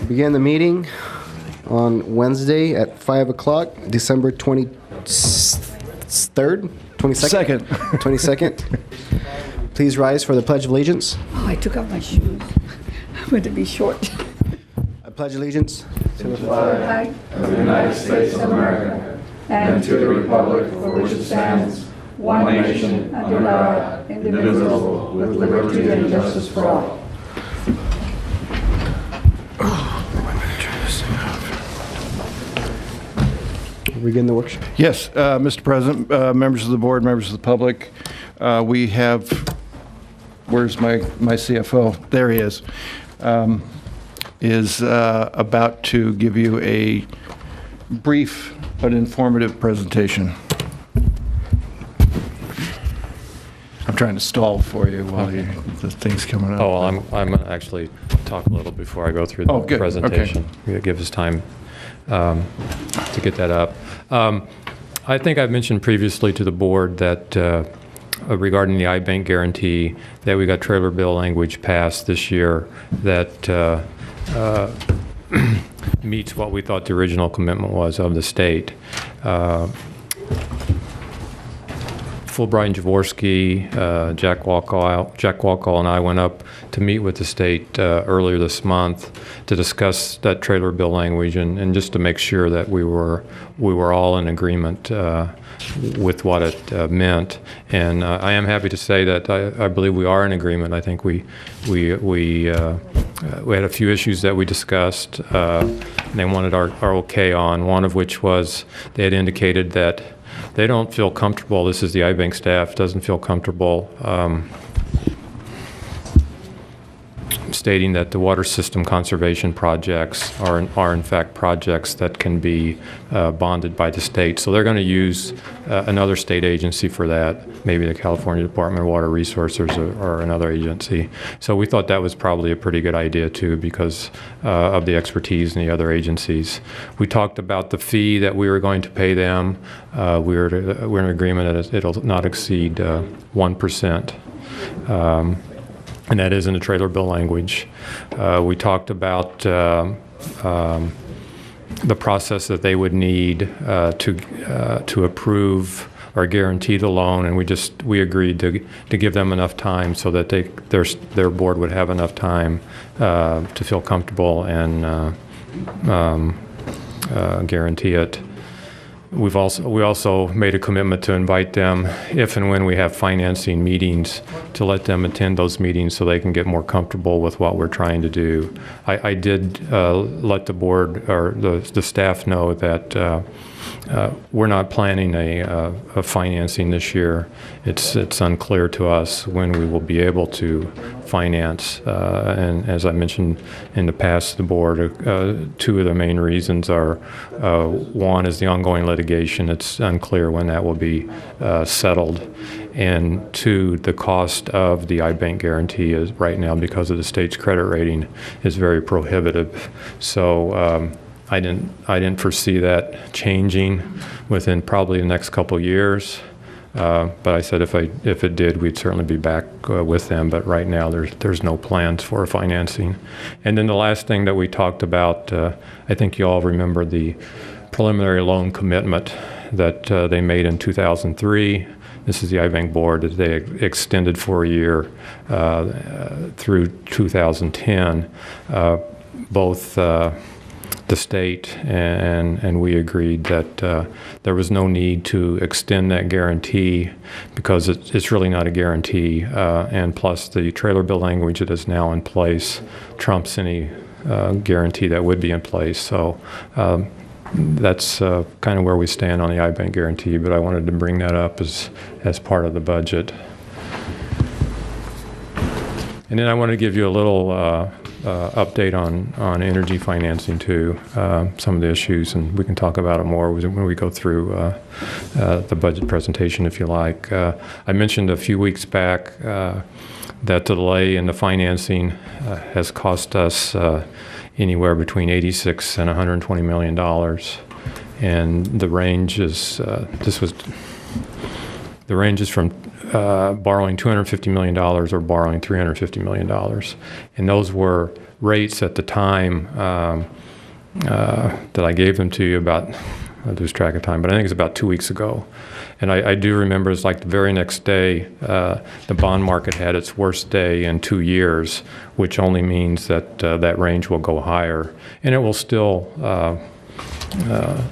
Begin the meeting on Wednesday at 5 o'clock, December 23rd? 22nd? Second. 22nd. Please rise for the Pledge of Allegiance. Oh, I took out my shoes. I'm going to be short. I pledge allegiance to the Flag of the United States of America and to the republic for which it stands, one nation, under God, indivisible, with liberty and justice for all. Begin the workshop. Yes, Mr. President, members of the board, members of the public, we have, where's my CFO? There he is about to give you a brief but informative presentation. I'm trying to stall for you while the thing's coming up. Oh, well, I'm going to actually talk a little before I go through the good. presentation. Okay. Give us time to get that up. I think I've mentioned previously to the board that regarding the iBank guarantee, that we got trailer bill language passed this year that meets what we thought the original commitment was of the state. Fulbright and Jaworski, Jack Walcall and I went up to meet with the state earlier this month to discuss that trailer bill language and just to make sure that we were all in agreement with what it meant. And I am happy to say that I believe we are in agreement. I think we had a few issues that we discussed. And they wanted our okay on, one of which was they had indicated that they don't feel comfortable, this is the iBank staff, doesn't feel comfortable stating that the water system conservation projects are in fact projects that can be bonded by the state. So they're going to use another state agency for that, maybe the California Department of Water Resources or another agency. So we thought that was probably a pretty good idea too because of the expertise in the other agencies. We talked about the fee that we were going to pay them. We're in agreement that it'll not exceed 1%. And that is in the trailer bill language. We talked about the process that they would need to approve or guarantee the loan, and we agreed to give them enough time so that their board would have enough time to feel comfortable and guarantee it. We also made a commitment to invite them, if and when we have financing meetings, to let them attend those meetings so they can get more comfortable with what we're trying to do. I did let the board or the staff know that we're not planning a financing this year. It's unclear to us when we will be able to finance. And as I mentioned in the past to the board, two of the main reasons are, one is the ongoing litigation. It's unclear when that will be settled. And two, the cost of the iBank guarantee is right now, because of the state's credit rating, is very prohibitive. So I didn't foresee that changing within probably the next couple of years. But I said if it did, we'd certainly be back with them. But right now, there's no plans for financing. And then the last thing that we talked about, I think you all remember the preliminary loan commitment that they made in 2003. This is the iBank board that they extended for a year through 2010. Both the state and we agreed that there was no need to extend that guarantee because it's really not a guarantee, and plus the trailer bill language that is now in place trumps any guarantee that would be in place. So that's kind of where we stand on the iBank guarantee, but I wanted to bring that up as part of the budget. And then I want to give you a little update on energy financing too, some of the issues, and we can talk about it more when we go through the budget presentation if you like. I mentioned a few weeks back that the delay in the financing has cost us anywhere between $86 and $120 million. And the range is, this was The range is from borrowing $250 million or borrowing $350 million. And those were rates at the time that I gave them to you about, I lose track of time, but I think it's about 2 weeks ago. And I do remember it's like the very next day, the bond market had its worst day in 2 years, which only means that that range will go higher. And it will still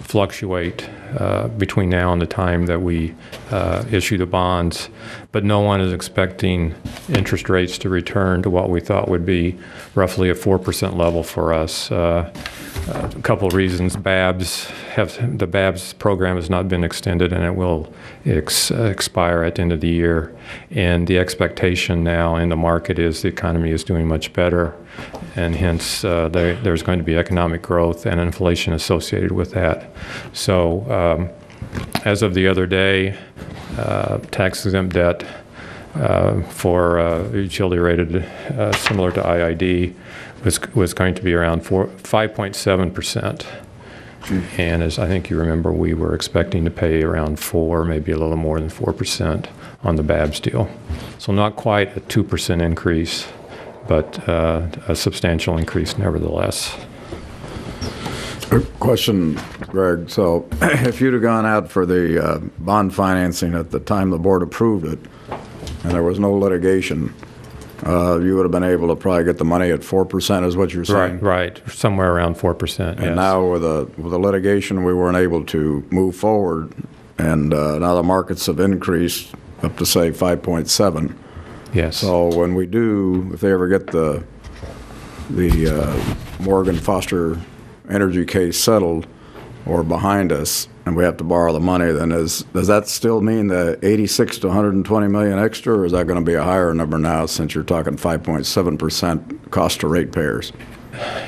fluctuate between now and the time that we issue the bonds. But no one is expecting interest rates to return to what we thought would be roughly a 4% level for us. A couple of reasons. The BABS program has not been extended, and it will expire at the end of the year. And the expectation now in the market is the economy is doing much better, and hence there's going to be economic growth and inflation associated with that. So as of the other day, tax-exempt debt for utility rated, similar to IID, was going to be around 5.7%. And as I think you remember, we were expecting to pay around 4, maybe a little more than 4% on the BABS deal. So not quite a 2% increase, but a substantial increase nevertheless. Question, Greg. So if you'd have gone out for the bond financing at the time the board approved it, and there was no litigation, you would have been able to probably get the money at 4%, is what you're saying? Right. Somewhere around 4%, And yes. now with the litigation, we weren't able to move forward, and now the markets have increased up to, say, 5.7. Yes. So when we do, if they ever get the Morgan Foster Energy case settled or behind us, and we have to borrow the money, then does that still mean the 86 to 120 million extra, or is that going to be a higher number now since you're talking 5.7% cost to ratepayers?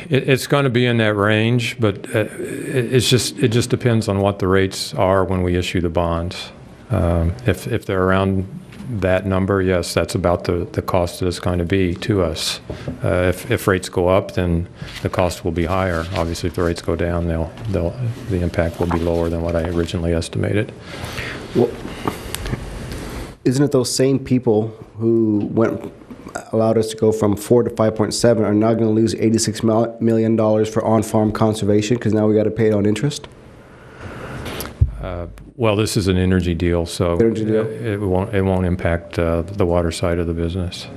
It's going to be in that range, but it just depends on what the rates are when we issue the bonds. If they're around that number, yes, that's about the cost that it's going to be to us. If rates go up, then the cost will be higher. Obviously, if the rates go down, the impact will be lower than what I originally estimated. Well, isn't it those same people who allowed us to go from 4 to 5.7 are now going to lose $86 million for on-farm conservation because now we got to pay it on interest? Well, this is an energy deal, so Energy deal? it won't impact the water side of the business.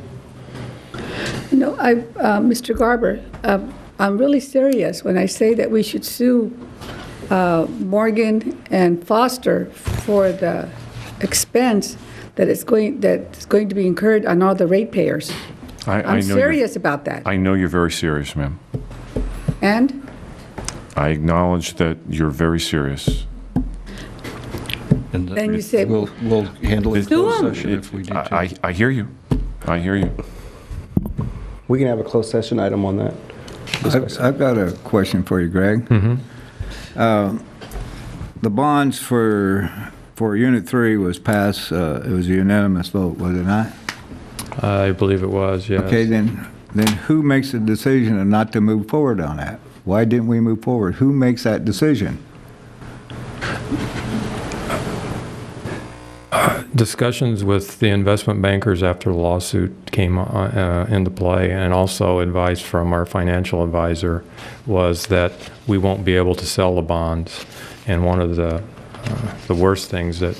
No, Mr. Garber, I'm really serious when I say that we should sue Morgan and Foster for the expense that's going to be incurred on all the ratepayers. I'm serious about that. I know you're very serious, ma'am. And? I acknowledge that you're very serious. And Then you say- we'll handle it in Sue closed 'em. session if we need to. I hear you. I hear you. We can have a closed session item on that. I've got a question for you, Greg. The bonds for Unit 3 was passed, it was a unanimous vote, was it not? I believe it was, yes. Okay, then who makes the decision not to move forward on that? Why didn't we move forward? Who makes that decision? Discussions with the investment bankers after the lawsuit came into play, and also advice from our financial advisor, was that we won't be able to sell the bonds. And one of the worst things that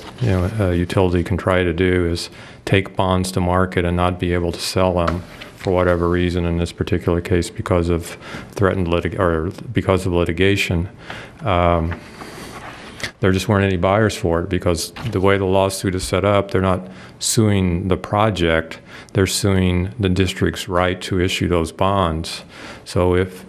a utility can try to do is take bonds to market and not be able to sell them for whatever reason. In this particular case, because of because of litigation. There just weren't any buyers for it, because the way the lawsuit is set up, they're not suing the project, they're suing the district's right to issue those bonds. So if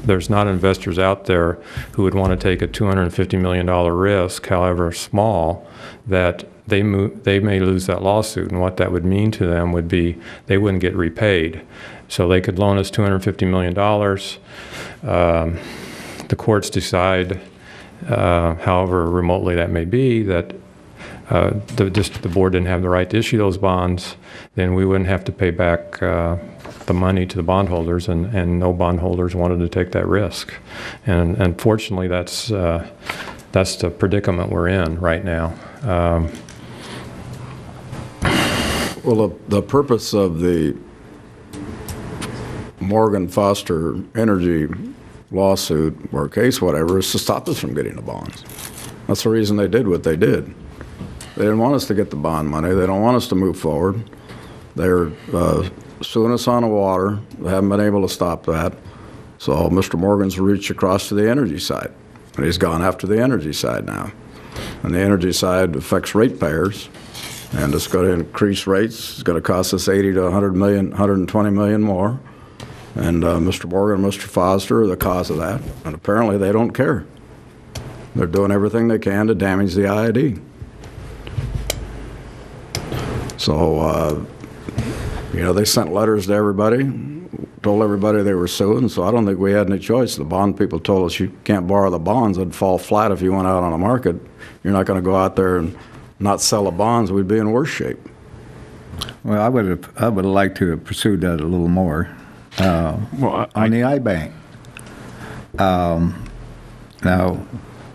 there's not investors out there who would want to take a $250 million risk, however small, that they may lose that lawsuit, and what that would mean to them would be they wouldn't get repaid. So they could loan us $250 million. The courts decide, however remotely that may be, that the board didn't have the right to issue those bonds, then we wouldn't have to pay back the money to the bondholders, and no bondholders wanted to take that risk. And unfortunately, that's the predicament we're in right now. Well, the purpose of the Morgan Foster Energy lawsuit or case, whatever, is to stop us from getting the bonds. That's the reason they did what they did. They didn't want us to get the bond money. They don't want us to move forward. They're suing us on the water. They haven't been able to stop that. So Mr. Morgan's reached across to the energy side, and he's gone after the energy side now. And the energy side affects ratepayers, and it's going to increase rates. It's going to cost us 80 to 100 million, 120 million more. And Mr. Morgan and Mr. Foster are the cause of that. And apparently they don't care. They're doing everything they can to damage the IID. So, they sent letters to everybody, told everybody they were suing, so I don't think we had any choice. The bond people told us you can't borrow the bonds. It'd fall flat if you went out on the market. You're not going to go out there and not sell the bonds. We'd be in worse shape. Well, I would have liked to have pursued that a little more on the iBank. Now,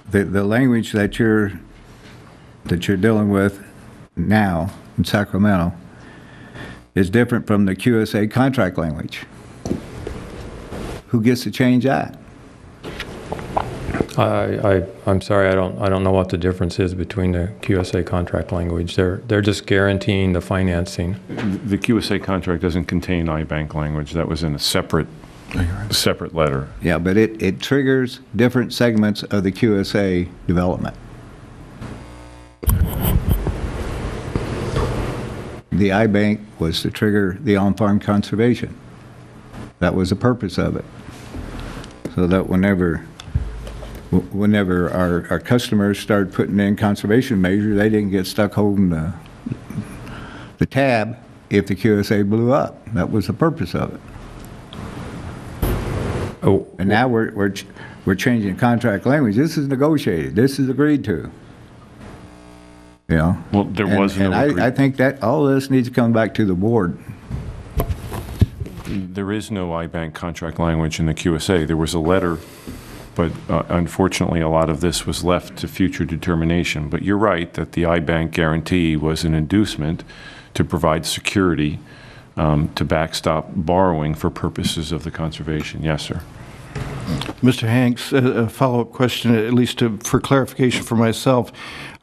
the language that you're dealing with now in Sacramento is different from the QSA contract language. Who gets to change that? I'm sorry, I don't know what the difference is between the QSA contract language. They're just guaranteeing the financing. The QSA contract doesn't contain iBank language. That was in a separate letter. Yeah, but it triggers different segments of the QSA development. The iBank was to trigger the on-farm conservation. That was the purpose of it. So that whenever our customers started putting in conservation measures, they didn't get stuck holding the tab if the QSA blew up. That was the purpose of it. Oh, And now we're changing contract language. This is negotiated. This is agreed to. Well, there was no agreement. I think that all of this needs to come back to the board. There is no iBank contract language in the QSA. There was a letter, but unfortunately a lot of this was left to future determination. But you're right that the iBank guarantee was an inducement to provide security to backstop borrowing for purposes of the conservation. Yes, sir. Mr. Hanks, a follow-up question, at least for clarification for myself.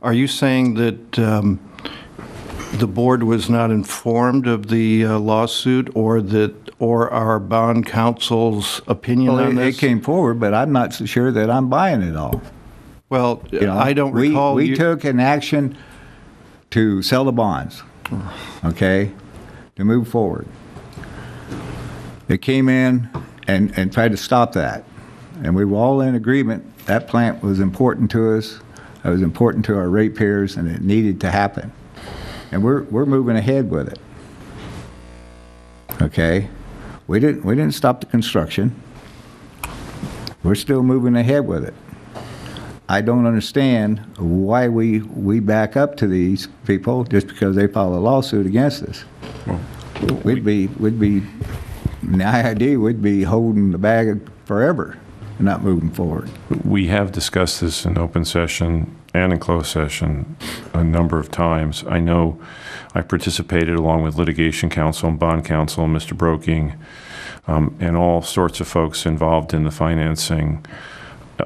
Are you saying that the board was not informed of the lawsuit or our bond counsel's opinion on this? It came forward, but I'm not so sure that I'm buying it all. Well, I don't recall. We took an action to sell the bonds, okay, to move forward. They came in and tried to stop that. And we were all in agreement that plant was important to us, it was important to our ratepayers, and it needed to happen. And we're moving ahead with it. Okay? We didn't stop the construction. We're still moving ahead with it. I don't understand why we back up to these people just because they file a lawsuit against us. We'd be in the IID, we'd be holding the bag forever and not moving forward. We have discussed this in open session and in closed session a number of times. I know I participated along with litigation counsel and bond counsel and Mr. Broking and all sorts of folks involved in the financing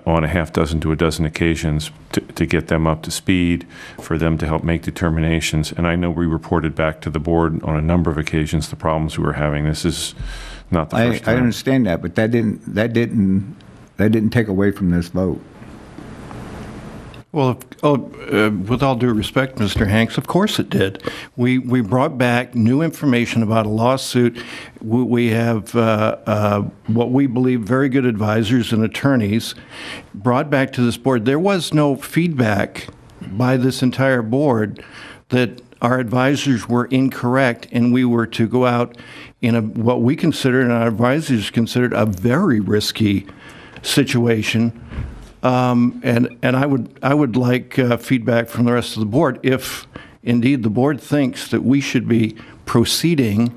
on a half dozen to a dozen occasions to get them up to speed, for them to help make determinations. And I know we reported back to the board on a number of occasions the problems we were having. This is not the first time. I understand that, but that didn't take away from this vote. Well, with all due respect, Mr. Hanks, of course it did. We brought back new information about a lawsuit. We have what we believe very good advisors and attorneys brought back to this board. There was no feedback by this entire board that our advisors were incorrect and we were to go out in what we considered and our advisors considered a very risky situation. And I would like feedback from the rest of the board if indeed the board thinks that we should be proceeding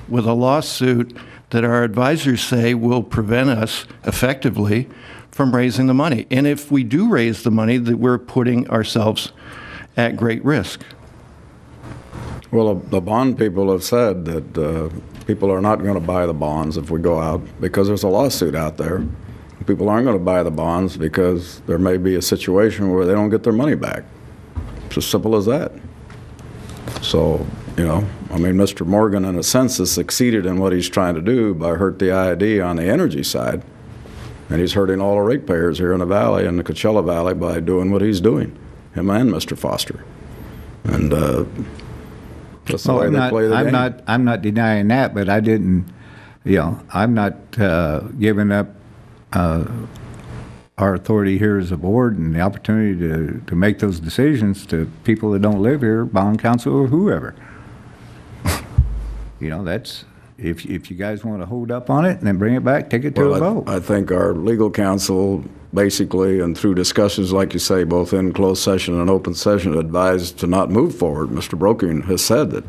with a lawsuit that our advisors say will prevent us effectively from raising the money. And if we do raise the money, that we're putting ourselves at great risk. Well, the bond people have said that people are not going to buy the bonds if we go out because there's a lawsuit out there. People aren't going to buy the bonds because there may be a situation where they don't get their money back. It's as simple as that. So, you know, I mean, Mr. Morgan, in a sense, has succeeded in what he's trying to do by hurt the IID on the energy side. And he's hurting all the ratepayers here in the valley and the Coachella Valley by doing what he's doing, him and Mr. Foster. And that's the way they play the game. I'm not denying that, but I didn't, you know, I'm not giving up our authority here as a board and the opportunity to make those decisions to people that don't live here, bond council or whoever. You know, that's, if you guys want to hold up on it and then bring it back, take it to a vote. I think our legal counsel basically, and through discussions, like you say, both in closed session and open session, advised to not move forward. Mr. Broking has said that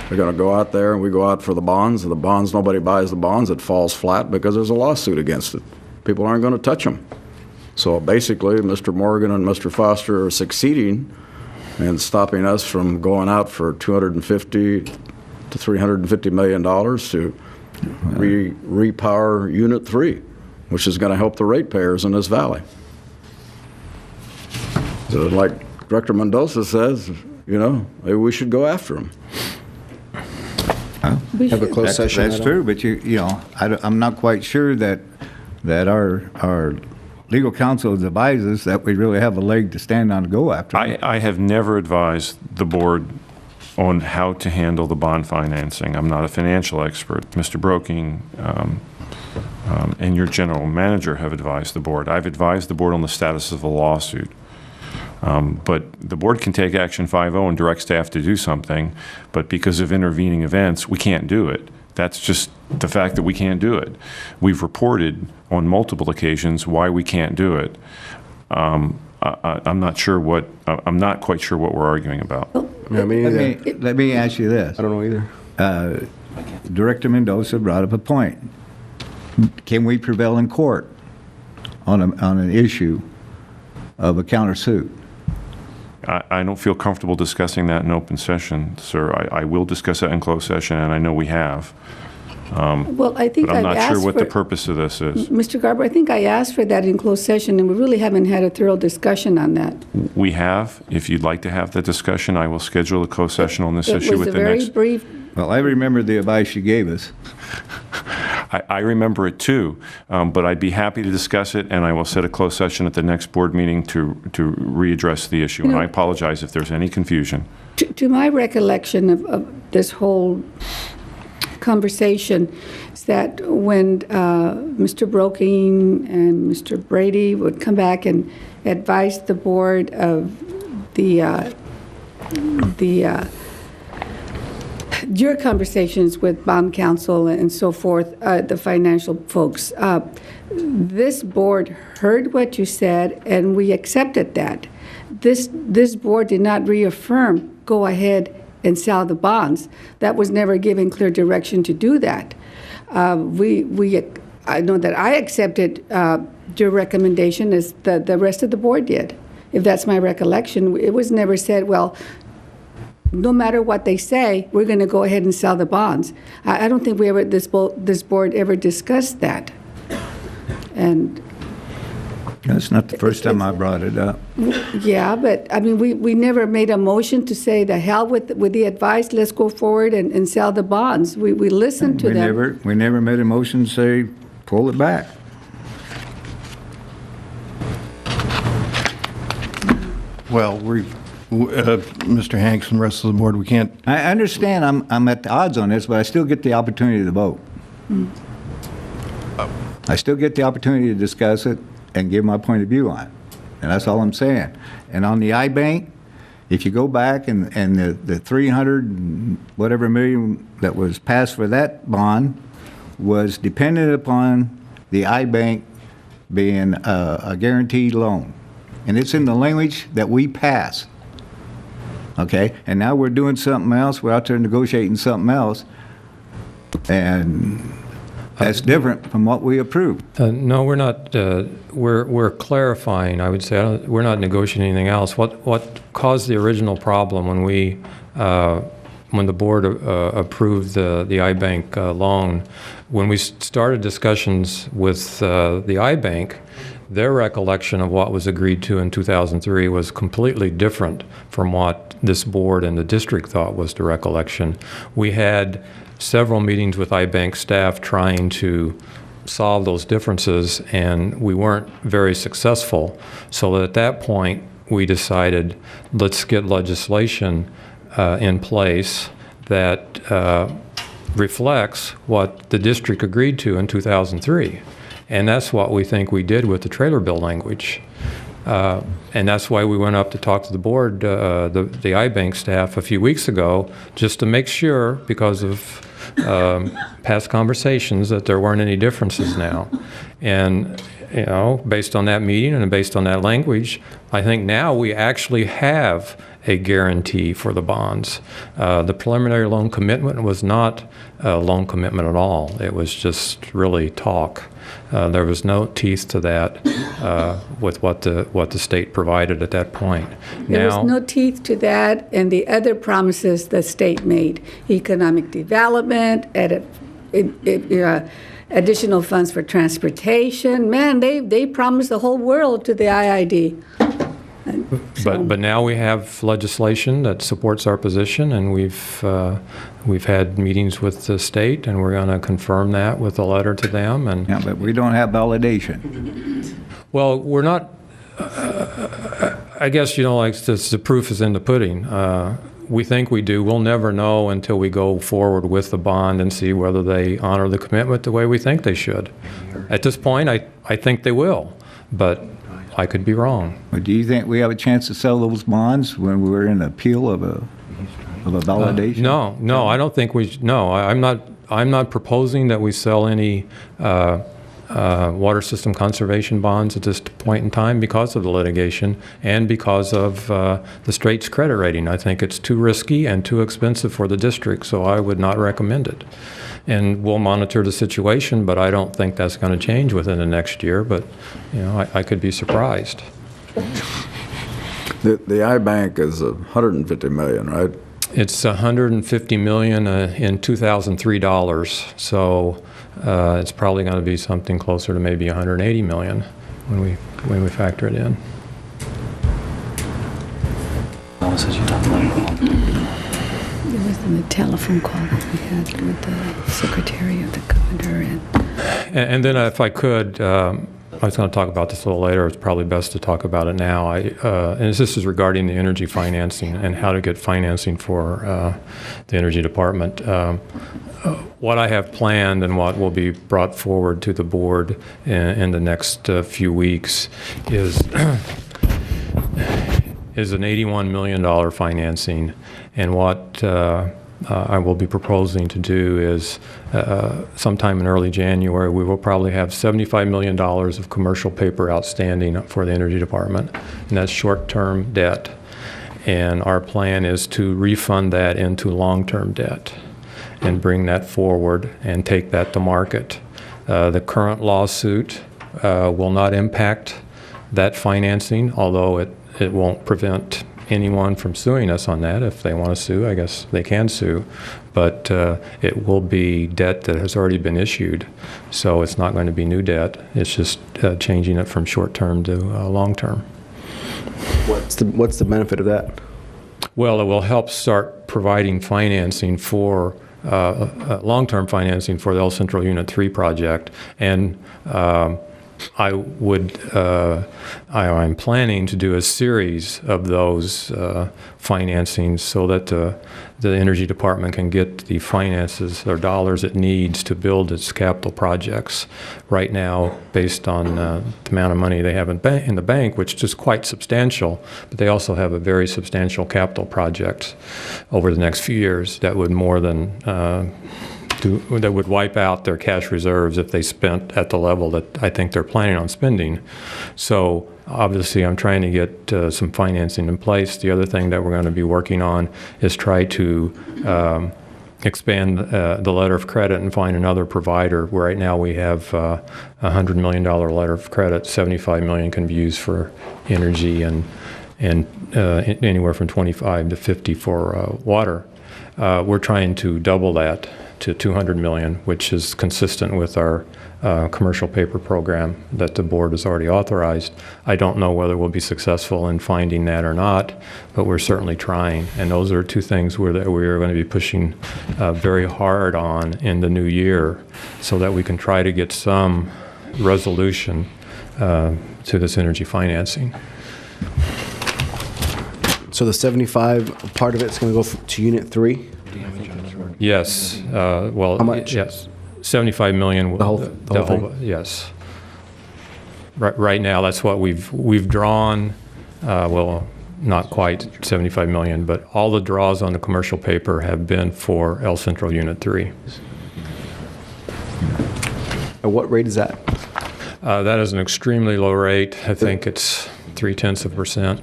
they're going to go out there and we go out for the bonds, and the bonds, nobody buys the bonds, it falls flat because there's a lawsuit against it. People aren't going to touch them. So basically, Mr. Morgan and Mr. Foster are succeeding in stopping us from going out for $250 to $350 million to repower Unit 3, which is going to help the ratepayers in this valley. So like Director Mendoza says, you know, maybe we should go after them. Have a closed session. That's true, but you know, I'm not quite sure that our legal counsel advises that we really have a leg to stand on to go after. I have never advised the board on how to handle the bond financing. I'm not a financial expert. Mr. Broking and your general manager have advised the board. I've advised the board on the status of the lawsuit. But the board can take action 5-0 and direct staff to do something, but because of intervening events, we can't do it. That's just the fact that we can't do it. We've reported on multiple occasions why we can't do it. I'm not quite sure what we're arguing about. Yeah, me neither. Let me ask you this. I don't know either. Director Mendoza brought up a point. Can we prevail in court on an issue of a countersuit? I don't feel comfortable discussing that in open session, sir. I will discuss that in closed session, and I know we have. Well, I think But I'm I've not sure asked what for, the purpose of this is. Mr. Garber, I think I asked for that in closed session, and we really haven't had a thorough discussion on that. We have. If you'd like to have that discussion, I will schedule a closed session on this issue with the It was a very next. brief. Well, I remember the advice you gave us. I remember it too, but I'd be happy to discuss it, and I will set a closed session at the next board meeting to readdress the issue. And I apologize if there's any confusion. To my recollection of this whole conversation is that when Mr. Broking and Mr. Brady would come back and advise the board of your conversations with bond counsel and so forth, the financial folks, this board heard what you said and we accepted that. This board did not reaffirm, go ahead and sell the bonds. That was never given clear direction to do that. I know that I accepted your recommendation as the rest of the board did, if that's my recollection. It was never said, well, no matter what they say, we're going to go ahead and sell the bonds. I don't think this board ever discussed that. And That's not the first time I brought it up. yeah, but I mean, we never made a motion to say the hell with the advice, let's go forward and sell the bonds. We listened to them. We never made a motion to say, pull it back. Well, Mr. Hanks and the rest of the board, we can't. I understand I'm at the odds on this, but I still get the opportunity to vote. I still get the opportunity to discuss it and give my point of view on it. And that's all I'm saying. And on the iBank, if you go back and the 300 and whatever million that was passed for that bond was dependent upon the iBank being a guaranteed loan. And it's in the language that we pass. Okay? And now we're doing something else. We're out there negotiating something else. And That's different from what we approved. No, we're not. We're clarifying. I would say we're not negotiating anything else. What caused the original problem when the board approved the iBank loan? When we started discussions with the iBank, their recollection of what was agreed to in 2003 was completely different from what this board and the district thought was the recollection. We had several meetings with iBank staff trying to solve those differences, and we weren't very successful. So at that point, we decided, let's get legislation in place that reflects what the district agreed to in 2003. And that's what we think we did with the trailer bill language. And that's why we went up to talk to the board, the iBank staff a few weeks ago, just to make sure, because of past conversations, that there weren't any differences now. And, you know, based on that meeting and based on that language, I think now we actually have a guarantee for the bonds. The preliminary loan commitment was not a loan commitment at all. It was just really talk. There was no teeth to that with what the state provided at that point. There was no teeth to that, and the other promises the state made: economic development, additional funds for transportation. Man, they promised the whole world to the IID. But now we have legislation that supports our position, and we've had meetings with the state, and we're going to confirm that with a letter to them. And Yeah, but we don't have validation. well, we're not. I guess, you know, like the proof is in the pudding. We think we do. We'll never know until we go forward with the bond and see whether they honor the commitment the way we think they should. At this point, I think they will, but I could be wrong. But do you think we have a chance to sell those bonds when we're in appeal of a validation? No, I don't think we. No, I'm not proposing that we sell any water system conservation bonds at this point in time because of the litigation and because of the state's credit rating. I think it's too risky and too expensive for the district, so I would not recommend it. And we'll monitor the situation, but I don't think that's going to change within the next year. But, you know, I could be surprised. The iBank is $150 million, right? It's $150 million in 2003 dollars. So it's probably going to be something closer to maybe $180 million when we factor it in. It was in the telephone call that we had with the secretary of the governor. And then if I could, I was going to talk about this a little later. It's probably best to talk about it now. And this is regarding the energy financing and how to get financing for the Energy Department. What I have planned and what will be brought forward to the board in the next few weeks is an $81 million financing. And what I will be proposing to do is sometime in early January, we will probably have $75 million of commercial paper outstanding for the Energy Department, and that's short-term debt. And our plan is to refund that into long-term debt and bring that forward and take that to market. The current lawsuit will not impact that financing, although it won't prevent anyone from suing us on that. If they want to sue, I guess they can sue. But it will be debt that has already been issued, so it's not going to be new debt. It's just changing it from short-term to long-term. What's the benefit of that? Well, it will help start providing financing for long-term financing for the El Central Unit 3 project, and I'm planning to do a series of those financings so that the Energy Department can get the finances or dollars it needs to build its capital projects. Right now, based on the amount of money they have in the bank, which is quite substantial, but they also have a very substantial capital project over the next few years that would more than that would wipe out their cash reserves if they spent at the level that I think they're planning on spending. So obviously I'm trying to get some financing in place. The other thing that we're going to be working on is try to expand the letter of credit and find another provider. Right now we have a $100 million letter of credit. 75 million can be used for energy and anywhere from 25 to 50 for water. We're trying to double that to 200 million, which is consistent with our commercial paper program that the board has already authorized. I don't know whether we'll be successful in finding that or not, but we're certainly trying. And those are two things we are going to be pushing very hard on in the new year so that we can try to get some resolution to this energy financing. So the 75 part of it's going to go to Unit 3? Yes. Well, how much? Yes. 75 million. The whole thing? Yes. Right now, that's what we've drawn. Well, not quite 75 million, but all the draws on the commercial paper have been for El Centro Unit 3. And what rate is that? That is an extremely low rate. I think it's 0.3%.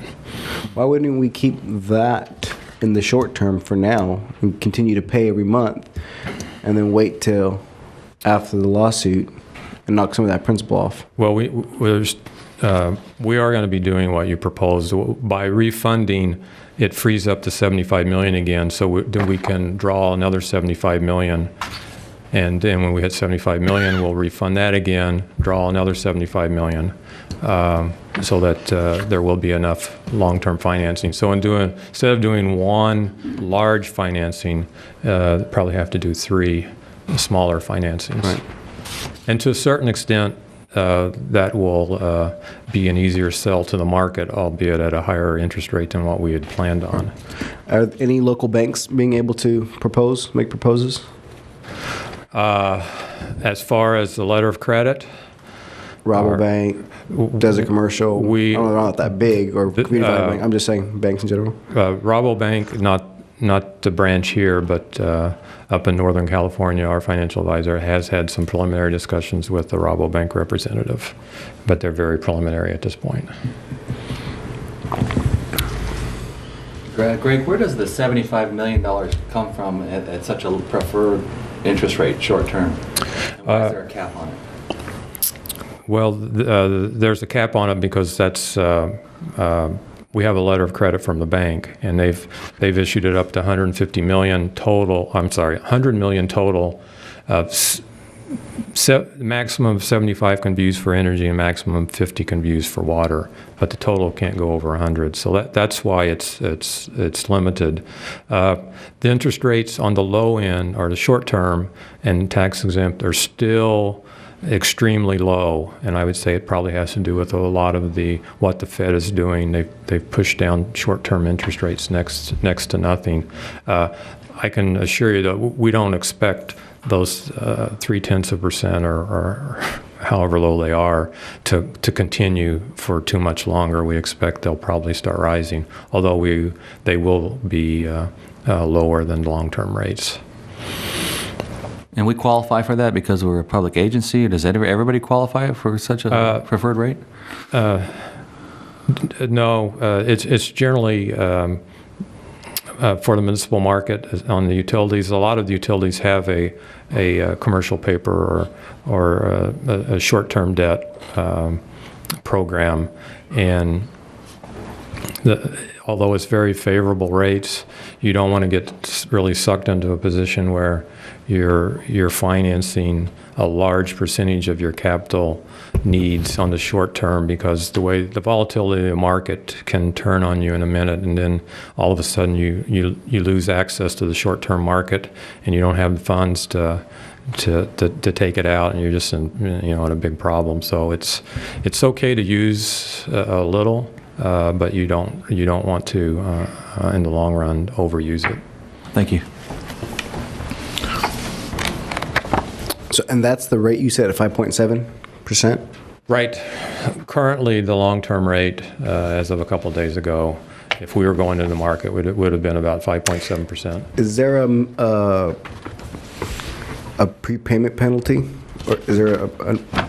Why wouldn't we keep that in the short term for now and continue to pay every month and then wait till after the lawsuit and knock some of that principal off? Well, we are going to be doing what you proposed. By refunding, it frees up to 75 million again, so then we can draw another 75 million. And then when we hit 75 million, we'll refund that again, draw another 75 million, so that there will be enough long-term financing. So instead of doing one large financing, probably have to do 3 smaller financings. Right. And to a certain extent, that will be an easier sell to the market, albeit at a higher interest rate than what we had planned on. Are any local banks being able to make proposals? As far as the letter of credit, Rabobank, Desert Commercial, I don't know, they're not that big, or Community Bank. I'm just saying banks in general. Rabobank, not the branch here, but up in Northern California, our financial advisor has had some preliminary discussions with the Rabobank representative, but they're very preliminary at this point. Greg, where does the $75 million come from at such a preferred interest rate, short term? And why is there a cap on it? Well, there's a cap on it because that's we have a letter of credit from the bank, and they've issued it up to 150 million total. I'm sorry, 100 million total. Maximum of 75 can be used for energy, and maximum 50 can be used for water. But the total can't go over 100. So that's why it's limited. The interest rates on the low end, or the short term and tax exempt, are still extremely low, and I would say it probably has to do with a lot of what the Fed is doing. They've pushed down short-term interest rates next to nothing. I can assure you that we don't expect those 0.3% or however low they are to continue for too much longer. We expect they'll probably start rising, although they will be lower than long-term rates. And we qualify for that because we're a public agency? Or does everybody qualify for such a preferred rate? No, it's generally for the municipal market on the utilities. A lot of the utilities have a commercial paper or a short-term debt program, and although it's very favorable rates, you don't want to get really sucked into a position where you're financing a large percentage of your capital needs on the short term, because the way the volatility of the market can turn on you in a minute, and then all of a sudden you lose access to the short term market, and you don't have the funds to take it out, and you're just in a big problem. So it's okay to use a little, but you don't want to in the long run overuse it. Thank you. So, and that's the rate you said at 5.7%? Right. Currently, the long-term rate, as of a couple of days ago, if we were going into the market, would have been about 5.7%. Is there a prepayment penalty? Or is there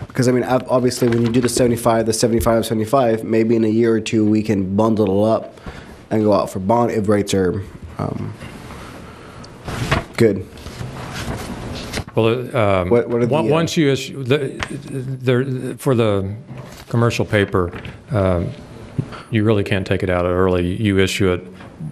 because I mean, obviously when you do the 75, maybe in a year or two we can bundle it up and go out for bond if rates are good. Well, What are the, once you issue, for the commercial paper, you really can't take it out early. You issue it,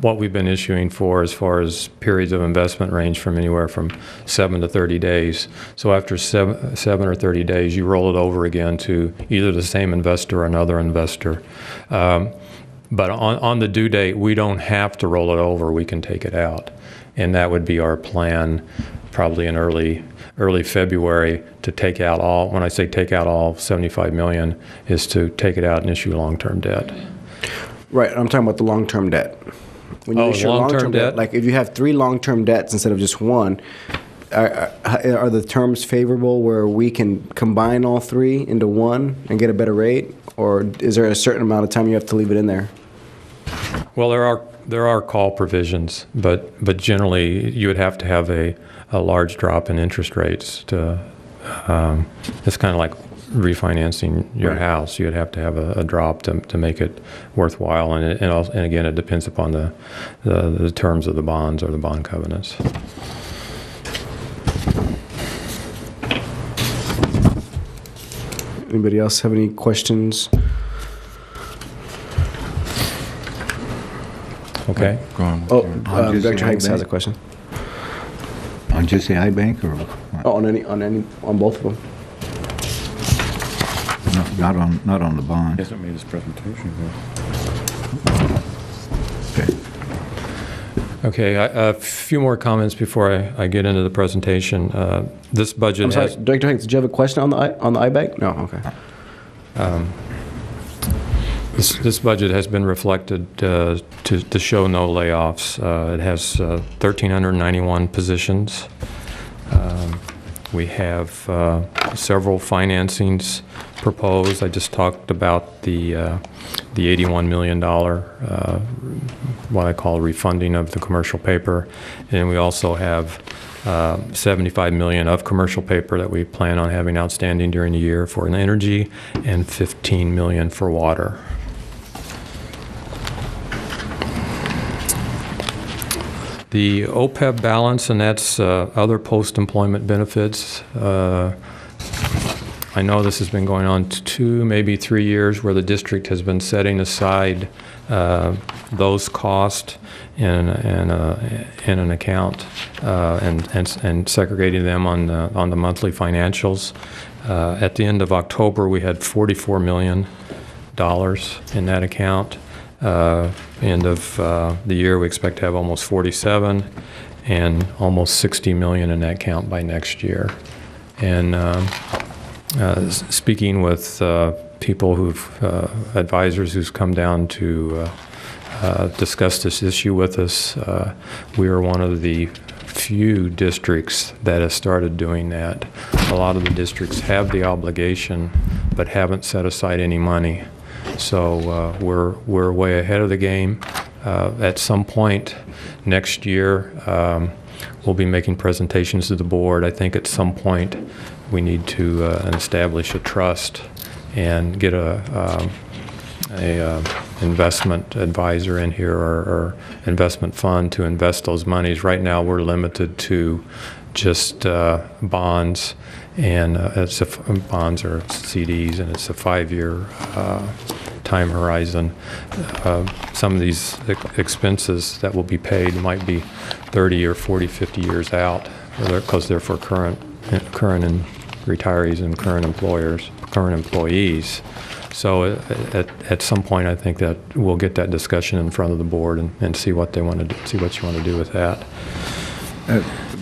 what we've been issuing for as far as periods of investment range from anywhere from 7 to 30 days. So after 7 or 30 days, you roll it over again to either the same investor or another investor. But on the due date, we don't have to roll it over. We can take it out. And that would be our plan, probably in early February, to take out all, when I say take out all 75 million, is to take it out and issue long-term debt. right, I'm talking about the long-term debt. When you issue long-term debt? like if you have 3 long-term debts instead of just one, are the terms favorable where we can combine all 3 into one and get a better rate? Or is there a certain amount of time you have to leave it in there? Well, there are call provisions, but generally you would have to have a large drop in interest rates to. It's kind of like refinancing your house. You'd have to have a drop to make it worthwhile, and again, it depends upon the terms of the bonds or the bond covenants. Anybody else have any questions? Okay. Go on. Oh, just Dr. the Hanks has a iBank. question. On just the iBank or? Oh, on both of them. No, not on the bond. He hasn't made his presentation Okay. Okay, a few more comments before I get into the presentation. This budget I'm sorry, has... Dr. Hanks, did you have a question on the iBank? No, okay. This budget has been reflected to show no layoffs. It has 1,391 positions. We have several financings proposed. I just talked about the $81 million, what I call refunding of the commercial paper. And we also have $75 million of commercial paper that we plan on having outstanding during the year for an energy, and $15 million for water. The OPEB balance, and that's other post-employment benefits. I know this has been going on 2, maybe 3 years, where the district has been setting aside those costs in an account and segregating them on the monthly financials. At the end of October, we had $44 million in that account. End of the year, we expect to have almost 47 and almost 60 million in that account by next year. And speaking with people advisors who's come down to discuss this issue with us, we are one of the few districts that has started doing that. A lot of the districts have the obligation but haven't set aside any money. So we're way ahead of the game. At some point next year, we'll be making presentations to the board. I think at some point we need to establish a trust and get a investment advisor in here or investment fund to invest those monies. Right now we're limited to just bonds, and bonds or CDs, and it's a 5-year time horizon. Some of these expenses that will be paid might be 30 or 40, 50 years out, because they're for current and retirees and current employees. So at some point, I think that we'll get that discussion in front of the board and see what they want to do, see what you want to do with that.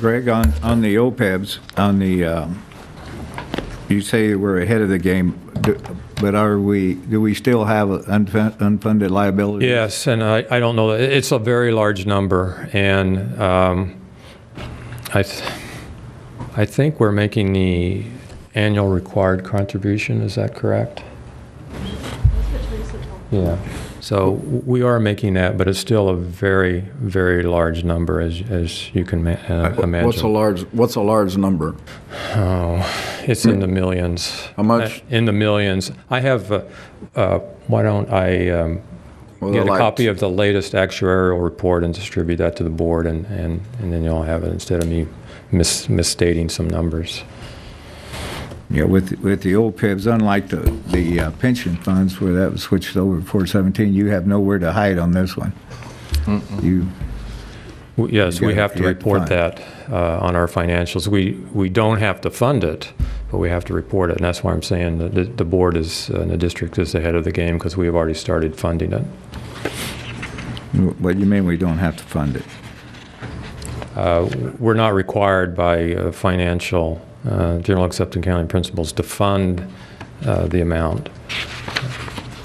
Greg, on the OPEBs, you say we're ahead of the game, but do we still have unfunded liabilities? Yes, and I don't know. It's a very large number, and I think we're making the annual required contribution. Is that correct? Yeah. So we are making that, but it's still a very, very large number, as you can imagine. What's a large number? Oh, it's in the millions. How much? In the millions. I have. Why don't I get a copy of the latest actuarial report and distribute that to the board, and then you'll have it instead of me misstating some numbers. Yeah, with the old PIBs, unlike the pension funds where that was switched over to 417, you have nowhere to hide on this one. Yes, we have to report fund. that on our financials. We don't have to fund it, but we have to report it, and that's why I'm saying that the board is, and the district is ahead of the game because we have already started funding it. What do you mean we don't have to fund it? We're not required by financial general accepted accounting principles to fund the amount.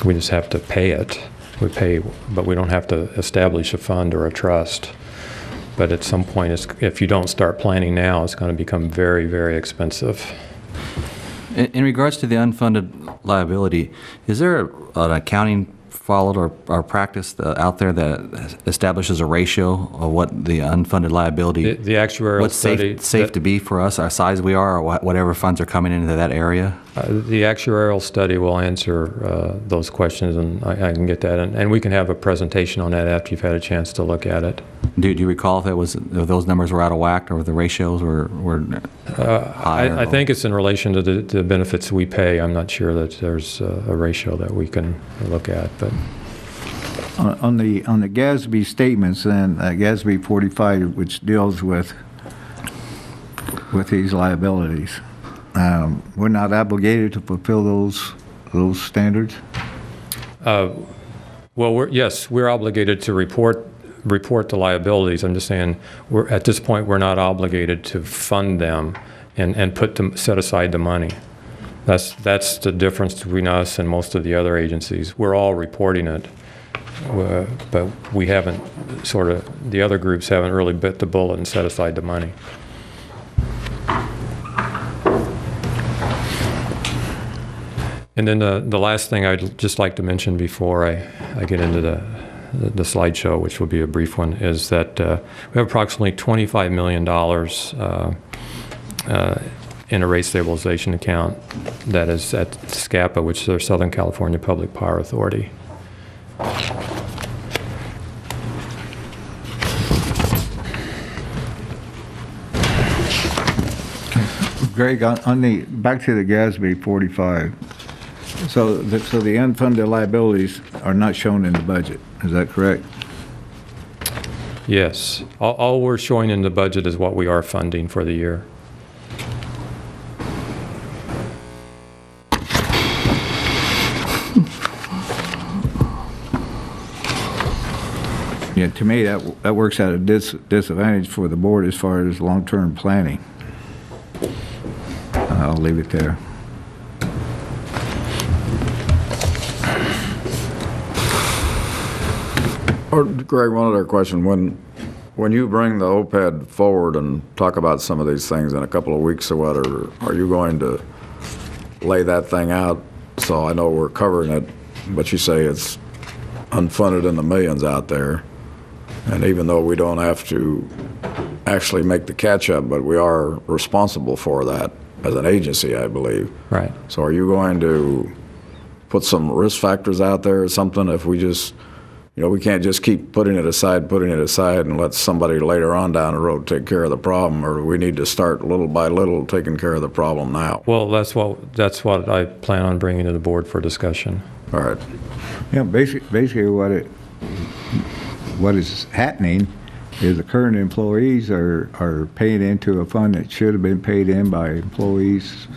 We just have to pay it. We pay, but we don't have to establish a fund or a trust. But at some point, if you don't start planning now, it's going to become very, very expensive. In regards to the unfunded liability, is there an accounting followed or practice out there that establishes a ratio of what the unfunded liability, The actuarial what's study, safe to be for us, our size we are, or whatever funds are coming into that area? the actuarial study will answer those questions, and I can get that, and we can have a presentation on that after you've had a chance to look at it. Do you recall if those numbers were out of whack or the ratios were higher? I think it's in relation to the benefits we pay. I'm not sure that there's a ratio that we can look at, but On the GASB statements, then GASB 45, which deals with these liabilities, we're not obligated to fulfill those standards. well, yes, we're obligated to report the liabilities. I'm just saying, at this point, we're not obligated to fund them and set aside the money. That's the difference between us and most of the other agencies. We're all reporting it, but we haven't the other groups haven't really bit the bullet and set aside the money. And then the last thing I'd just like to mention before I get into the slideshow, which will be a brief one, is that we have approximately $25 million in a rate stabilization account that is at SCAPA, which is our Southern California Public Power Authority. Greg, back to the GASB 45. So the unfunded liabilities are not shown in the budget. Is that correct? Yes. All we're showing in the budget is what we are funding for the year. Yeah, to me, that works at a disadvantage for the board as far as long-term planning. I'll leave it there. Or Greg, one other question. When you bring the OPED forward and talk about some of these things in a couple of weeks or whatever, are you going to lay that thing out? So I know we're covering it, but you say it's unfunded in the millions out there. And even though we don't have to actually make the catch-up, but we are responsible for that as an agency, I believe. Right. So are you going to put some risk factors out there or something if we just, we can't just keep putting it aside and let somebody later on down the road take care of the problem, or we need to start little by little taking care of the problem now? Well, that's what I plan on bringing to the board for discussion. All right. Yeah, basically what is happening is the current employees are paying into a fund that should have been paid in by employees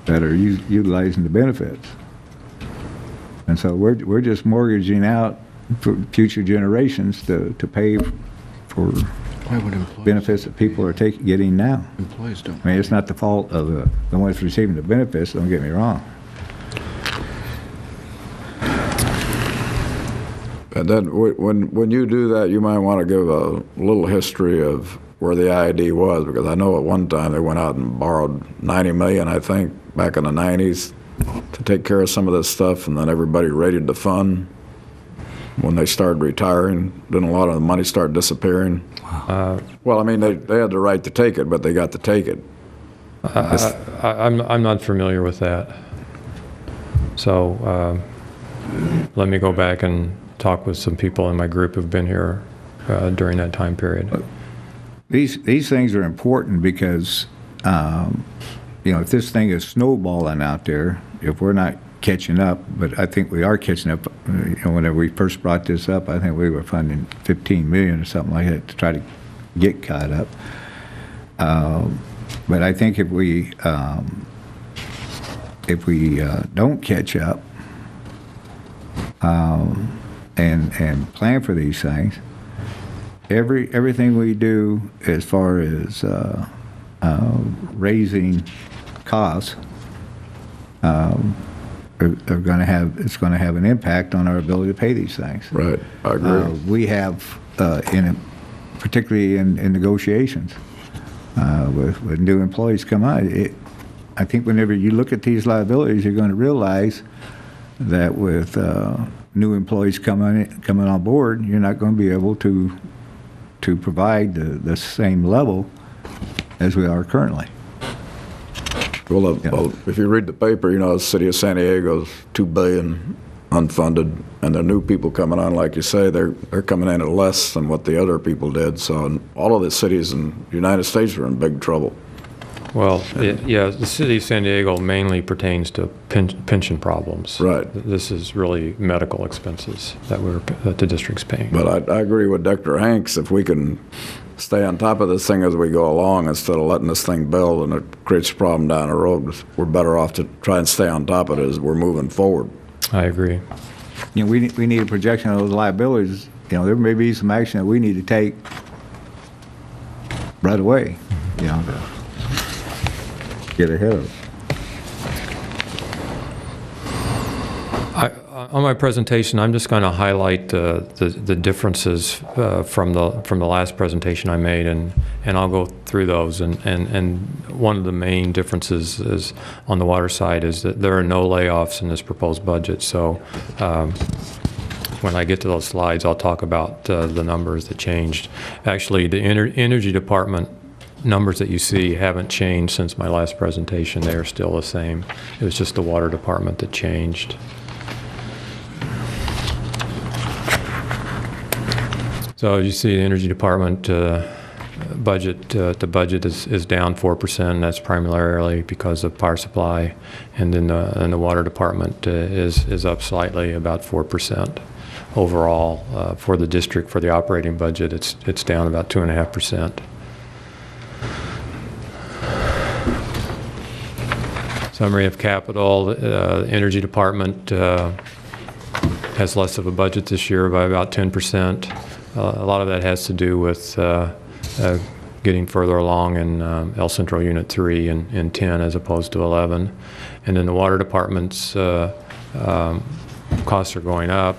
that are utilizing the benefits. And so we're just mortgaging out for future generations to pay for benefits that people are getting now. Employees don't. I mean, it's not the fault of the ones receiving the benefits, don't get me wrong. And then when you do that, you might want to give a little history of where the IID was, because I know at one time they went out and borrowed $90 million, I think, back in the 90s to take care of some of this stuff, and then everybody raided the fund. When they started retiring, didn't a lot of the money start disappearing? Well, I mean, they had the right to take it, but they got to take it. I'm not familiar with that. So let me go back and talk with some people in my group who've been here during that time period. these things are important because, if this thing is snowballing out there, if we're not catching up, but I think we are catching up. Whenever we first brought this up, I think we were funding $15 million or something like that to try to get caught up. But I think if we don't catch up and plan for these things, everything we do as far as raising costs are going to have an impact on our ability to pay these things. Right, I agree. We have, particularly in negotiations, with new employees come on. I think whenever you look at these liabilities, you're going to realize that with new employees coming on board, you're not going to be able to provide the same level as we are currently. Well, if you read the paper, the city of San Diego's $2 billion unfunded, and the new people coming on, like you say, they're coming in at less than what the other people did. So all of the cities in the United States are in big trouble. Well, the city of San Diego mainly pertains to pension problems. Right. This is really medical expenses that the district's paying. But I agree with Dr. Hanks. If we can stay on top of this thing as we go along instead of letting this thing build and it creates a problem down the road, we're better off to try and stay on top of it as we're moving forward. I agree. We need a projection of those liabilities. There may be some action that we need to take right away, to get ahead of it. On my presentation, I'm just going to highlight the differences from the last presentation I made, and I'll go through those. And one of the main differences is on the water side is that there are no layoffs in this proposed budget. So when I get to those slides, I'll talk about the numbers that changed. Actually, the Energy Department numbers that you see haven't changed since my last presentation. They are still the same. It was just the Water Department that changed. So you see the Energy Department budget, the budget is down 4%. That's primarily because of power supply. And then the Water Department is up slightly, about 4%. Overall, for the district, for the operating budget, it's down about 2.5%. Summary of capital, the Energy Department has less of a budget this year by about 10%. A lot of that has to do with getting further along in El Centro Unit 3 and 10 as opposed to 11. And then the Water Department's costs are going up.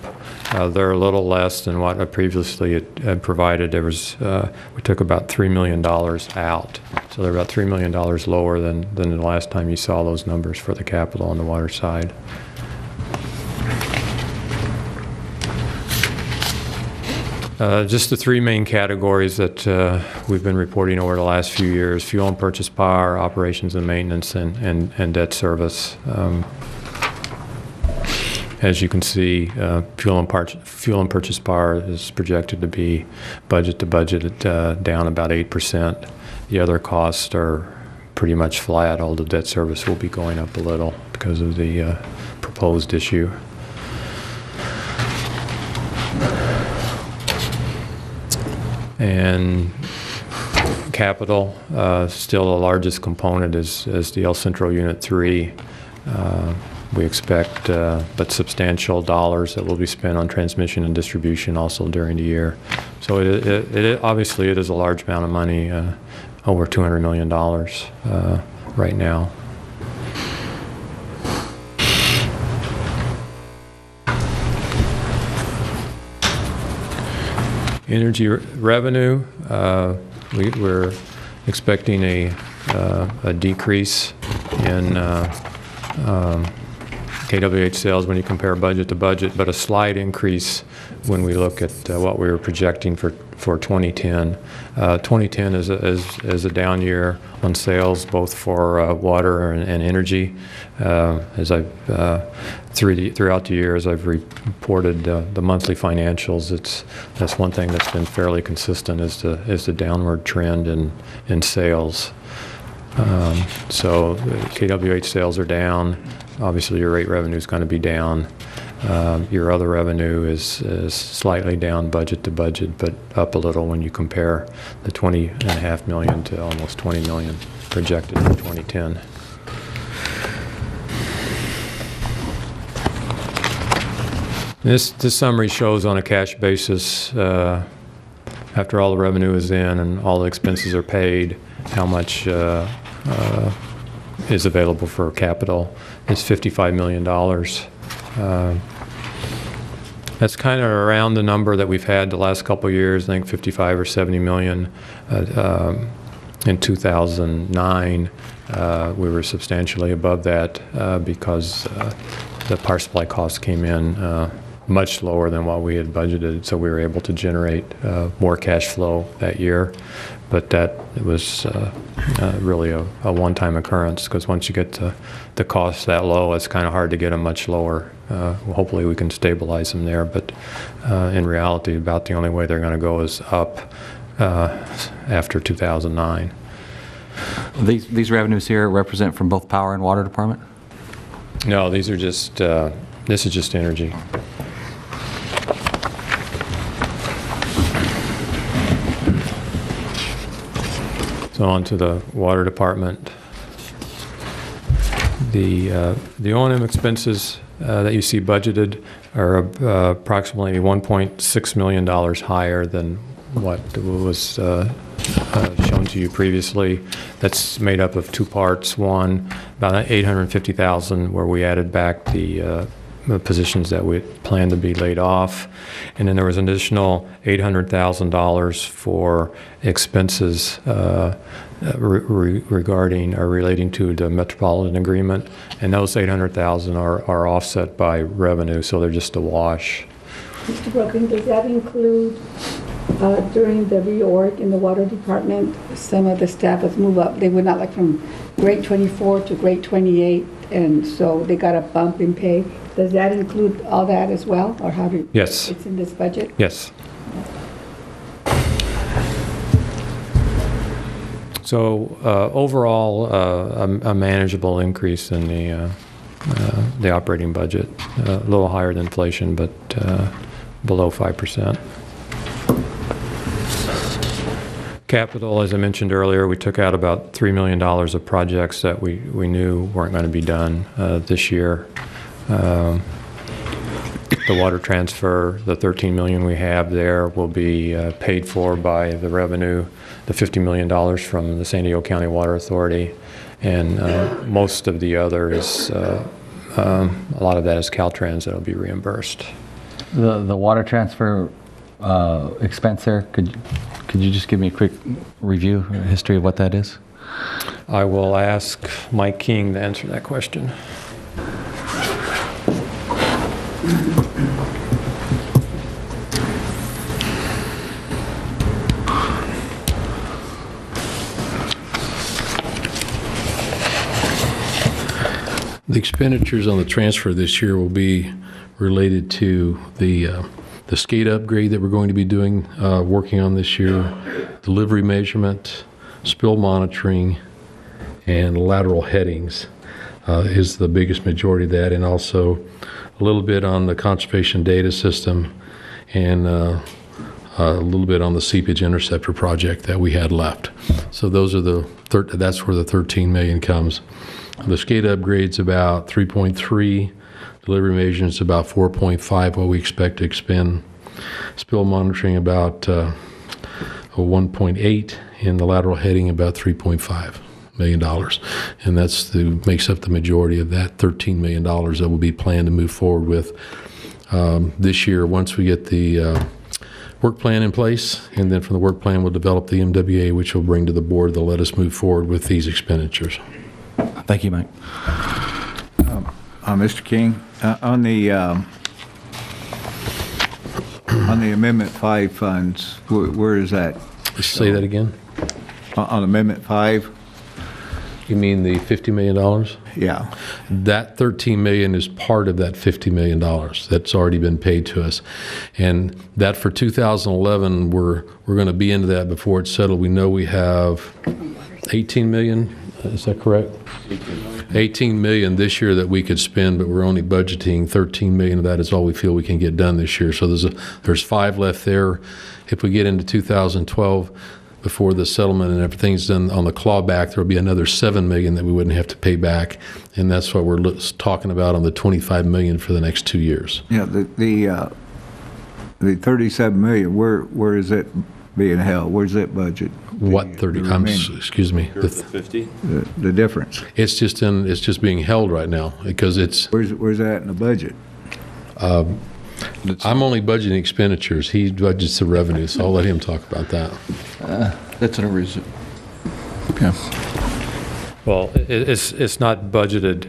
They're a little less than what I previously had provided. We took about $3 million out. So they're about $3 million lower than the last time you saw those numbers for the capital on the water side. Just the three main categories that we've been reporting over the last few years: fuel and purchase power, operations and maintenance, and debt service. As you can see, fuel and purchase power is projected to be budget to budget down about 8%. The other costs are pretty much flat, although debt service will be going up a little because of the proposed issue. And capital, still the largest component is the El Centro Unit 3. We expect but substantial dollars that will be spent on transmission and distribution also during the year. So obviously it is a large amount of money, over $200 million right now. Energy revenue, we're expecting a decrease in KWH sales when you compare budget to budget, but a slight increase when we look at what we were projecting for 2010. 2010 is a down year on sales, both for water and energy. As I've throughout the years, I've reported the monthly financials. That's one thing that's been fairly consistent is the downward trend in sales. So KWH sales are down. Obviously, your rate revenue is going to be down. Your other revenue is slightly down budget to budget, but up a little when you compare the $20.5 million to almost $20 million projected in 2010. This summary shows on a cash basis, after all the revenue is in and all the expenses are paid, how much is available for capital. It's $55 million. That's kind of around the number that we've had the last couple of years, I think 55 or 70 million. In 2009, we were substantially above that because the power supply costs came in much lower than what we had budgeted, so we were able to generate more cash flow that year. But that was really a one-time occurrence, because once you get the costs that low, it's kind of hard to get them much lower. Hopefully we can stabilize them there, but in reality, about the only way they're going to go is up after 2009. These revenues here represent from both power and water department? No, these are just, this is just energy. So on to the water department. The O&M expenses that you see budgeted are approximately $1.6 million higher than what was shown to you previously. That's made up of two parts. One, about $850,000, where we added back the positions that we planned to be laid off. And then there was an additional $800,000 for expenses regarding or relating to the Metropolitan Agreement. And those $800,000 are offset by revenue, so they're just a wash. Mr. Broken, does that include during the reorg in the water department, some of the staff was moved up? They went out like from grade 24 to grade 28, and so they got a bump in pay. Does that include all that as well, or how do? Yes. It's in this budget? Yes. So overall, a manageable increase in the operating budget, a little higher than inflation, but below 5%. Capital, as I mentioned earlier, we took out about $3 million of projects that we knew weren't going to be done this year. The water transfer, the $13 million we have there, will be paid for by the revenue, the $50 million from the San Diego County Water Authority, and most of the other is, a lot of that is Caltrans that will be reimbursed. The water transfer expense there, could you just give me a quick review, history of what that is? I will ask Mike King to answer that question. The expenditures on the transfer this year will be related to the SCADA upgrade that we're going to be doing, working on this year, delivery measurement, spill monitoring, and lateral headings is the biggest majority of that, and also a little bit on the conservation data system, and a little bit on the seepage interceptor project that we had left. So those are that's where the $13 million comes. The SCADA upgrade's about 3.3, delivery measurements about 4.5, what we expect to expend. Spill monitoring about 1.8, and the lateral heading about $3.5 million. And that's makes up the majority of that $13 million that will be planned to move forward with this year once we get the work plan in place. And then from the work plan, we'll develop the MWA, which will bring to the board to let us move forward with these expenditures. Thank you, Mike. Mr. King, on the Amendment 5 funds, where is that? Say that again? On Amendment 5? You mean the $50 million? Yeah. That $13 million is part of that $50 million that's already been paid to us. And that for 2011, we're going to be into that before it's settled. We know we have 18 million, is that correct? 18 million this year that we could spend, but we're only budgeting 13 million of that is all we feel we can get done this year. So there's 5 left there. If we get into 2012, before the settlement and everything's done on the clawback, there'll be another 7 million that we wouldn't have to pay back. And that's what we're talking about on the 25 million for the next 2 years. Yeah, the 37 million, where is it being held? Where's that budget? What 30? Excuse me. The 50? The difference. It's just being held right now because it's. Where's that in the budget? I'm only budgeting expenditures. He budgets the revenue, so I'll let him talk about that. That's an reason. Okay. Well, it's not budgeted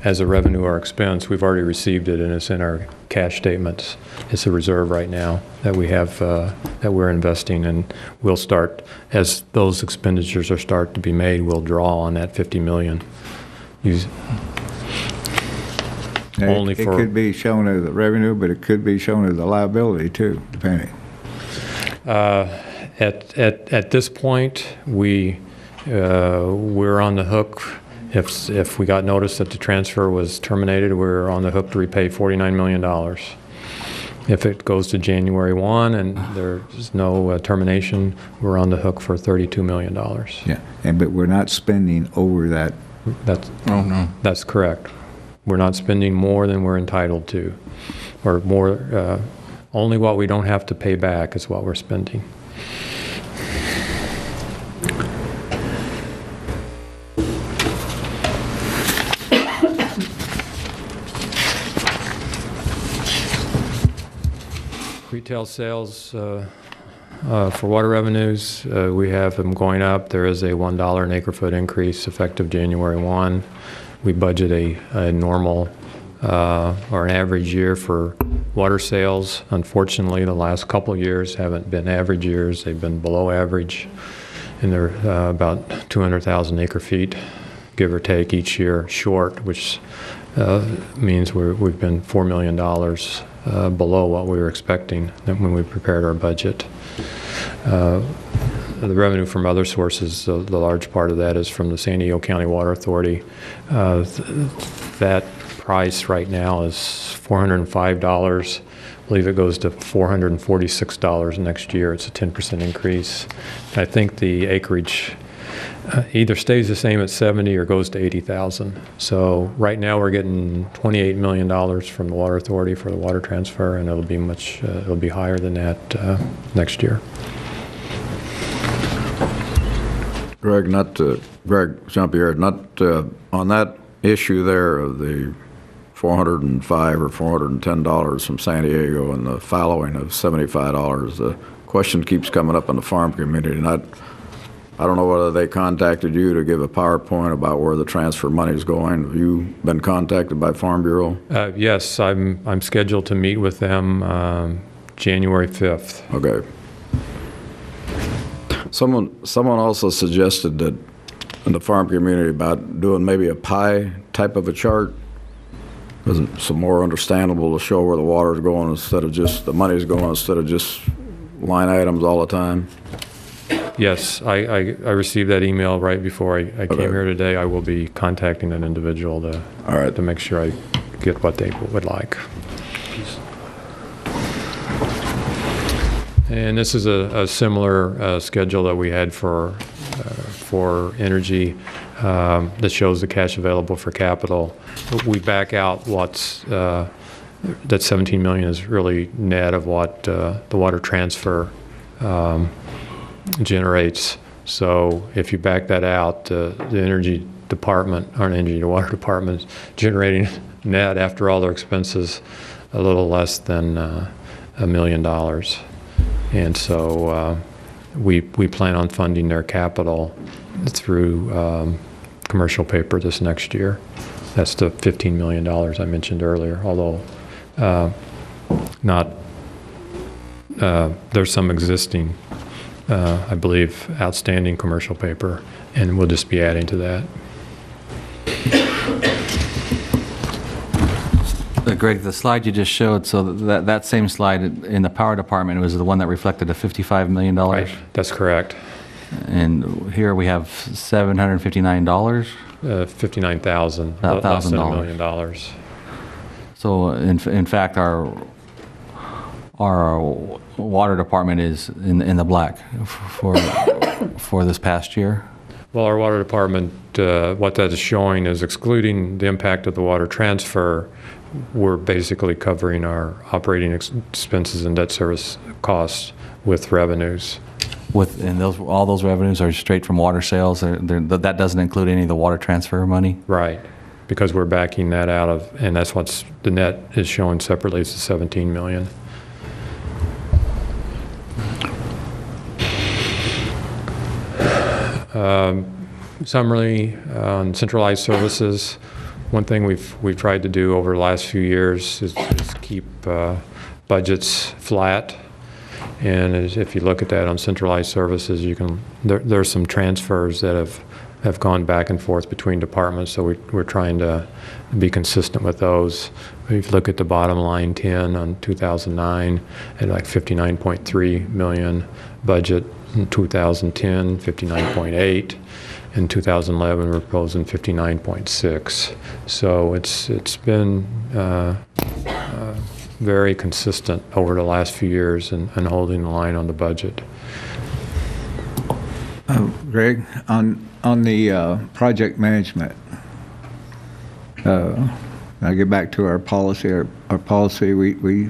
as a revenue or expense. We've already received it, and it's in our cash statements. It's a reserve right now that we have that we're investing, and we'll start as those expenditures are start to be made. We'll draw on that 50 million. Only it for could be shown as a revenue, but it could be shown as a liability too, depending. At this point, we're on the hook. If we got notice that the transfer was terminated, we're on the hook to repay $49 million. If it goes to January 1 and there's no termination, we're on the hook for $32 million. Yeah, but we're not spending over that. That's correct. We're not spending more than we're entitled to, or more. Only what we don't have to pay back is what we're spending. Retail sales for water revenues, we have them going up. There is a $1 an acre foot increase effective January 1. We budget a normal or an average year for water sales. Unfortunately, the last couple of years haven't been average years. They've been below average, and they're about 200,000 acre feet, give or take, each year short, which means we've been $4 million below what we were expecting when we prepared our budget. The revenue from other sources, the large part of that is from the San Diego County Water Authority. That price right now is $405. I believe it goes to $446 next year. It's a 10% increase. I think the acreage either stays the same at 70 or goes to 80,000. So right now we're getting $28 million from the Water Authority for the water transfer, and it'll be higher than that next year. Greg, Greg Jean-Pierre, on that issue there of the $405 or $410 from San Diego and the following of $75, the question keeps coming up in the farm community, and I don't know whether they contacted you to give a PowerPoint about where the transfer money is going. Have you been contacted by Farm Bureau? Yes, I'm scheduled to meet with them January 5th. Okay. Someone also suggested that in the farm community about doing maybe a pie type of a chart. Isn't some more understandable to show where the water is going instead of just the money is going instead of just line items all the time? Yes, I received that email right before I came here today. I will be contacting that individual to make sure I get what they would like. And this is a similar schedule that we had for energy that shows the cash available for capital. We back out that 17 million is really net of what the water transfer generates. So if you back that out, the energy department, or the water department, is generating net after all their expenses a little less than $1 million. And so we plan on funding their capital through commercial paper this next year. That's the $15 million I mentioned earlier, although there's some existing, I believe, outstanding commercial paper, and we'll just be adding to that. Greg, the slide you just showed, so that same slide in the power department was the one that reflected the $55 million? Right, that's correct. And here we have $759? $59,000, less than $1 million. So in fact, our water department is in the black for this past year? Well, our water department, what that is showing is excluding the impact of the water transfer, we're basically covering our operating expenses and debt service costs with revenues. And all those revenues are straight from water sales? That doesn't include any of the water transfer money? Right, because we're backing that out of, and that's what's the net is showing separately. It's the $17 million. Summary on centralized services. One thing we've tried to do over the last few years is keep budgets flat. And if you look at that on centralized services, there's some transfers that have gone back and forth between departments, so we're trying to be consistent with those. If you look at the bottom line 10 on 2009, at like 59.3 million budget. In 2010, 59.8. In 2011, we're proposing 59.6. So it's been very consistent over the last few years and holding the line on the budget. Greg, on the project management, I get back to our policy. Our policy, we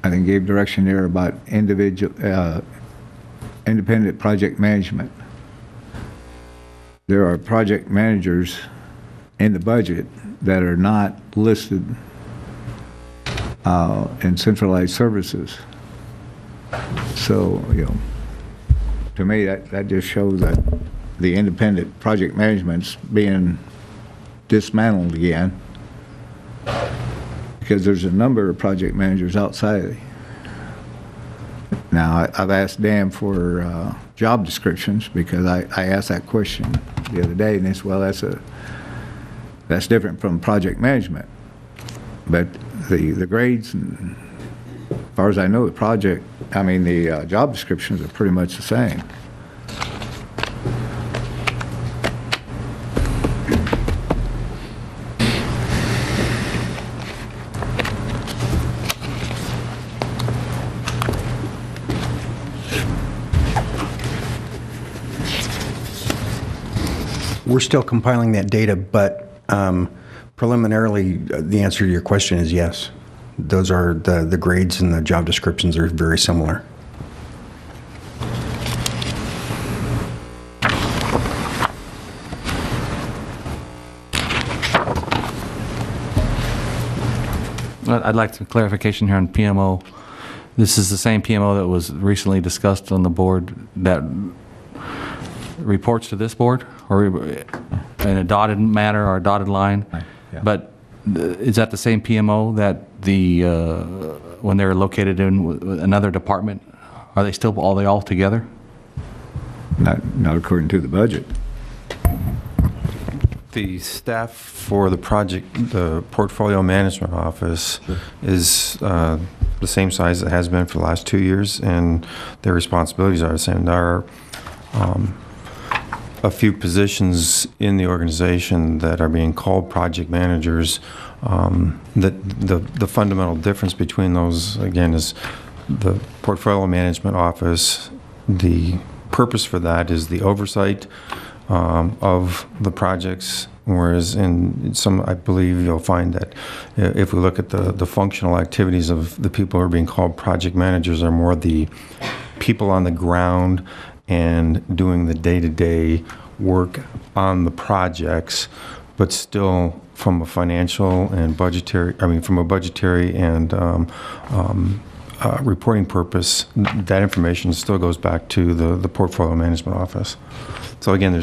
I think gave direction there about independent project management. There are project managers in the budget that are not listed in centralized services. So, to me, that just shows that the independent project management's being dismantled again, because there's a number of project managers outside. Now, I've asked Dan for job descriptions, because I asked that question the other day, and they said, well, that's different from project management. But the grades, and as far as I know, the job descriptions are pretty much the same. We're still compiling that data, but preliminarily, the answer to your question is yes. Those are the grades, and the job descriptions are very similar. I'd like some clarification here on PMO. This is the same PMO that was recently discussed on the board that reports to this board, or in a dotted matter or a dotted line? Yeah. But is that the same PMO that when they're located in another department, are they all together? Not according to the budget. The staff for the portfolio management office is the same size it has been for the last 2 years, and their responsibilities are the same. There are a few positions in the organization that are being called project managers. The fundamental difference between those, again, is the portfolio management office. The purpose for that is the oversight of the projects, whereas in some, I believe you'll find that if we look at the functional activities of the people who are being called project managers are more the people on the ground and doing the day-to-day work on the projects, but still from a financial and budgetary, from a budgetary and reporting purpose, that information still goes back to the portfolio management office. So again,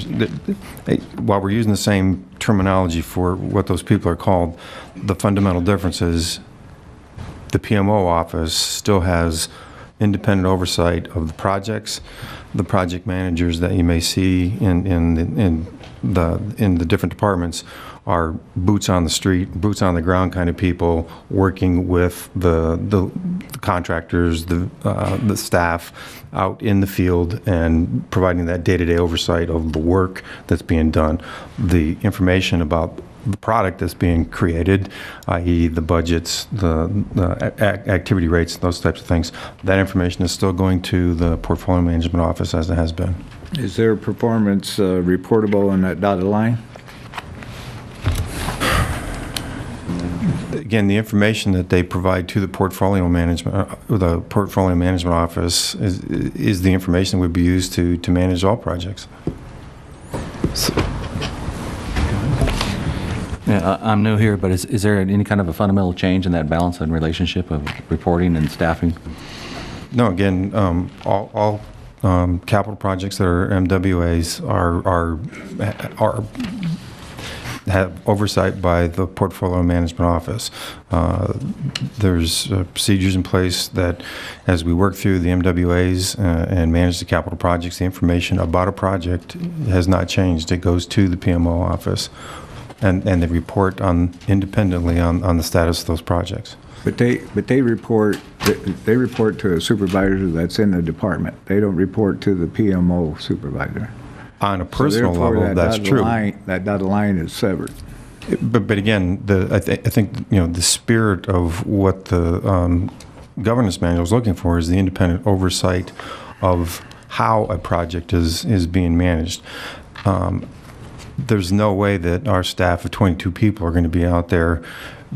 while we're using the same terminology for what those people are called, the fundamental difference is the PMO office still has independent oversight of the projects. The project managers that you may see in the different departments are boots on the street, boots on the ground kind of people working with the contractors, the staff out in the field and providing that day-to-day oversight of the work that's being done. The information about the product that's being created, i.e. the budgets, the activity rates, those types of things, that information is still going to the portfolio management office as it has been. Is their performance reportable in that dotted line? Again, the information that they provide to the portfolio management office is the information that would be used to manage all projects. Yeah, I'm new here, but is there any kind of a fundamental change in that balance and relationship of reporting and staffing? No, again, all capital projects that are MWAs have oversight by the portfolio management office. There's procedures in place that as we work through the MWAs and manage the capital projects, the information about a project has not changed. It goes to the PMO office, and they report independently on the status of those projects. But they report to a supervisor that's in the department. They don't report to the PMO supervisor. On a personal level, that's true. That dotted line is severed. But again, I think the spirit of what the governance manual is looking for is the independent oversight of how a project is being managed. There's no way that our staff of 22 people are going to be out there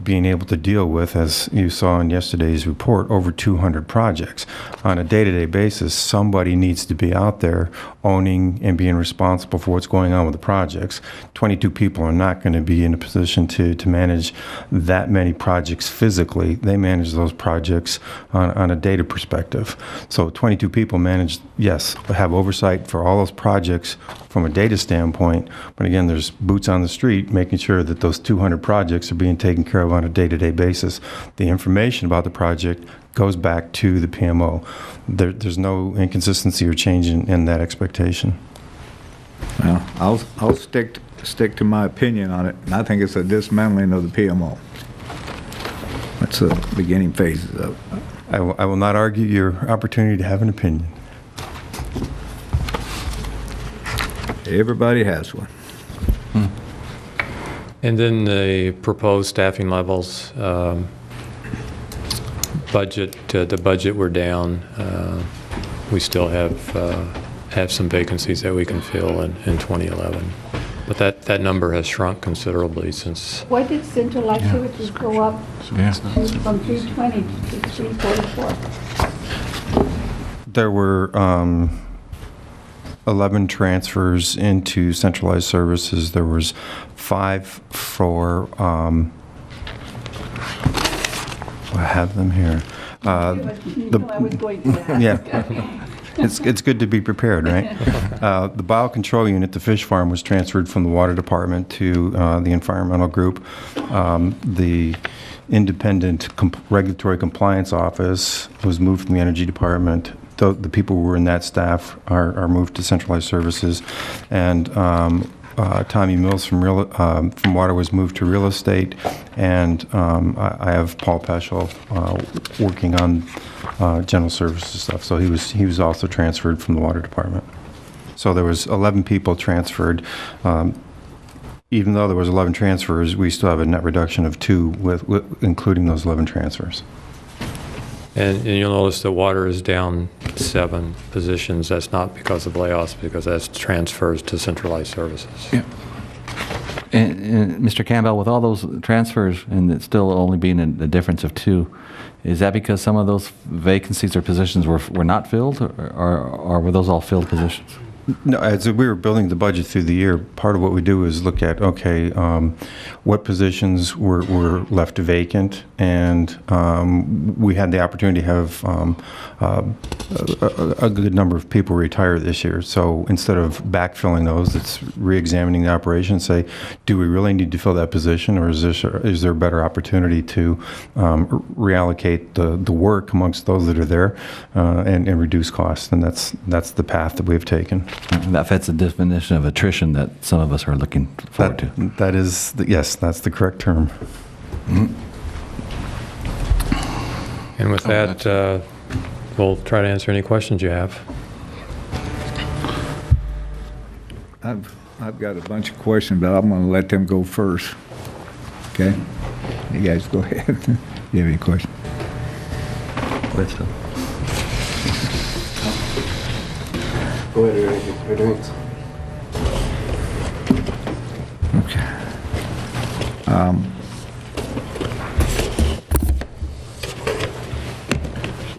being able to deal with, as you saw in yesterday's report, over 200 projects. On a day-to-day basis, somebody needs to be out there owning and being responsible for what's going on with the projects. 22 people are not going to be in a position to manage that many projects physically. They manage those projects on a data perspective. So 22 people have oversight for all those projects from a data standpoint, but again, there's boots on the street making sure that those 200 projects are being taken care of on a day-to-day basis. The information about the project goes back to the PMO. There's no inconsistency or change in that expectation. Well, I'll stick to my opinion on it, and I think it's a dismantling of the PMO. That's the beginning phases of it. I will not argue your opportunity to have an opinion. Everybody has one. And then the proposed staffing levels, the budget we're down. We still have some vacancies that we can fill in 2011. But that number has shrunk considerably since. Why did centralized services go up from 320 to 344? There were 11 transfers into centralized services. There was 5 for, I have them here. I was going to ask. Yeah. It's good to be prepared, right? The biocontrol unit, the fish farm, was transferred from the water department to the environmental group. The independent regulatory compliance office was moved from the energy department. The people who were in that staff are moved to centralized services, and Tommy Mills from water was moved to real estate, and I have Paul Peschel working on general services stuff. So he was also transferred from the water department. So there was 11 people transferred. Even though there was 11 transfers, we still have a net reduction of 2 with including those 11 transfers. And you'll notice that water is down 7 positions. That's not because of layoffs, because that's transfers to centralized services. Yeah. And Mr. Campbell, with all those transfers and it still only being a difference of 2, is that because some of those vacancies or positions were not filled, or were those all filled positions? No, as we were building the budget through the year, part of what we do is look at, okay, what positions were left vacant and we had the opportunity to have a good number of people retire this year. So instead of backfilling those, it's re-examining the operation, say, do we really need to fill that position, or is there a better opportunity to reallocate the work amongst those that are there and reduce costs? And that's the path that we've taken. That fits the definition of attrition that some of us are looking forward to. That is, yes, that's the correct term. And with that, we'll try to answer any questions you have. I've got a bunch of questions, but I'm going to let them go first. Okay? You guys go ahead. You have any questions? Go ahead, Ernie. Okay.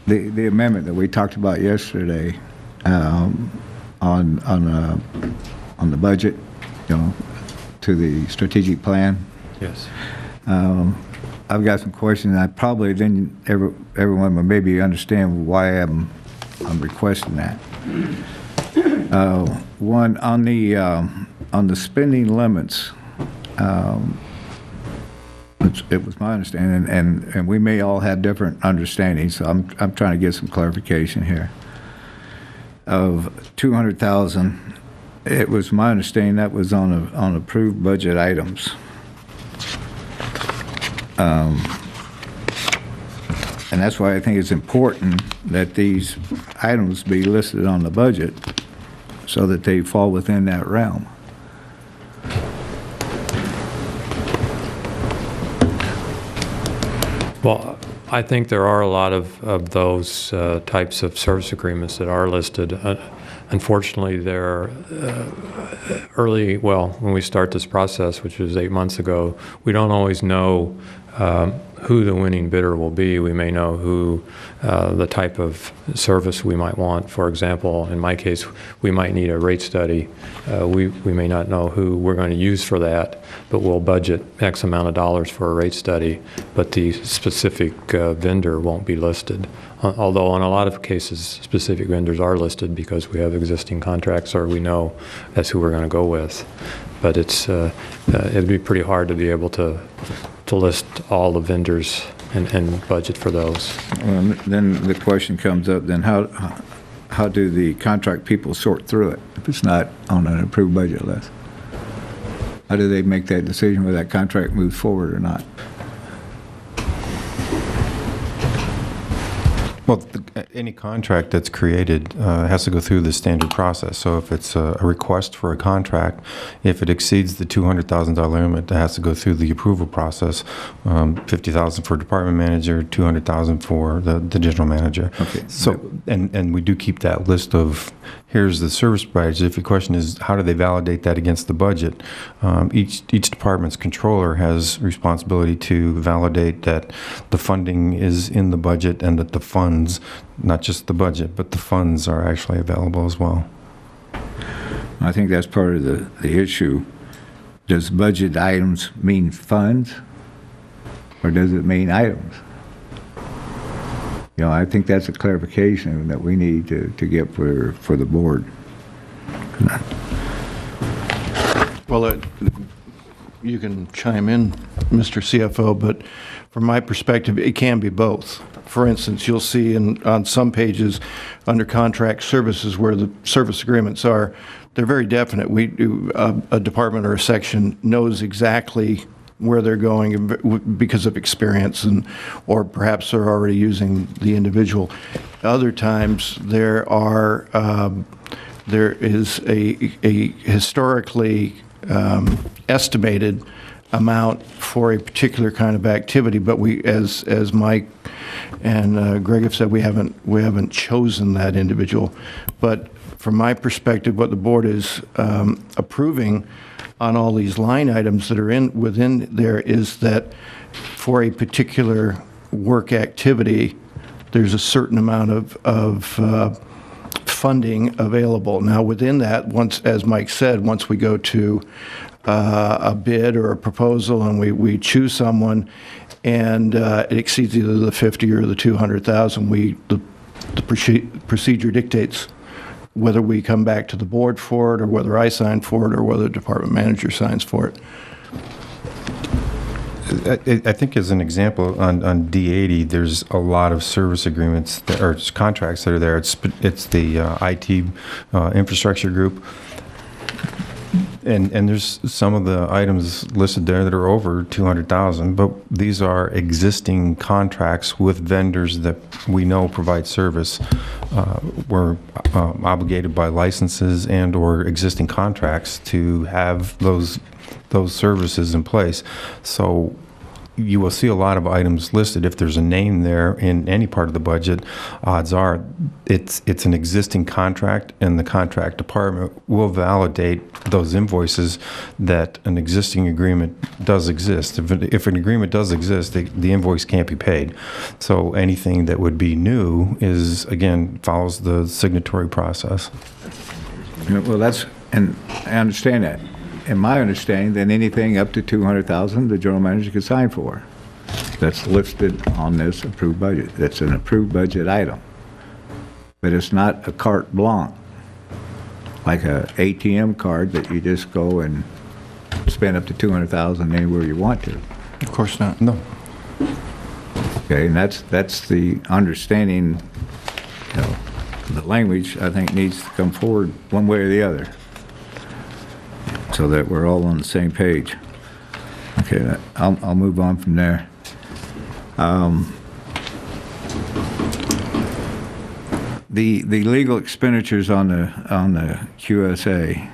The amendment that we talked about yesterday on the budget, to the strategic plan. Yes. I've got some questions. I probably didn't everyone will maybe understand why I'm requesting that. One on the spending limits. It was my understanding, and we may all have different understandings, so I'm trying to get some clarification here. Of $200,000, it was my understanding that was on approved budget items. And that's why I think it's important that these items be listed on the budget so that they fall within that realm. Well, I think there are a lot of those types of service agreements that are listed. Unfortunately, they're when we start this process, which was 8 months ago, we don't always know who the winning bidder will be. We may know who the type of service we might want. For example, in my case, we might need a rate study. We may not know who we're going to use for that, but we'll budget X amount of dollars for a rate study, but the specific vendor won't be listed. Although in a lot of cases, specific vendors are listed because we have existing contracts or we know that's who we're going to go with. But it'd be pretty hard to be able to list all the vendors and budget for those. Well, then the question comes up, then how do the contract people sort through it if it's not on an approved budget list? How do they make that decision whether that contract moves forward or not? Well, any contract that's created has to go through the standard process. So if it's a request for a contract, if it exceeds the $200,000 limit, it has to go through the approval process. $50,000 for department manager, $200,000 for the general manager. Okay. So and we do keep that list of here's the service providers. If your question is how do they validate that against the budget, each department's controller has responsibility to validate that the funding is in the budget and that the funds, not just the budget, but the funds are actually available as well. I think that's part of the issue. Does budget items mean funds, or does it mean items? I think that's a clarification that we need to get for the board. Well, you can chime in, Mr. CFO, but from my perspective, it can be both. For instance, you'll see on some pages under contract services where the service agreements are, they're very definite. A department or a section knows exactly where they're going because of experience, or perhaps they're already using the individual. Other times there is a historically estimated amount for a particular kind of activity, but we, as Mike and Greg have said, we haven't chosen that individual. But from my perspective, what the board is approving on all these line items that are within there is that for a particular work activity, there's a certain amount of funding available. Now, within that, once, as Mike said, once we go to a bid or a proposal and we choose someone, and it exceeds either the 50 or the 200,000, the procedure dictates whether we come back to the board for it, or whether I sign for it, or whether the department manager signs for it. I think as an example, on D80, there's a lot of service agreements or contracts that are there. It's the IT infrastructure group. And there's some of the items listed there that are over 200,000, but these are existing contracts with vendors that we know provide service. We're obligated by licenses and or existing contracts to have those services in place. So you will see a lot of items listed. If there's a name there in any part of the budget, odds are it's an existing contract, and the contract department will validate those invoices that an existing agreement does exist. If an agreement does exist, the invoice can't be paid. So anything that would be new is, again, follows the signatory process. Well, and I understand that. In my understanding, then anything up to 200,000, the general manager can sign for. That's listed on this approved budget. That's an approved budget item. But it's not a carte blanche, like a ATM card that you just go and spend up to 200,000 anywhere you want to. Of course not. No. Okay, and that's the understanding. The language, I think, needs to come forward one way or the other, so that we're all on the same page. Okay, I'll move on from there. The legal expenditures on the QSA.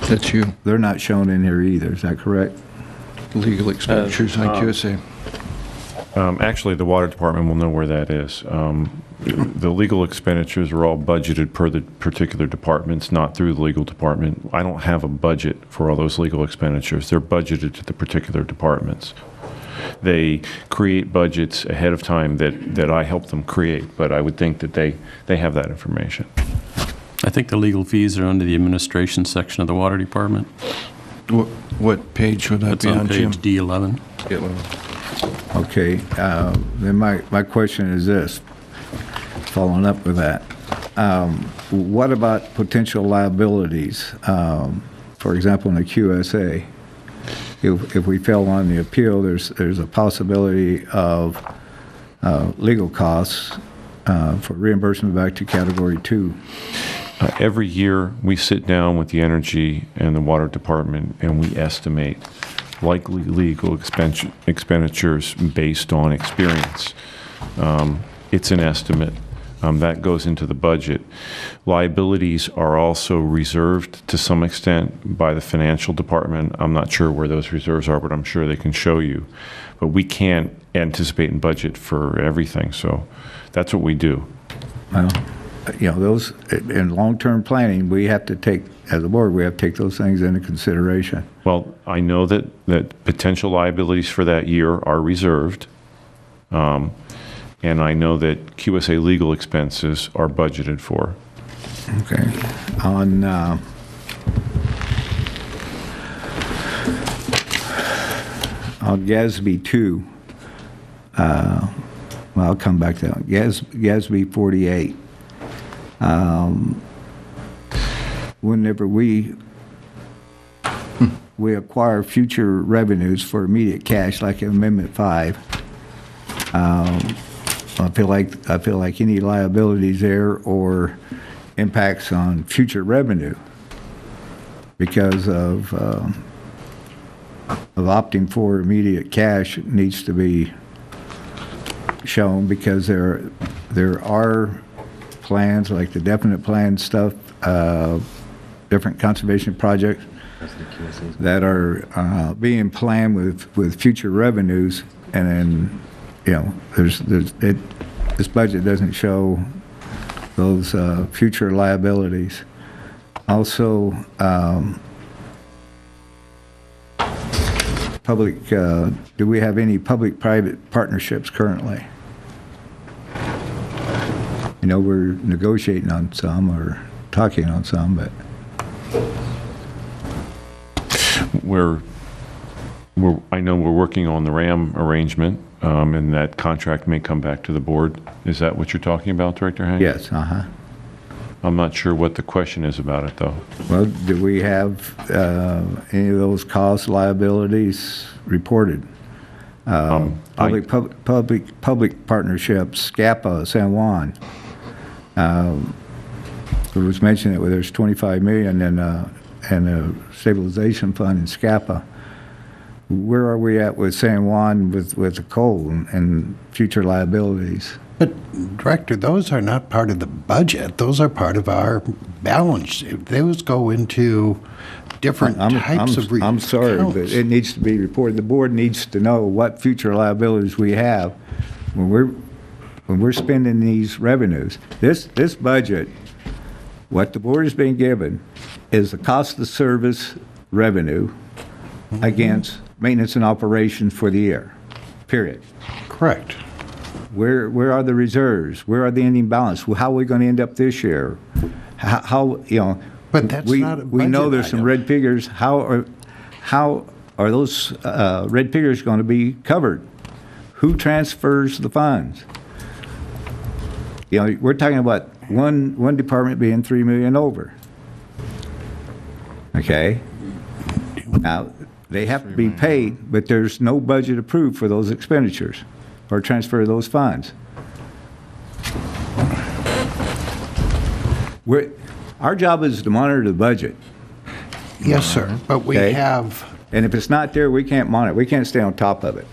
That's you. They're not shown in here either. Is that correct? Legal expenditures on QSA. Actually, the water department will know where that is. The legal expenditures are all budgeted per the particular departments, not through the legal department. I don't have a budget for all those legal expenditures. They're budgeted to the particular departments. They create budgets ahead of time that I help them create, but I would think that they have that information. I think the legal fees are under the administration section of the water department. What page would that That's be on on, Jim? page D11. Okay. Then my question is this. Following up with that, what about potential liabilities? For example, in the QSA, if we fail on the appeal, there's a possibility of legal costs for reimbursement back to Category 2. Every year, we sit down with the energy and the water department, and we estimate likely legal expenditures based on experience. It's an estimate. That goes into the budget. Liabilities are also reserved to some extent by the financial department. I'm not sure where those reserves are, but I'm sure they can show you. But we can't anticipate and budget for everything, so that's what we do. Well, those in long-term planning, we have to take, as a board, we have to take those things into consideration. Well, I know that potential liabilities for that year are reserved. And I know that QSA legal expenses are budgeted for. Okay. On GASB 2, well, I'll come back to that. GASB 48. Whenever we acquire future revenues for immediate cash, like in Amendment 5, I feel like any liabilities there or impacts on future revenue because of opting for immediate cash needs to be shown, because there are plans like the definite plan stuff, different conservation projects that are being planned with future revenues, and then this budget doesn't show those future liabilities. Also, do we have any public-private partnerships currently? We're negotiating on some or talking on some, but We're I know we're working on the RAM arrangement, and that contract may come back to the board. Is that what you're talking about, Director Hanks? Yes, I'm not sure what the question is about it, though. Well, do we have any of those cost liabilities reported? Public partnerships, SCAPA, San Juan. It was mentioned that there's $25 million in a stabilization fund in SCAPA. Where are we at with San Juan with the coal and future liabilities? But, Director, those are not part of the budget. Those are part of our balance sheet. Those go into different types of I'm sorry, accounts. but it needs to be reported. The board needs to know what future liabilities we have when we're spending these revenues. This budget, what the board is being given is the cost of service revenue against maintenance and operations for the year, period. Correct. Where are the reserves? Where are the ending balance? How are we going to end up this year? How you know? But that's not a we know budget there's some item. red figures. How are those red figures going to be covered? Who transfers the funds? You know, we're talking about one department being $3 million over. Okay. Now they have to be paid, but there's no budget approved for those expenditures or transfer of those funds. Our job is to monitor the budget. Yes, sir. But we Okay. have, And if it's not there, we can't monitor. We can't stay on top of it.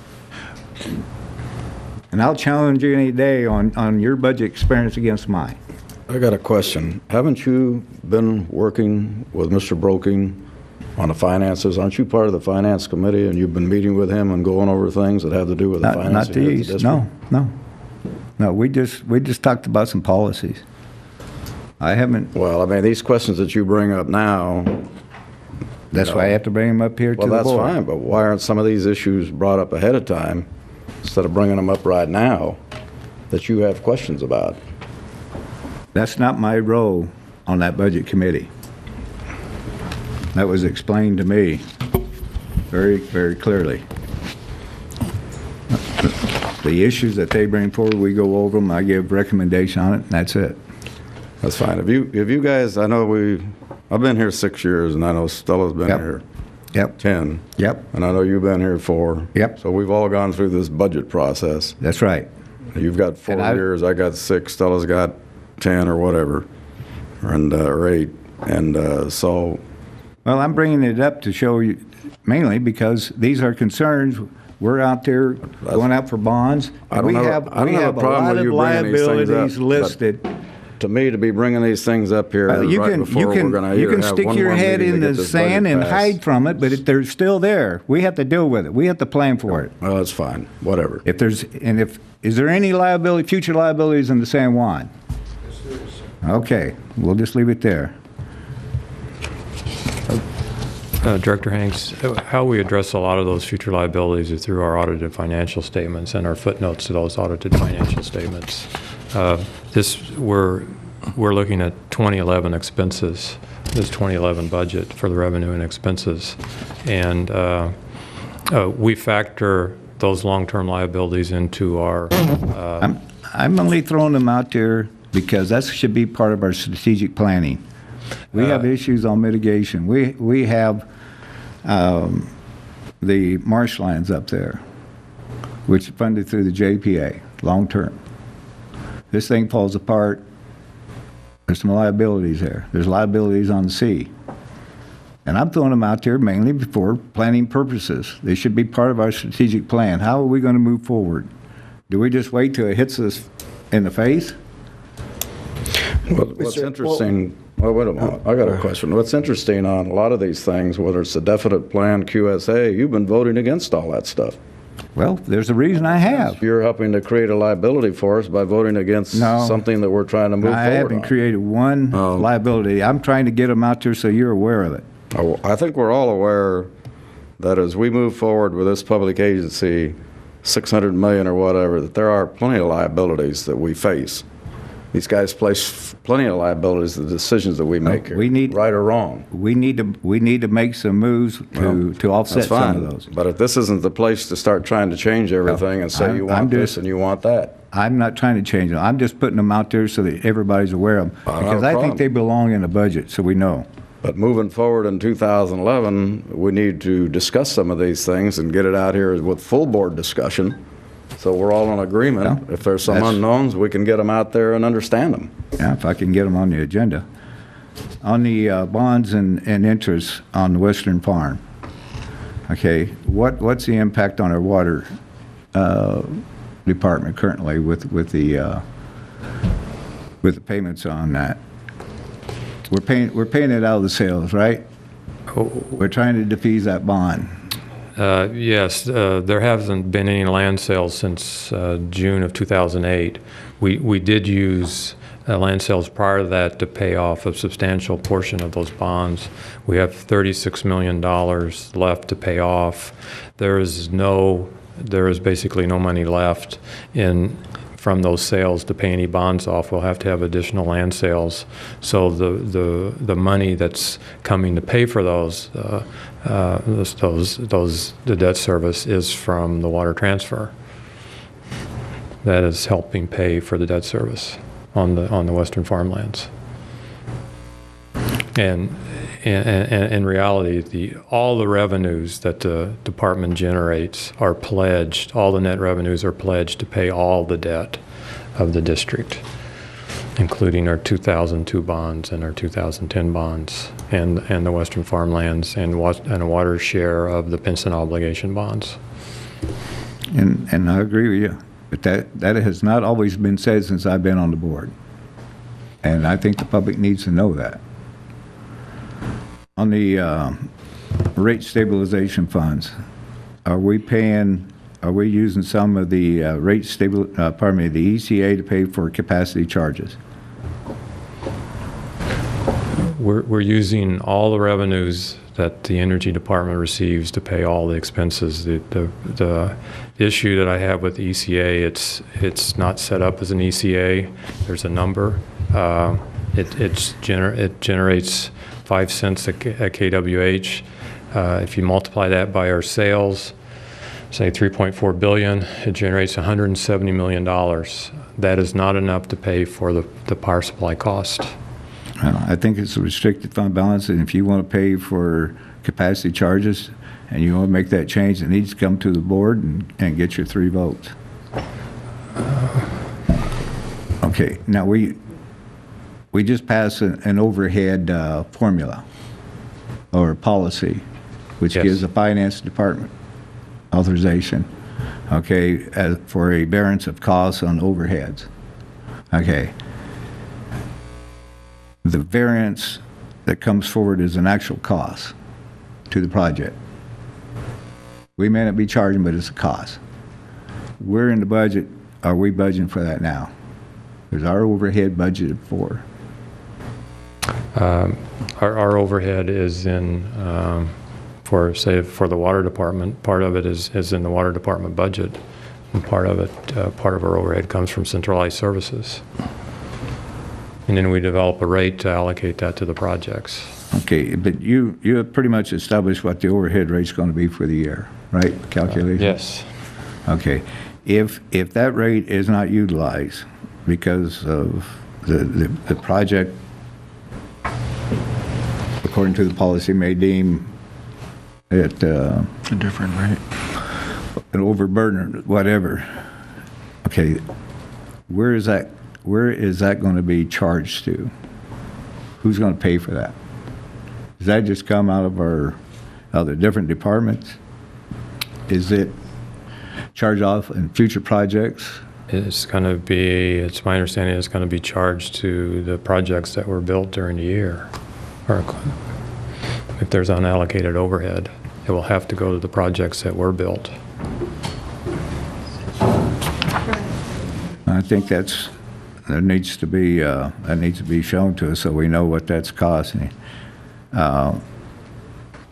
And I'll challenge you any day on your budget experience against mine. I got a question. Haven't you been working with Mr. Broking on the finances? Aren't you part of the finance committee and you've been meeting with him and going over things that have to do with the Not financing of the these. district? No. We just talked about some policies. I haven't. Well, I mean, these questions that you bring up now. That's why I have to bring them up here to the board. Well, that's fine, but why aren't some of these issues brought up ahead of time instead of bringing them up right now that you have questions about? That's not my role on that budget committee. That was explained to me very, very clearly. The issues that they bring forward, we go over them, I give recommendation on it, and that's it. That's fine. If you guys, I know I've been here 6 years, and I know Stella's been here 10. Yep. And I know you've been here 4. Yep. So we've all gone through this budget process. That's right. You've got 4 years, I got 6, Stella's got 10 or whatever, and or 8. And so... Well, I'm bringing it up to show you, mainly because these are concerns. We're out there going out for bonds. I don't have a problem with you bringing these things up, liabilities listed. To me, to be bringing these things up here right before we're going to you can stick your head in the sand and hide from it, but they're still there. We have to deal with it. We have to plan for it. Well, that's fine. Whatever. Is there any future liabilities in the San Juan? yes, there is. Okay, we'll just leave it there. Director Hanks, how we address a lot of those future liabilities is through our audited financial statements and our footnotes to those audited financial statements. We're looking at 2011 expenses, this 2011 budget for the revenue and expenses, and we factor those long-term liabilities into our. I'm only throwing them out there because that should be part of our strategic planning. We have issues on mitigation. We have the marshlands up there, which is funded through the JPA, long term. This thing falls apart. There's some liabilities there. There's liabilities on the sea. And I'm throwing them out there mainly for planning purposes. They should be part of our strategic plan. How are we going to move forward? Do we just wait till it hits us in the face? Well, what's interesting, well, wait a minute, I got a question. What's interesting on a lot of these things, whether it's the definite plan, QSA, you've been voting against all that stuff. Well, there's a reason I have. You're helping to create a liability for us by voting against something that we're trying to move forward I haven't created one liability. I'm trying to get them out there so you're aware of it. I think we're all aware that as we move forward with this public agency, $600 million or whatever, that there are plenty of liabilities that we face. These guys place plenty of liabilities to the decisions that we make here, we need- right or wrong. We need to make some moves to offset That's fine. some of those. But if this isn't the place to start trying to change everything and say you I'm want this just- and you want that. I'm not trying to change them. I'm just putting them out there so that everybody's aware of them. Not a Because I problem. think they belong in the budget, so we know. But moving forward in 2011, we need to discuss some of these things and get it out here with full board discussion, so we're all in agreement. Yeah, If there's some that's- unknowns, we can get them out there and understand them. Yeah, if I can get them on the agenda. On the bonds and interest on the Western Farm, okay, what's the impact on our water department currently with the payments on that? We're paying it out of the sales, right? We're trying to defease that bond. Yes, there hasn't been any land sales since June of 2008. We did use land sales prior to that to pay off a substantial portion of those bonds. We have $36 million left to pay off. There is basically no money left from those sales to pay any bonds off. We'll have to have additional land sales. So the money that's coming to pay for the debt service is from the water transfer. That is helping pay for the debt service on the Western farmlands. And in reality, all the revenues that the department generates are pledged, all the net revenues are pledged to pay all the debt of the district, including our 2002 bonds and our 2010 bonds, and the Western farmlands, and a water share of the pension obligation bonds. And I agree with you, but that has not always been said since I've been on the board. And I think the public needs to know that. On the rate stabilization funds, are we using some of the the ECA to pay for capacity charges? We're using all the revenues that the Energy Department receives to pay all the expenses. The issue that I have with ECA, it's not set up as an ECA. There's a number. It generates 5 cents a kWh. If you multiply that by our sales, say 3.4 billion, it generates $170 million. That is not enough to pay for the power supply cost. I think it's a restricted fund balance, and if you want to pay for capacity charges and you want to make that change, it needs to come to the board and get your 3 votes. Okay, now we just passed an overhead formula or policy, which Yes. gives the finance department authorization, okay, for a variance of costs on overheads. Okay. The variance that comes forward is an actual cost to the project. We may not be charging, but it's a cost. We're in the budget. Are we budgeting for that now? Is our overhead budgeted for? Our overhead is in, for the water department, part of it is in the water department budget, and part of our overhead comes from centralized services. And then we develop a rate to allocate that to the projects. Okay, but you have pretty much established what the overhead rate's going to be for the year, right? Calculation? Yes. Okay. If that rate is not utilized because of the project, according to the policy, may deem it A different rate. an overburden or whatever, okay, where is that going to be charged to? Who's going to pay for that? Does that just come out of our other different departments? Is it charged off in future projects? It's my understanding it's going to be charged to the projects that were built during the year. Or if there's unallocated overhead, it will have to go to the projects that were built. I think that needs to be shown to us so we know what that's costing. On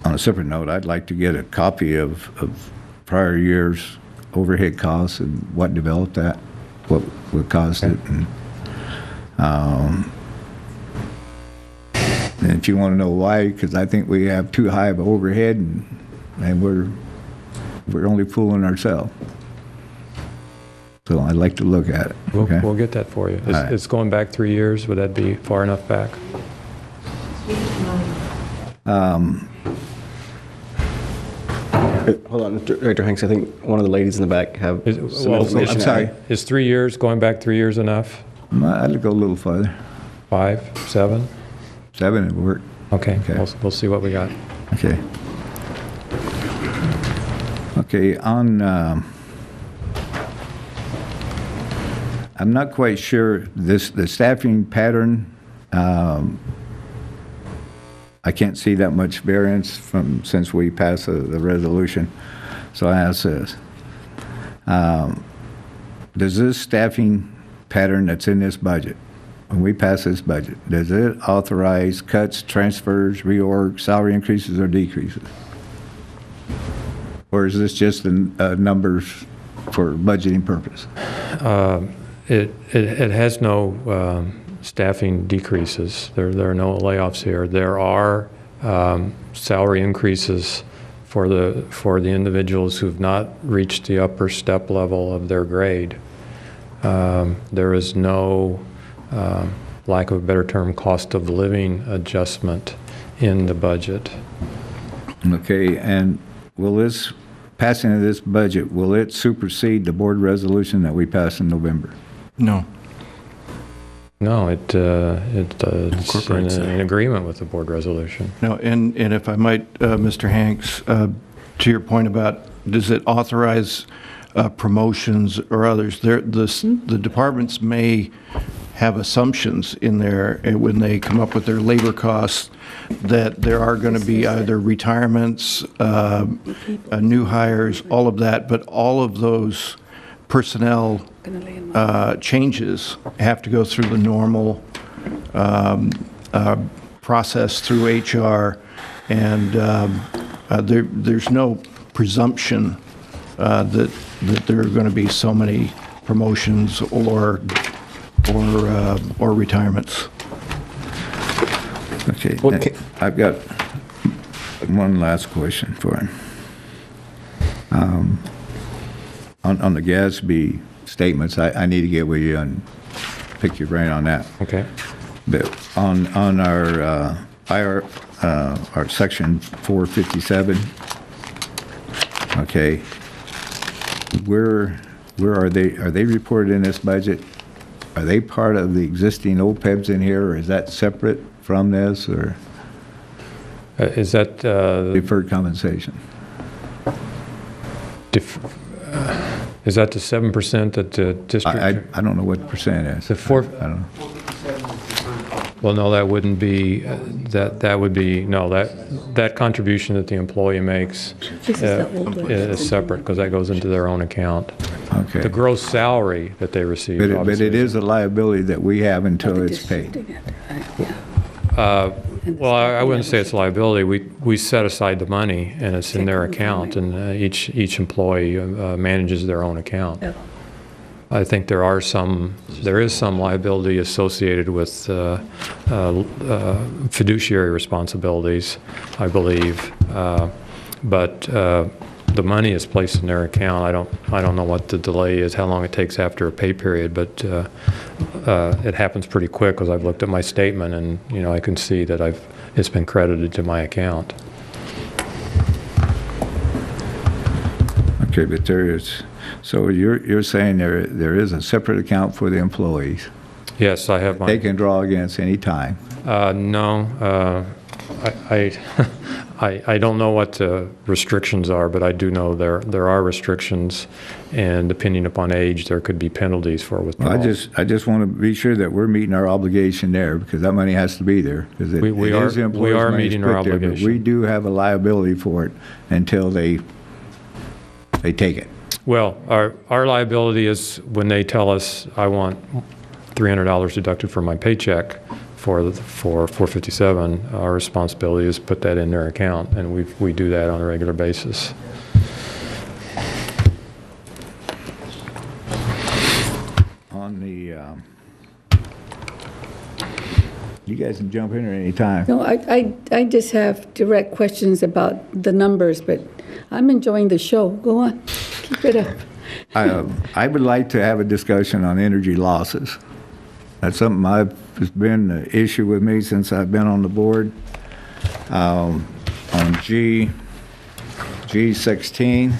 a separate note, I'd like to get a copy of prior years' overhead costs and what developed that, what caused it. And And if you want to know why, because I think we have too high of overhead, and we're only fooling ourselves. So I'd like to look at it. Okay? We'll get that for you. right. It's going back 3 years. Would that be far enough back? Hold on, Director Hanks, I think one of the ladies in the back have some information. I'm sorry. Is 3 years, going back 3 years enough? I'd go a little further. 5, 7? 7 would work. Okay, Okay. we'll see what we got. Okay. Okay, I'm not quite sure the staffing pattern. I can't see that much variance since we passed the resolution. So I ask this: does this staffing pattern that's in this budget, when we pass this budget, does it authorize cuts, transfers, reorg, salary increases, or decreases? Or is this just the numbers for budgeting purpose? It has no staffing decreases. There are no layoffs here. There are salary increases for the individuals who've not reached the upper step level of their grade. There is no, lack of a better term, cost of living adjustment in the budget. Okay, and will this passing of this budget, will it supersede the board resolution that we passed in November? No. No, it's in agreement with the board resolution. No, and if I might, Mr. Hanks, to your point about does it authorize promotions or others, the departments may have assumptions in there when they come up with their labor costs that there are going to be either retirements, new hires, all of that, but all of those personnel changes have to go through the normal process through HR, and there's no presumption that there are going to be so many promotions or retirements. Okay, I've got one last question for him. On the GASB statements, I need to get with you and pick your brain on that. Okay. But on our our section 457, okay, where are they? Are they reported in this budget? Are they part of the existing OPEBs in here, or is that separate from this, or Is that deferred compensation? Is that the 7% that the district? I don't know what the percent is. The four. I don't know. Well, no, that wouldn't be. That would be no. That contribution that the employee makes is separate because that goes into their own account. Okay. The gross salary that they receive. But it is a liability that we have until it's paid. Well, I wouldn't say it's a liability. We set aside the money, and it's in their account, and each employee manages their own account. I think there is some liability associated with fiduciary responsibilities, I believe, but the money is placed in their account. I don't know what the delay is, how long it takes after a pay period, but it happens pretty quick because I've looked at my statement and I can see that it's been credited to my account. Okay, but so you're saying there is a separate account for the employees? Yes, I have They can draw against any time? No. I don't know what the restrictions are, but I do know there are restrictions, and depending upon age, there could be penalties for withdrawal. Well, I just want to be sure that we're meeting our obligation there, because that money has to be there. We are meeting our obligation. But we do have a liability for it until they take it. Well, our liability is when they tell us, I want $300 deducted from my paycheck for 457, our responsibility is to put that in their account, and we do that on a regular basis. You guys can jump in at any time. No, I just have direct questions about the numbers, but I'm enjoying the show. Go on. Keep it up. I would like to have a discussion on energy losses. That's something it's been an issue with me since I've been on the board. On G16.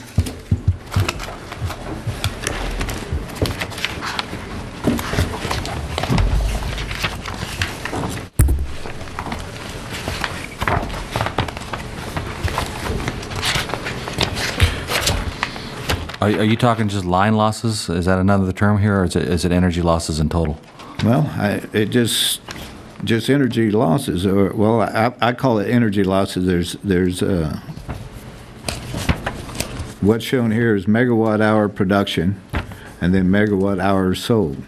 Are you talking just line losses? Is that another term here, or is it energy losses in total? Well, it just energy losses, or well, I call it energy losses. There's what's shown here is megawatt hour production, and then megawatt hours sold.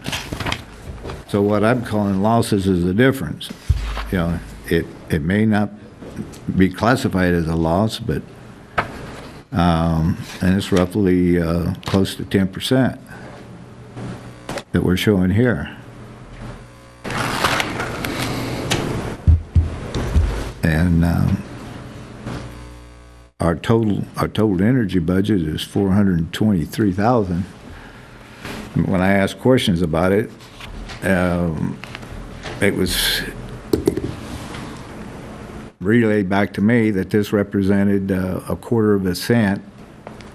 So what I'm calling losses is the difference. You know, it may not be classified as a loss, but and it's roughly close to 10% that we're showing here. And our total energy budget is $423,000. When I asked questions about it, it was relayed back to me that this represented a quarter of a cent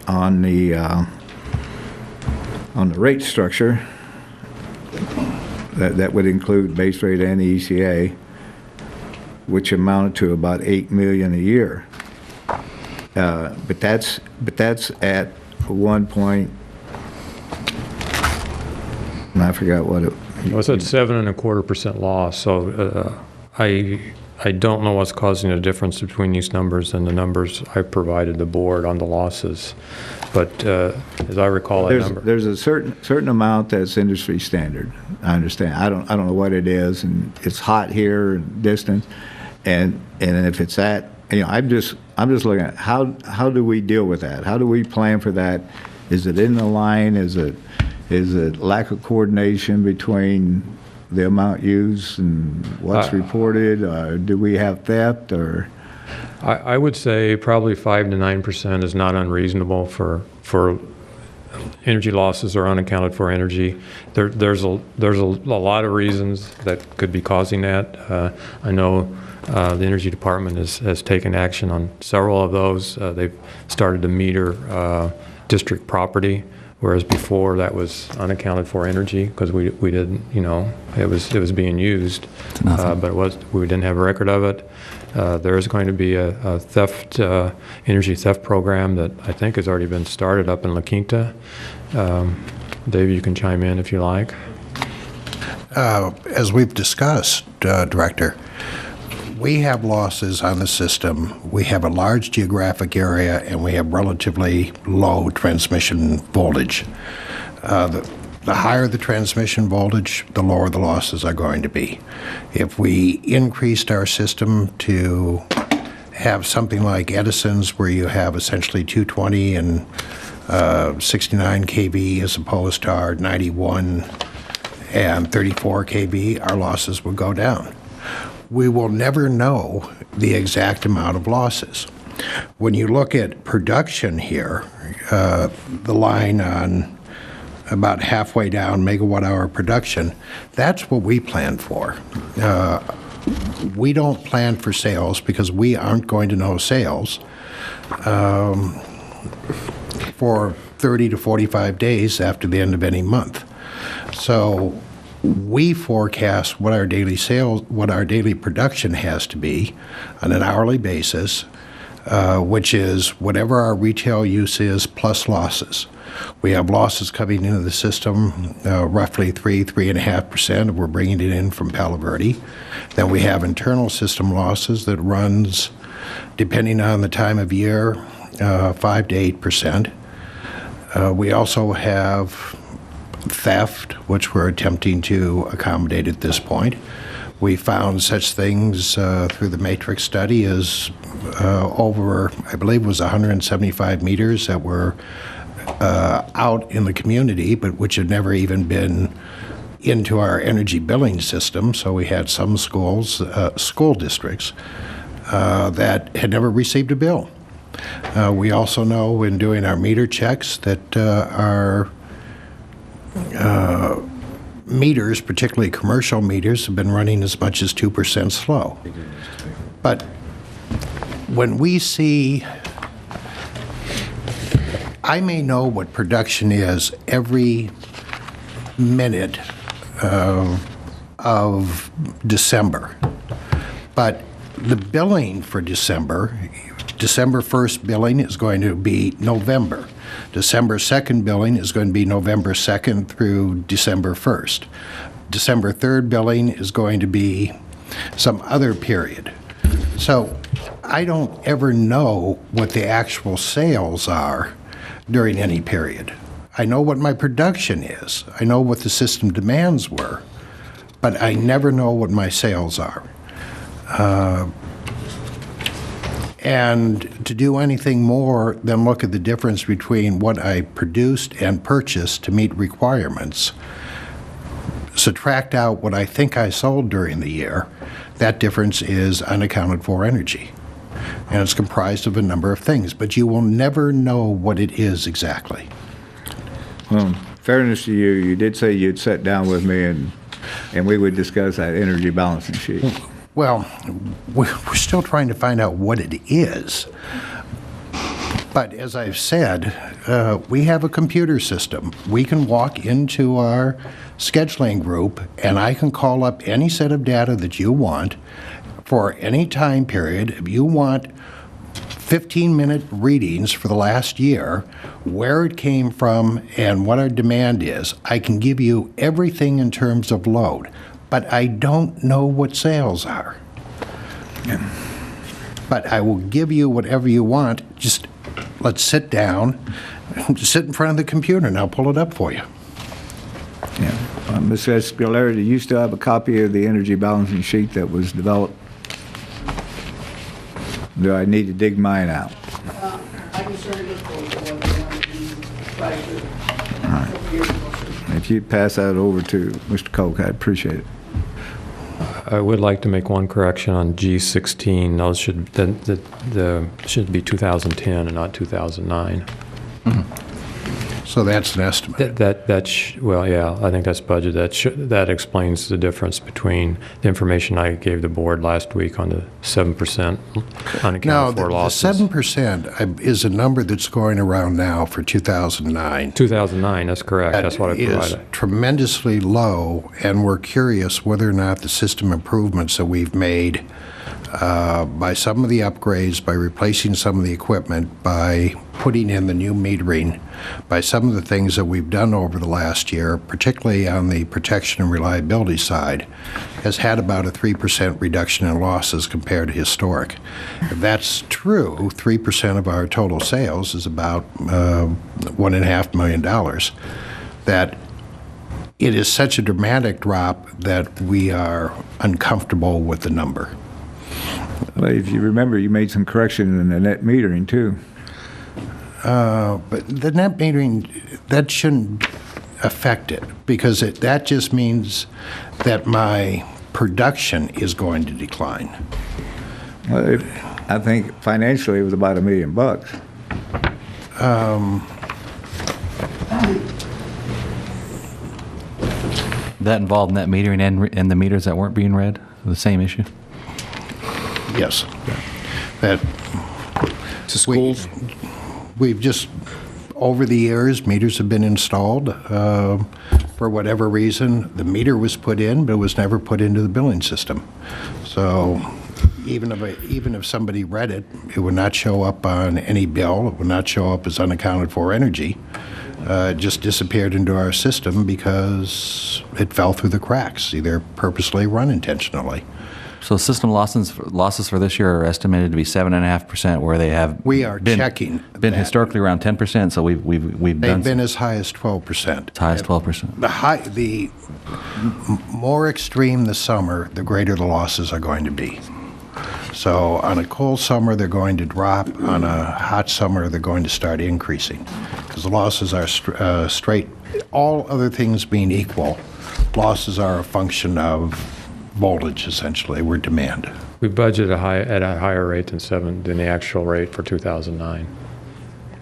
on the rate structure. That would include base rate and the ECA, which amounted to about $8 million a year. But that's at 1 point. I forgot what it. It was at 7.25% loss. So I don't know what's causing the difference between these numbers and the numbers I provided the board on the losses. But as I recall, that number. There's a certain amount that's industry standard. I understand. I don't know what it is, and it's hot here and distance, and if it's that, you know, I'm just looking at how do we deal with that? How do we plan for that? Is it in the line? Is it lack of coordination between the amount used and what's reported? Do we have theft? Or I would say probably 5 to 9% is not unreasonable for energy losses or unaccounted for energy. There's a lot of reasons that could be causing that. I know the Energy Department has taken action on several of those. They've started to meter district property, whereas before that was unaccounted for energy because we didn't, you know, it was being used, but we didn't have a record of it. There is going to be a energy theft program that I think has already been started up in La Quinta. Dave, you can chime in if you like. As we've discussed, Director, we have losses on the system. We have a large geographic area, and we have relatively low transmission voltage. The higher the transmission voltage, the lower the losses are going to be. If we increased our system to have something like Edison's, where you have essentially 220 and 69 kV as opposed to our 91 and 34 kV, our losses would go down. We will never know the exact amount of losses. When you look at production here, the line on about halfway down megawatt hour production, that's what we plan for. We don't plan for sales because we aren't going to know sales for 30 to 45 days after the end of any month. So we forecast what our daily sales, what our daily production has to be on an hourly basis, which is whatever our retail use is plus losses. We have losses coming into the system, roughly 3.5%. We're bringing it in from Palo Verde. Then we have internal system losses that runs, depending on the time of year, 5 to 8%. We also have theft, which we're attempting to accommodate at this point. We found such things through the matrix study as over, I believe it was 175 meters that were out in the community, but which had never even been into our energy billing system. So we had some schools, school districts, that had never received a bill. We also know in doing our meter checks that our meters, particularly commercial meters, have been running as much as 2% slow. But when we see, I may know what production is every minute of December, but the billing for December 1st billing is going to be November. December 2nd billing is going to be November 2nd through December 1st. December 3rd billing is going to be some other period. So I don't ever know what the actual sales are during any period. I know what my production is. I know what the system demands were, but I never know what my sales are. And to do anything more than look at the difference between what I produced and purchased to meet requirements, subtract out what I think I sold during the year, that difference is unaccounted for energy. And it's comprised of a number of things, but you will never know what it is exactly. Well, in fairness to you, you did say you'd sit down with me and we would discuss that energy balancing sheet. Well, we're still trying to find out what it is. But as I've said, we have a computer system. We can walk into our scheduling group and I can call up any set of data that you want for any time period. If you want 15-minute readings for the last year, where it came from and what our demand is, I can give you everything in terms of load. But I don't know what sales are. Yeah. But I will give you whatever you want. Just let's sit down, just sit in front of the computer, and I'll pull it up for you. Yeah. Ms. Escalera, do you still have a copy of the energy balancing sheet that was developed? Do I need to dig mine out? I can certainly look for All right. If you'd pass that over to Mr. Koch, I'd appreciate it. I would like to make one correction on G16. Those should be 2010 and not 2009. So that's an estimate. Well, yeah, I think that's budget. That explains the difference between the information I gave the board last week on the 7% unaccounted for losses. Now, the 7% is a number that's going around now for 2009. 2009, that's correct. That's what I provided. Is tremendously low, and we're curious whether or not the system improvements that we've made by some of the upgrades, by replacing some of the equipment, by putting in the new metering, by some of the things that we've done over the last year, particularly on the protection and reliability side, has had about a 3% reduction in losses compared to historic. If that's true, 3% of our total sales is about $1.5 million. That it is such a dramatic drop that we are uncomfortable with the number. Well, if you remember, you made some correction in the net metering, too. But the net metering, that shouldn't affect it, because that just means that my production is going to decline. Well, I think financially it was about $1 million. That involved net metering and the meters that weren't being read? The same issue? Yes. That to schools? We've just, over the years, meters have been installed. For whatever reason, the meter was put in, but it was never put into the billing system. So even if somebody read it, it would not show up on any bill. It would not show up as unaccounted for energy. It just disappeared into our system because it fell through the cracks, either purposely or unintentionally. So system losses for this year are estimated to be 7.5%, where they have checking been historically around 10%. So we've they've been as high as 12%. As high as 12%. The more extreme the summer, the greater the losses are going to be. So on a cold summer, they're going to drop. On a hot summer, they're going to start increasing, because the losses are straight. All other things being equal, losses are a function of voltage, essentially, or demand. We budgeted at a higher rate than the actual rate for 2009,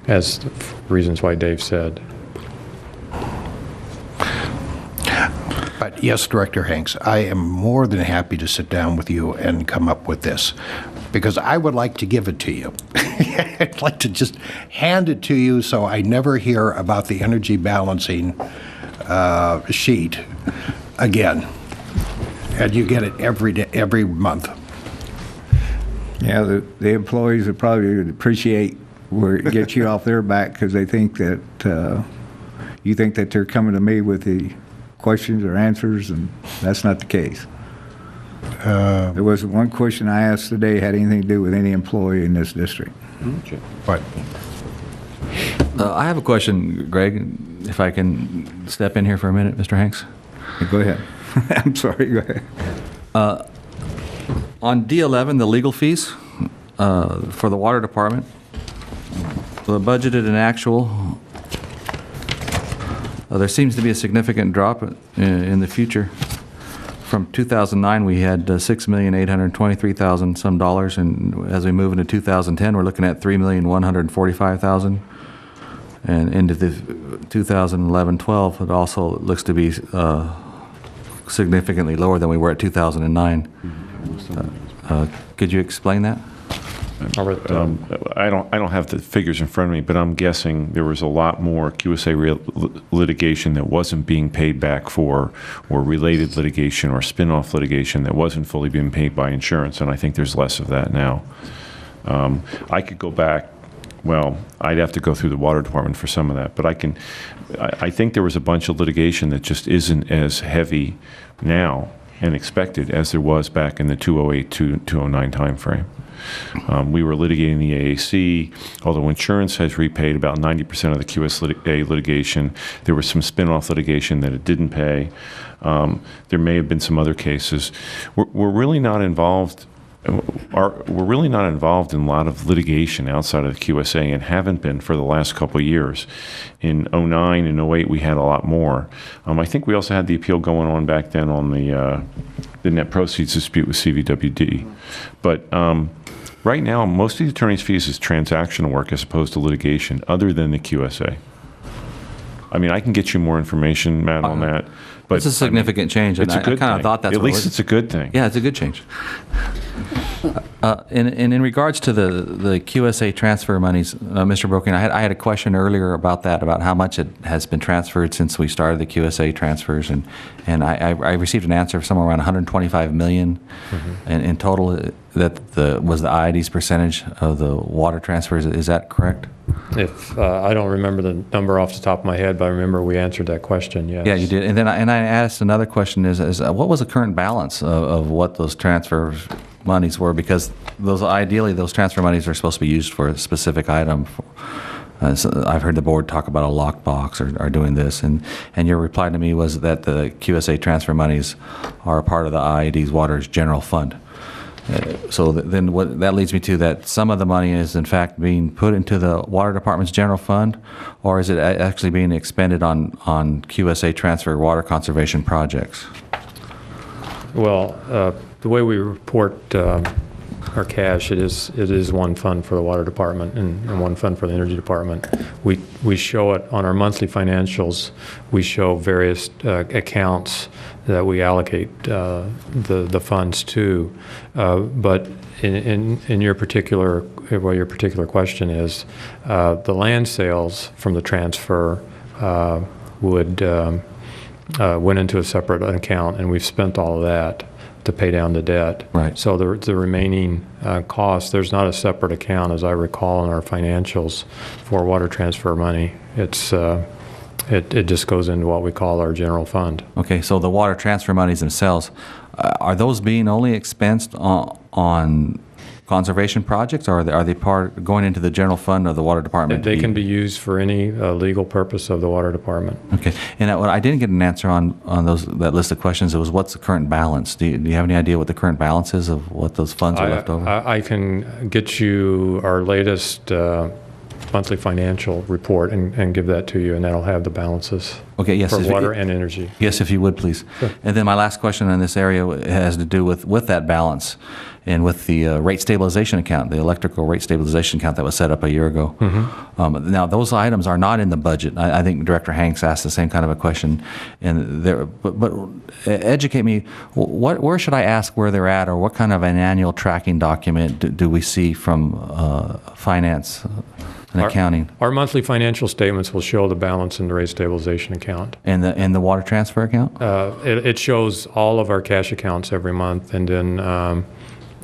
as the reasons why Dave said. But yes, Director Hanks, I am more than happy to sit down with you and come up with this, because I would like to give it to you. I'd like to just hand it to you so I never hear about the energy balancing sheet again. And you get it every day, every month. Yeah, the employees would probably appreciate where it gets you off their back, because they think that you think that they're coming to me with the questions or answers, and that's not the case. There was one question I asked today had anything to do with any employee in this district. Okay. But I have a question, Greg, if I can step in here for a minute, Mr. Hanks. Go ahead. I'm sorry, go ahead. On D11, the legal fees for the water department, the budgeted and actual, there seems to be a significant drop in the future. From 2009, we had $6,823,000 some dollars, and as we move into 2010, we're looking at $3,145,000. And into the 2011-12, it also looks to be significantly lower than we were at 2009. Could you explain that? I don't have the figures in front of me, but I'm guessing there was a lot more QSA litigation that wasn't being paid back for, or related litigation or spin-off litigation that wasn't fully being paid by insurance, and I think there's less of that now. I could go back. Well, I'd have to go through the water department for some of that, but I think there was a bunch of litigation that just isn't as heavy now and expected as there was back in the 2008-2009 timeframe. We were litigating the AAC, although insurance has repaid about 90% of the QSA litigation. There was some spin-off litigation that it didn't pay. There may have been some other cases. We're really not involved. We're really not involved in a lot of litigation outside of the QSA, and haven't been for the last couple of years. In 2009 and 2008, we had a lot more. I think we also had the appeal going on back then on the net proceeds dispute with CVWD. But right now, most of the attorney's fees is transactional work as opposed to litigation, other than the QSA. I mean, I can get you more information, Matt, on that. But it's a significant change, and it's a good I kind of thing. thought that's at least it's a good thing. Yeah, it's a good change. And in regards to the QSA transfer monies, Mr. Broking, I had a question earlier about that, about how much it has been transferred since we started the QSA transfers, and I received an answer of somewhere around $125 million in total. That was the IID's percentage of the water transfers. Is that correct? If I don't remember the number off the top of my head, but I remember we answered that question. Yes. Yeah, you did. And then I asked another question: is what was the current balance of what those transfer monies were? Because ideally those transfer monies are supposed to be used for a specific item. So I've heard the board talk about a lockbox or doing this, and your reply to me was that the QSA transfer monies are a part of the IID's Water's General Fund. So then that leads me to that some of the money is in fact being put into the Water Department's general fund, or is it actually being expended on QSA transfer water conservation projects? Well, the way we report our cash, it is one fund for the Water Department and one fund for the Energy Department. We show it on our monthly financials. We show various accounts that we allocate the funds to. But in your particular, well, your particular question is, the land sales from the transfer went into a separate account, and we've spent all of that to pay down the debt. Right. So the remaining cost, there's not a separate account, as I recall, in our financials for water transfer money. It just goes into what we call our general fund. Okay, so the water transfer monies themselves, are those being only expensed on conservation projects, or are they going into the general fund of the Water Department? They can be used for any legal purpose of the Water Department. Okay, and I didn't get an answer on that list of questions. It was, what's the current balance? Do you have any idea what the current balance is of what those funds are left over? I can get you our latest monthly financial report and give that to you, and that'll have the balances Okay, yes. for water and energy. Yes, if you would, please. Sure. And then my last question in this area has to do with that balance and with the rate stabilization account, the electrical rate stabilization account that was set up a year ago. Now, those items are not in the budget. I think Director Hanks asked the same kind of a question. And but educate me, where should I ask where they're at, or what kind of an annual tracking document do we see from finance and accounting? Our monthly financial statements will show the balance in the rate stabilization account. And the water transfer account? It shows all of our cash accounts every month, and then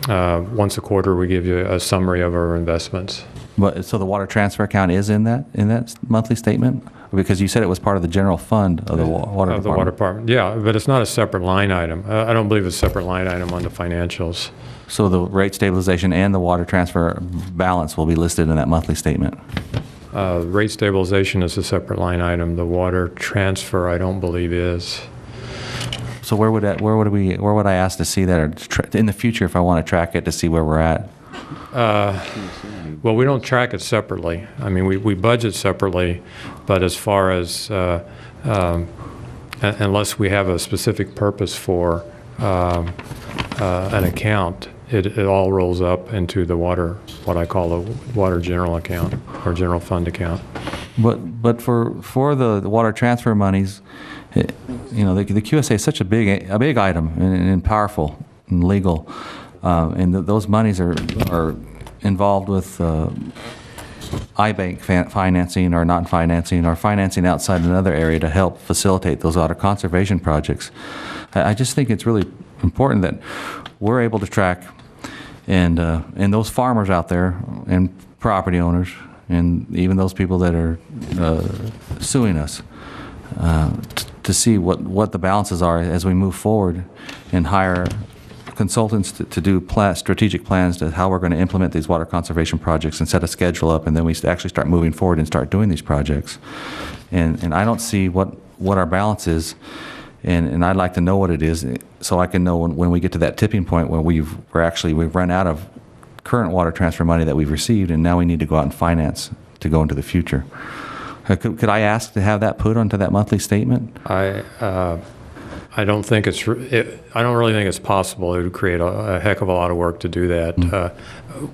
once a quarter we give you a summary of our investments. But so the water transfer account is in that monthly statement? Because you said it was part of the general fund of the water department. The water department, yeah, but it's not a separate line item. I don't believe it's a separate line item on the financials. So the rate stabilization and the water transfer balance will be listed in that monthly statement? Rate stabilization is a separate line item. The water transfer, I don't believe is. So where would I ask to see that, or in the future if I want to track it to see where we're at? Well, we don't track it separately. I mean, we budget separately, but as far as unless we have a specific purpose for an account, it all rolls up into the water, what I call the water general account or general fund account. But for the water transfer monies, the QSA is such a big item and powerful and legal, and those monies are involved with iBank financing or not financing or financing outside another area to help facilitate those water conservation projects. I just think it's really important that we're able to track and those farmers out there and property owners and even those people that are suing us to see what the balances are as we move forward and hire consultants to do strategic plans to how we're going to implement these water conservation projects and set a schedule up, and then we actually start moving forward and start doing these projects. And I don't see what our balance is, and I'd like to know what it is so I can know when we get to that tipping point where we've run out of current water transfer money that we've received, and now we need to go out and finance to go into the future. Could I ask to have that put onto that monthly statement? I don't think I don't really think it's possible. It would create a heck of a lot of work to do that.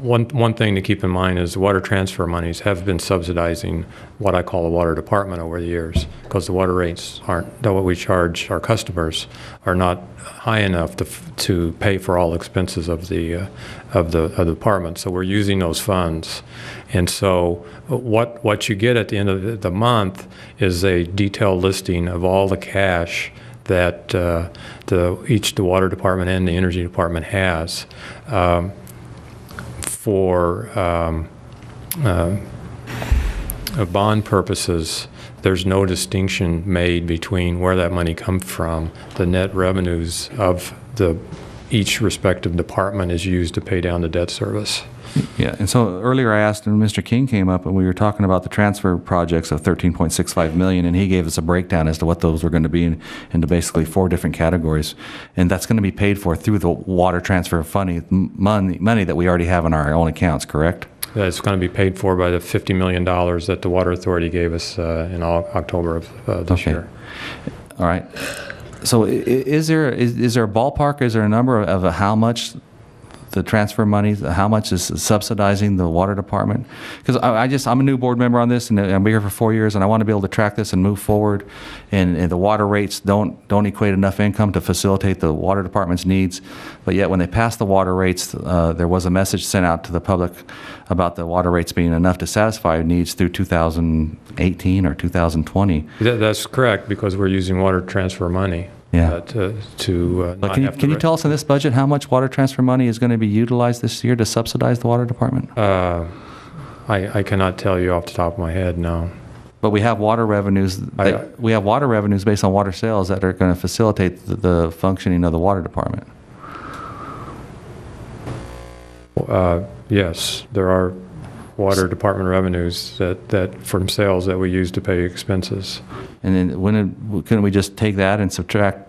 One thing to keep in mind is the water transfer monies have been subsidizing what I call the water department over the years, because the water rates what we charge our customers are not high enough to pay for all expenses of the department. So we're using those funds, and so what you get at the end of the month is a detailed listing of all the cash that the water department and the energy department has for bond purposes. There's no distinction made between where that money comes from. The net revenues of each respective department is used to pay down the debt service. Yeah, and so earlier I asked, and Mr. King came up, and we were talking about the transfer projects of $13.65 million, and he gave us a breakdown as to what those were going to be into basically 4 different categories, and that's going to be paid for through the water transfer money that we already have in our own accounts, correct? It's going to be paid for by the $50 million that the Water Authority gave us in October of this year. All right. So is there a ballpark? Is there a number of how much the transfer money, how much is subsidizing the water department? Because I'm a new board member on this, and I'll be here for 4 years, and I want to be able to track this and move forward. And the water rates don't equate enough income to facilitate the water department's needs. But yet, when they passed the water rates, there was a message sent out to the public about the water rates being enough to satisfy needs through 2018 or 2020. That's correct, because we're using water transfer money. Yeah. But can you tell us in this budget how much water transfer money is going to be utilized this year to subsidize the water department? I cannot tell you off the top of my head, no. But we have water revenues. We have water revenues based on water sales that are going to facilitate the functioning of the water department. Yes, there are water department revenues that from sales that we use to pay expenses. And then couldn't we just take that and subtract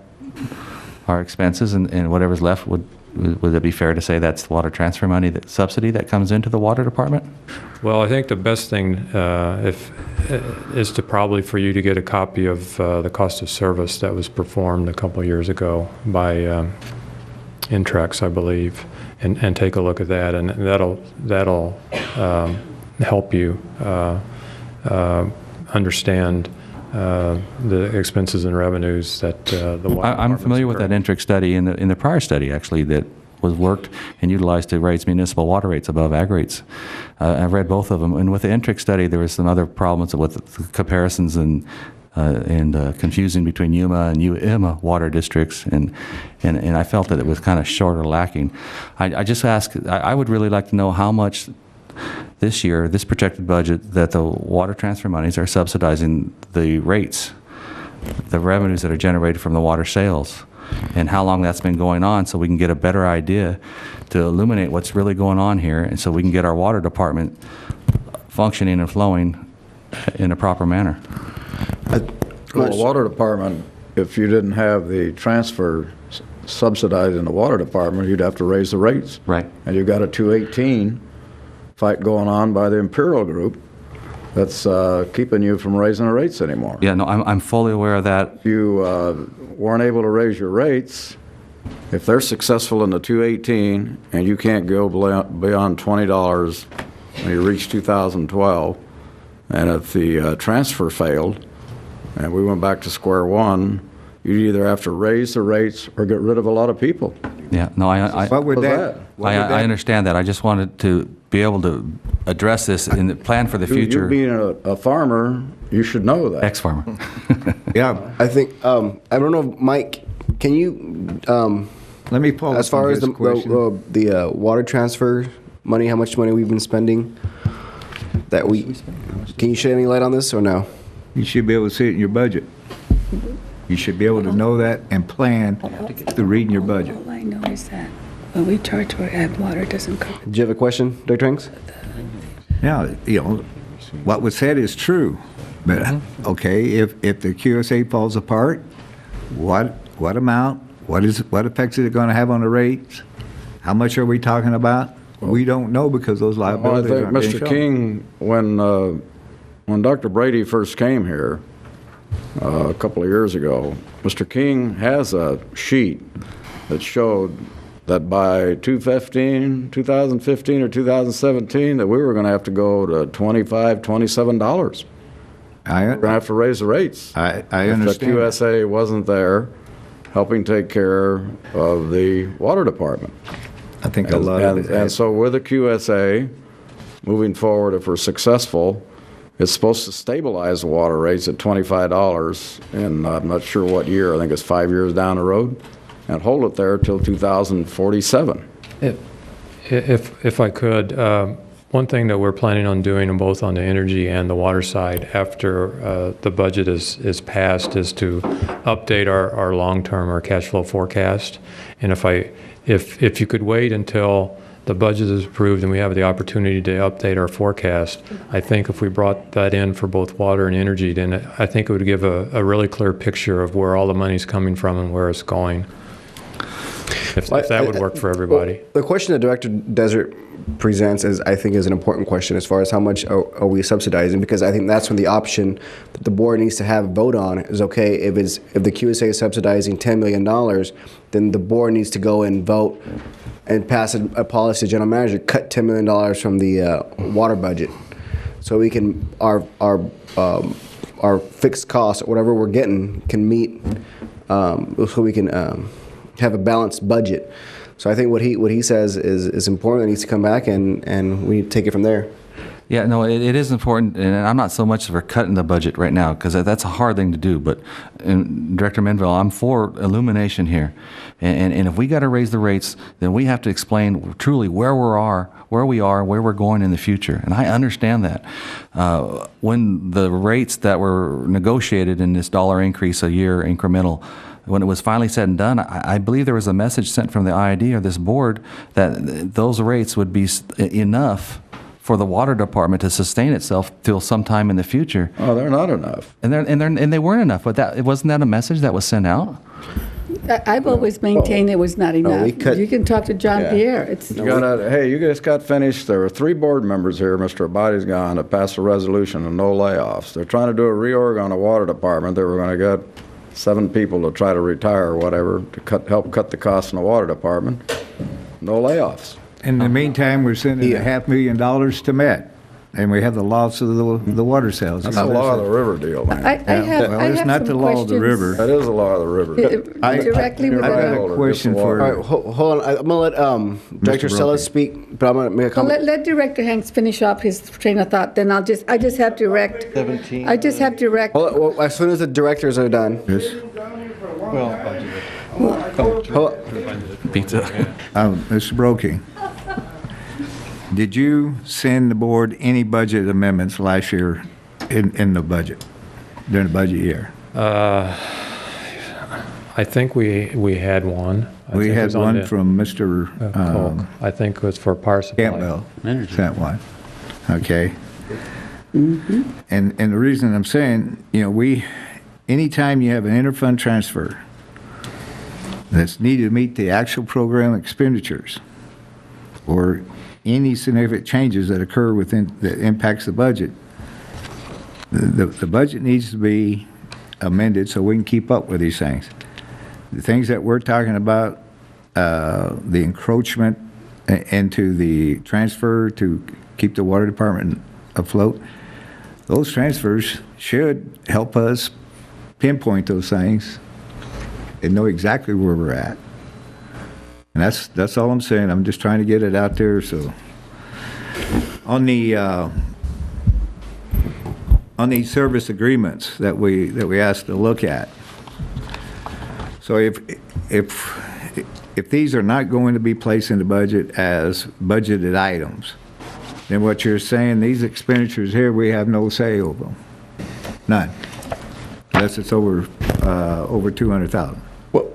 our expenses, and whatever's left would Would it be fair to say that's water transfer money, that subsidy that comes into the water department? Well, I think the best thing is to probably for you to get a copy of the cost of service that was performed a couple years ago by Intrex, I believe, and take a look at that, and that'll help you understand the expenses and revenues that the water I'm familiar with department's that Intrex study in the prior study, actually, that was worked and utilized to raise municipal water rates above ag rates. I've read both of them. And with the Intrex study, there was some other problems with the comparisons and confusing between Yuma and UIMA water districts, and I felt that it was kind of short or lacking. I just ask, I would really like to know how much this year, this projected budget, that the water transfer monies are subsidizing the rates, the revenues that are generated from the water sales, and how long that's been going on, so we can get a better idea to illuminate what's really going on here, and so we can get our water department functioning and flowing in a proper manner. Well, the water department, if you didn't have the transfer subsidized in the water department, you'd have to raise the rates. Right. And you've got a 218 fight going on by the Imperial Group that's keeping you from raising the rates anymore. Yeah, no, I'm fully aware of that. If you weren't able to raise your rates, if they're successful in the 218 and you can't go beyond $20 when you reach 2012, and if the transfer failed and we went back to square one, you'd either have to raise the rates or get rid of a lot of people. Yeah, no, I understand that. I just wanted to be able to address this and plan for the future. You being a farmer, you should know that. Ex-farmer. Yeah, I think, I don't know, Mike, can you, Let me pull as far as the water transfer money, how much money we've been spending, can you shed any light on this or no? You should be able to see it in your budget. You should be able to know that and plan through reading your budget. All I know is that when we charge for ag water, it doesn't cover. Do you have a question, Dr. Hanks? Now, what was said is true, but okay, if the QSA falls apart, what amount? What effects is it going to have on the rates? How much are we talking about? We don't know because those liabilities aren't being shown. Mr. King, when Dr. Brady first came here a couple of years ago, Mr. King has a sheet that showed that by 2015 or 2017 that we were going to have to go to $25, $27. We're going to have to raise the rates. I understand. If the QSA wasn't there helping take care of the water department. I think a lot of it. And so with the QSA, moving forward, if we're successful, it's supposed to stabilize the water rates at $25 in, I'm not sure what year, I think it's 5 years down the road, and hold it there till 2047. If I could, one thing that we're planning on doing both on the energy and the water side after the budget is passed is to update our long-term or cash flow forecast. And if you could wait until the budget is approved and we have the opportunity to update our forecast, I think if we brought that in for both water and energy, then I think it would give a really clear picture of where all the money's coming from and where it's going. If that would work for everybody. Well, the question that Director Desert presents is an important question as far as how much are we subsidizing, because I think that's when the option that the board needs to have a vote on is, okay, if the QSA is subsidizing $10 million, then the board needs to go and vote and pass a policy to general manager, cut $10 million from the water budget, so we can our fixed costs, whatever we're getting, can meet, so we can have a balanced budget. So I think what he says is important. It needs to come back, and we need to take it from there. Yeah, no, it is important, and I'm not so much for cutting the budget right now, because that's a hard thing to do, but Director Menville, I'm for illumination here. And if we got to raise the rates, then we have to explain truly where we are, where we're going in the future. And I understand that. When the rates that were negotiated in this dollar increase a year incremental, when it was finally said and done, I believe there was a message sent from the IID or this board that those rates would be enough for the water department to sustain itself till sometime in the future. Oh, they're not enough. And they weren't enough. But wasn't that a message that was sent out? I've always maintained it was not enough. we cut- You can talk to John Yeah. Pierre. It's, Hey, you just got finished. There were 3 board members here, Mr. Abadi's gone, that passed a resolution of no layoffs. They're trying to do a reorg on the water department. They were going to get 7 people to try to retire or whatever to help cut the costs in the water department. No layoffs. In the meantime, we're sending $500,000 to Met, and we have the loss of the water sales. That's the law of the river deal, man. I have, Well, I it's have not some the law of the questions. river. That is the law of the river. Directly with I got the, a question All for right, hold on. I'm going to let Director Mr. Sella Brophy. speak, but I'm going to make a well, comment. let Director Hanks finish up his train of thought, then I just have direct. 17. I just have direct. Hold on, well, as soon as the directors are done. Yes. Pizza. Mr. Brokey, did you send the board any budget amendments last year in the budget, during the budget year? I think we had one. I We think it had was on one the- from Mr. Coke. I think it was for power supply. Campbell, sent one. Okay. And the reason I'm saying, anytime you have an interfund transfer that's needed to meet the actual program expenditures or any significant changes that occur within, that impacts the budget, the budget needs to be amended so we can keep up with these things. The things that we're talking about, the encroachment into the transfer to keep the water department afloat, those transfers should help us pinpoint those things and know exactly where we're at. And that's all I'm saying. I'm just trying to get it out there. So on these service agreements that we asked to look at. So if these are not going to be placed in the budget as budgeted items, then what you're saying, these expenditures here, we have no say over them. None. Unless it's over 200,000. Well,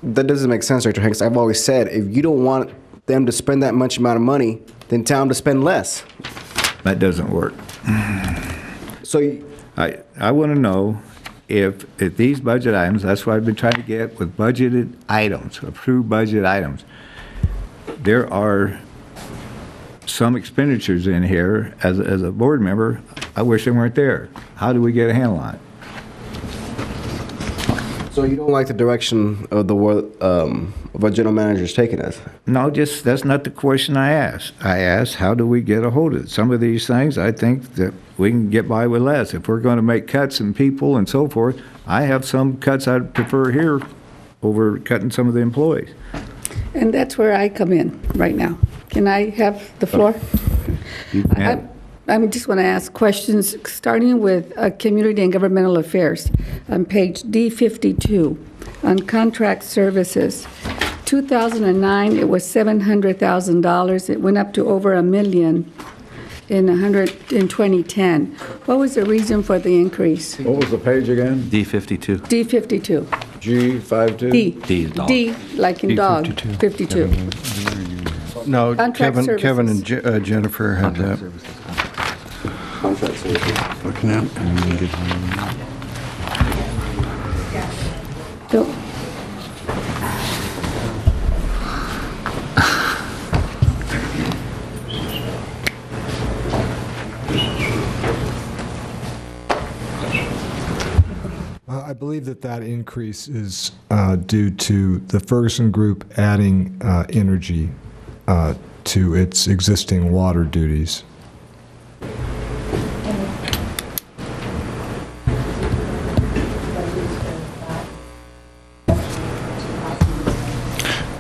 that doesn't make sense, Director Hanks. I've always said, if you don't want them to spend that much amount of money, then tell them to spend less. That doesn't work. So I want to know if these budget items, that's what I've been trying to get with budgeted items, approved budget items. There are some expenditures in here, as a board member, I wish they weren't there. How do we get a handle on it? So you don't like the direction of what general manager's taking us? No, that's not the question I asked. I asked, how do we get a hold of it? Some of these things, I think that we can get by with less. If we're going to make cuts in people and so forth, I have some cuts I'd prefer here over cutting some of the employees. And that's where I come in right now. Can I have the floor? I just want to ask questions, starting with Community and Governmental Affairs on page D52 on contract services. 2009, it was $700,000. It went up to over $1 million in 2010. What was the reason for the increase? What was the page again? D52. D52. G52? D is dog. D, like in dog, 52. No, Contract Kevin and services. Jennifer have that. Contract services. Looking at. So- I believe that increase is due to the Ferguson Group adding energy to its existing water duties.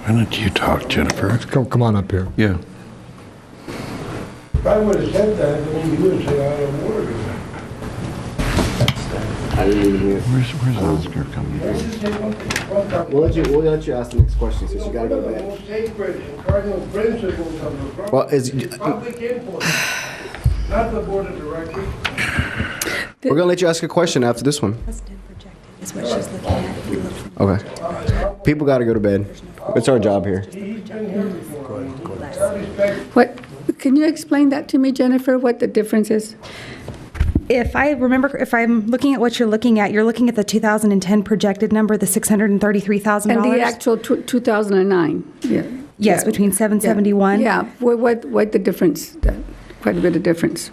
Why don't you talk, Jennifer? Come on up here. Yeah. If I would have said that, then you would say I have water. Where's Oscar coming from? We'll let you ask the next question since you gotta go One of the back. most sacred and cardinal principles of the Well, public input, not the board of directors. we're gonna let you ask a question after this one. Is what she's looking at. If you look from Okay. People gotta go to bed. It's our job here. What, can you explain that to me, Jennifer, what the difference is? If I'm looking at what you're looking at the 2010 projected number, the $633,000? And the actual 2009, yeah. Yes, between 771. Yeah, what the difference, quite a bit of difference.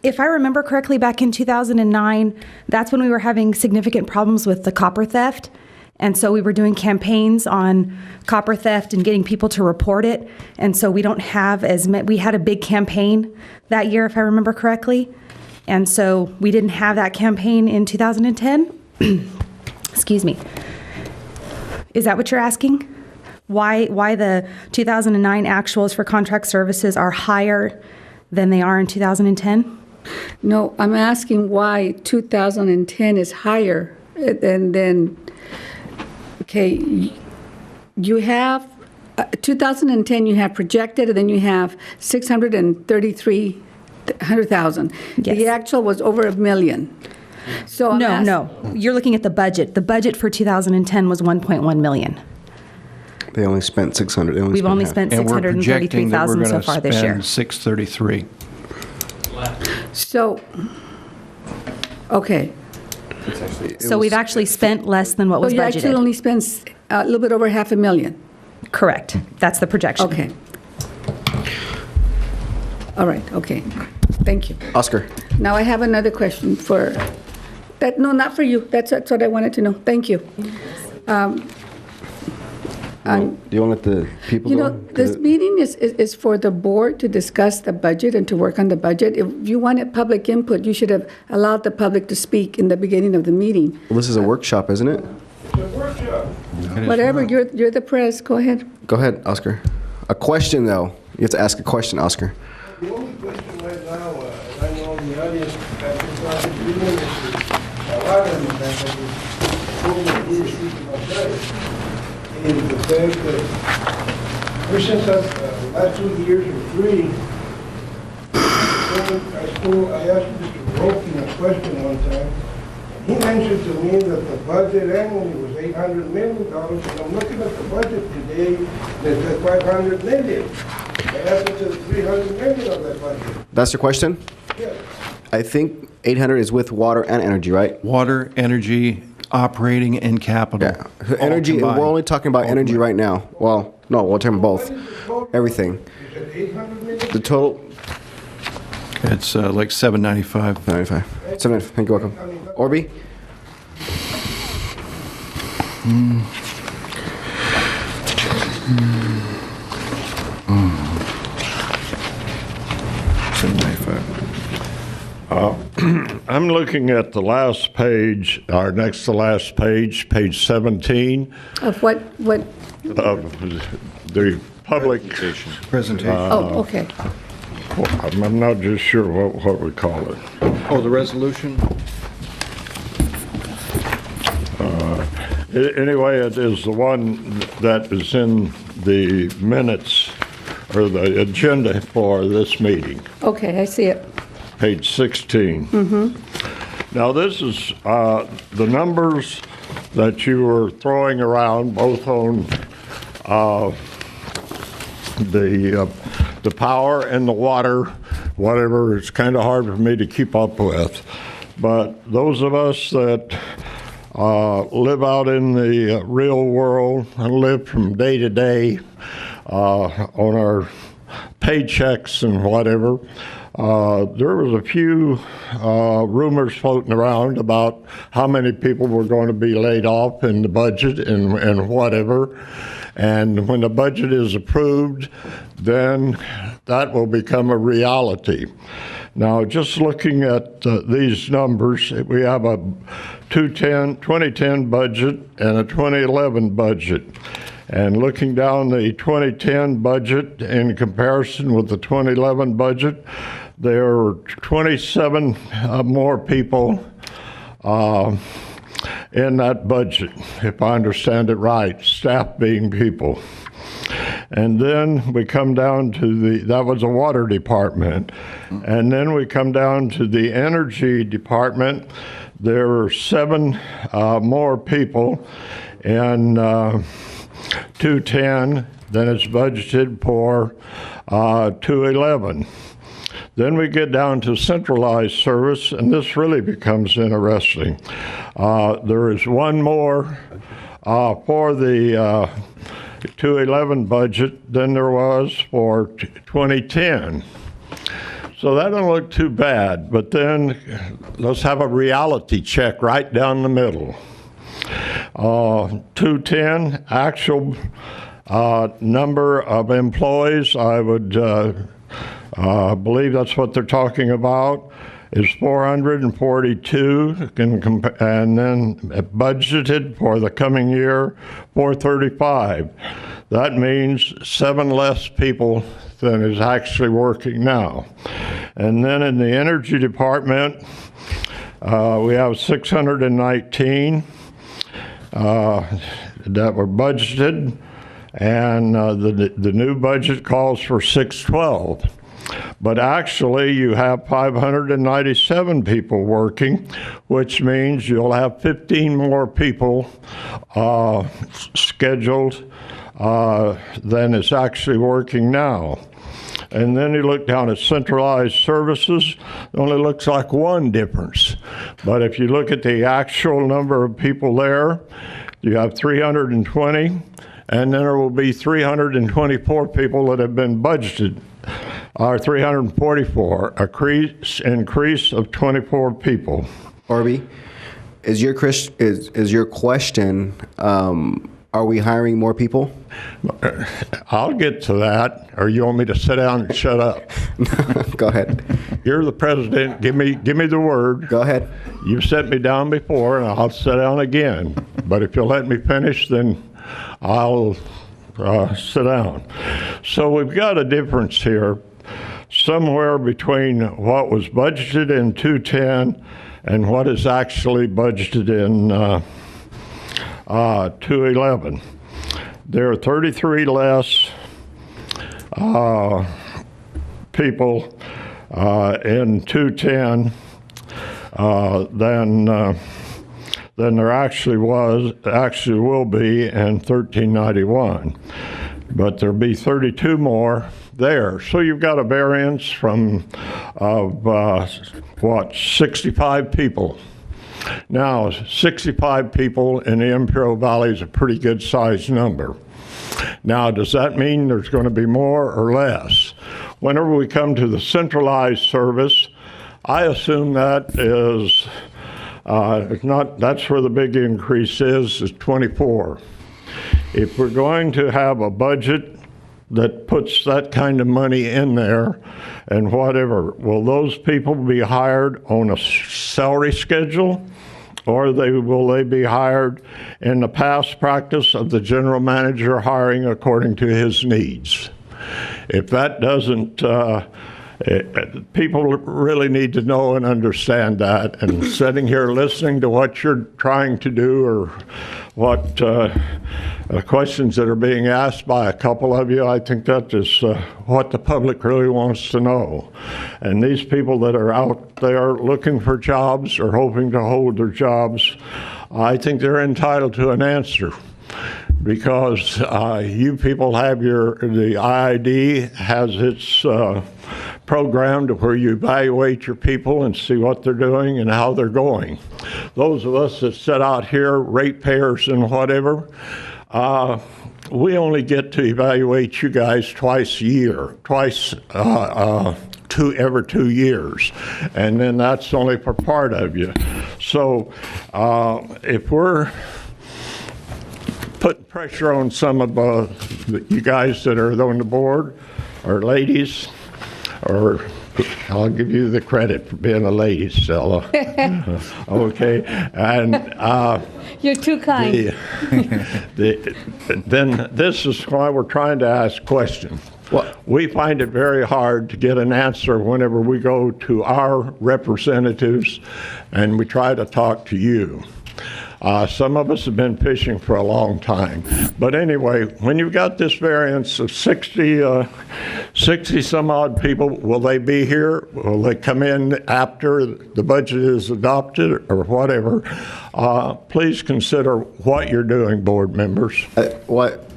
If I remember correctly, back in 2009, that's when we were having significant problems with the copper theft. And so we were doing campaigns on copper theft and getting people to report it. And so we don't have we had a big campaign that year, if I remember correctly. And so we didn't have that campaign in 2010. Excuse me. Is that what you're asking? Why the 2009 actuals for contract services are higher than they are in 2010? No, I'm asking why 2010 is higher than okay, you have 2010 you have projected, and then you have 633,000. Yes. The actual was over $1 million. So No, you're looking at the budget. The budget for 2010 was 1.1 million. They only spent 600. We've only spent 633,000 so far this year. And we're projecting that we're going to spend 633. So, okay. So we've actually spent less than what was you budgeted. actually only spent a little bit over $500,000. Correct. That's the projection. Okay. All right, okay. Thank you. Oscar. Now I have another question for, that. No, not for you. That's what I wanted to know. Thank you. Do you want to let the people You go? know, this meeting is for the board to discuss the budget and to work on the budget. If you wanted public input, you should have allowed the public to speak in the beginning of the meeting. Well, this is a workshop, isn't it? Whatever, you're the press, go ahead. Go ahead, Oscar. A question, though. You have to ask a question, Oscar. The only question right now, and I know the audience, that is not agreement, is a lot of them that is speaking about that, is the fact that ever since the last 2 years or 3, I asked Mr. Broking a question one time. He mentioned to me that the budget annually was $800 million, and I'm looking at the budget today, and it's at $500 million. What happened to the $300 million of that budget? That's your question? Yes. I think 800 is with water and energy, right? Water, energy, operating, and capital. Yeah. Energy, we're only talking about energy right now. Well, no, we're talking both. Everything. You said $800 million? The total. It's like 795. 795. 795. Thank you, welcome. Orby? I'm looking at the last page, or next to last page, page 17. Of what? Of the public presentation. Oh, okay. I'm not just sure what we call it. Oh, the resolution? Anyway, it is the one that is in the minutes or the agenda for this meeting. Okay, I see it. Page 16. Mm-hmm. Now, this is the numbers that you were throwing around, both on the power and the water, whatever. It's kind of hard for me to keep up with. But those of us that live out in the real world and live from day to day on our paychecks and whatever, there was a few rumors floating around about how many people were going to be laid off in the budget and whatever. And when the budget is approved, then that will become a reality. Now, just looking at these numbers, we have a 2010 budget and a 2011 budget. And looking down the 2010 budget in comparison with the 2011 budget, there are 27 more people in that budget, if I understand it right, staff being people. And then we come down to that was the water department. And then we come down to the energy department. There are 7 more people in 210 than it's budgeted for 211. Then we get down to centralized service, and this really becomes interesting. There is one more for the 2011 budget than there was for 2010. So that don't look too bad, but then let's have a reality check right down the middle. 210, actual number of employees, I would believe that's what they're talking about, is 442, and then budgeted for the coming year, 435. That means 7 less people than is actually working now. And then in the energy department, we have 619 that were budgeted, and the new budget calls for 612. But actually, you have 597 people working, which means you'll have 15 more people scheduled than is actually working now. And then you look down at centralized services, it only looks like one difference. But if you look at the actual number of people there, you have 320, and then there will be 324 people that have been budgeted, or 344, increase of 24 people. Orby, is your question, are we hiring more people? I'll get to that, or you want me to sit down and shut up? Go ahead. You're the president. Give me the word. Go ahead. You've set me down before, and I'll sit down again. But if you'll let me finish, then I'll sit down. So we've got a difference here, somewhere between what was budgeted in 210 and what is actually budgeted in 211. There are 33 less people in 210 than there actually will be in 1391. But there'll be 32 more there. So you've got a variance of 65 people. Now, 65 people in the Imperial Valley is a pretty good sized number. Now, does that mean there's going to be more or less? Whenever we come to the centralized service, I assume that is that's where the big increase is 24. If we're going to have a budget that puts that kind of money in there and whatever, will those people be hired on a salary schedule, or will they be hired in the past practice of the general manager hiring according to his needs? If that doesn't, people really need to know and understand that, and sitting here listening to what you're trying to do, or what questions that are being asked by a couple of you, I think that is what the public really wants to know. And these people that are out there looking for jobs or hoping to hold their jobs, I think they're entitled to an answer. Because you people have the IID has its program to where you evaluate your people and see what they're doing and how they're going. Those of us that sit out here, ratepayers and whatever, we only get to evaluate you guys twice a year, every 2 years, and then that's only for part of you. So if we're putting pressure on some of you guys that are on the board, or ladies, or I'll give you the credit for being a lady, Stella. Okay, and you're too kind. Then this is why we're trying to ask questions. We find it very hard to get an answer whenever we go to our representatives and we try to talk to you. Some of us have been fishing for a long time. But anyway, when you've got this variance of 60 some odd people, will they be here? Will they come in after the budget is adopted or whatever? Please consider what you're doing, board members.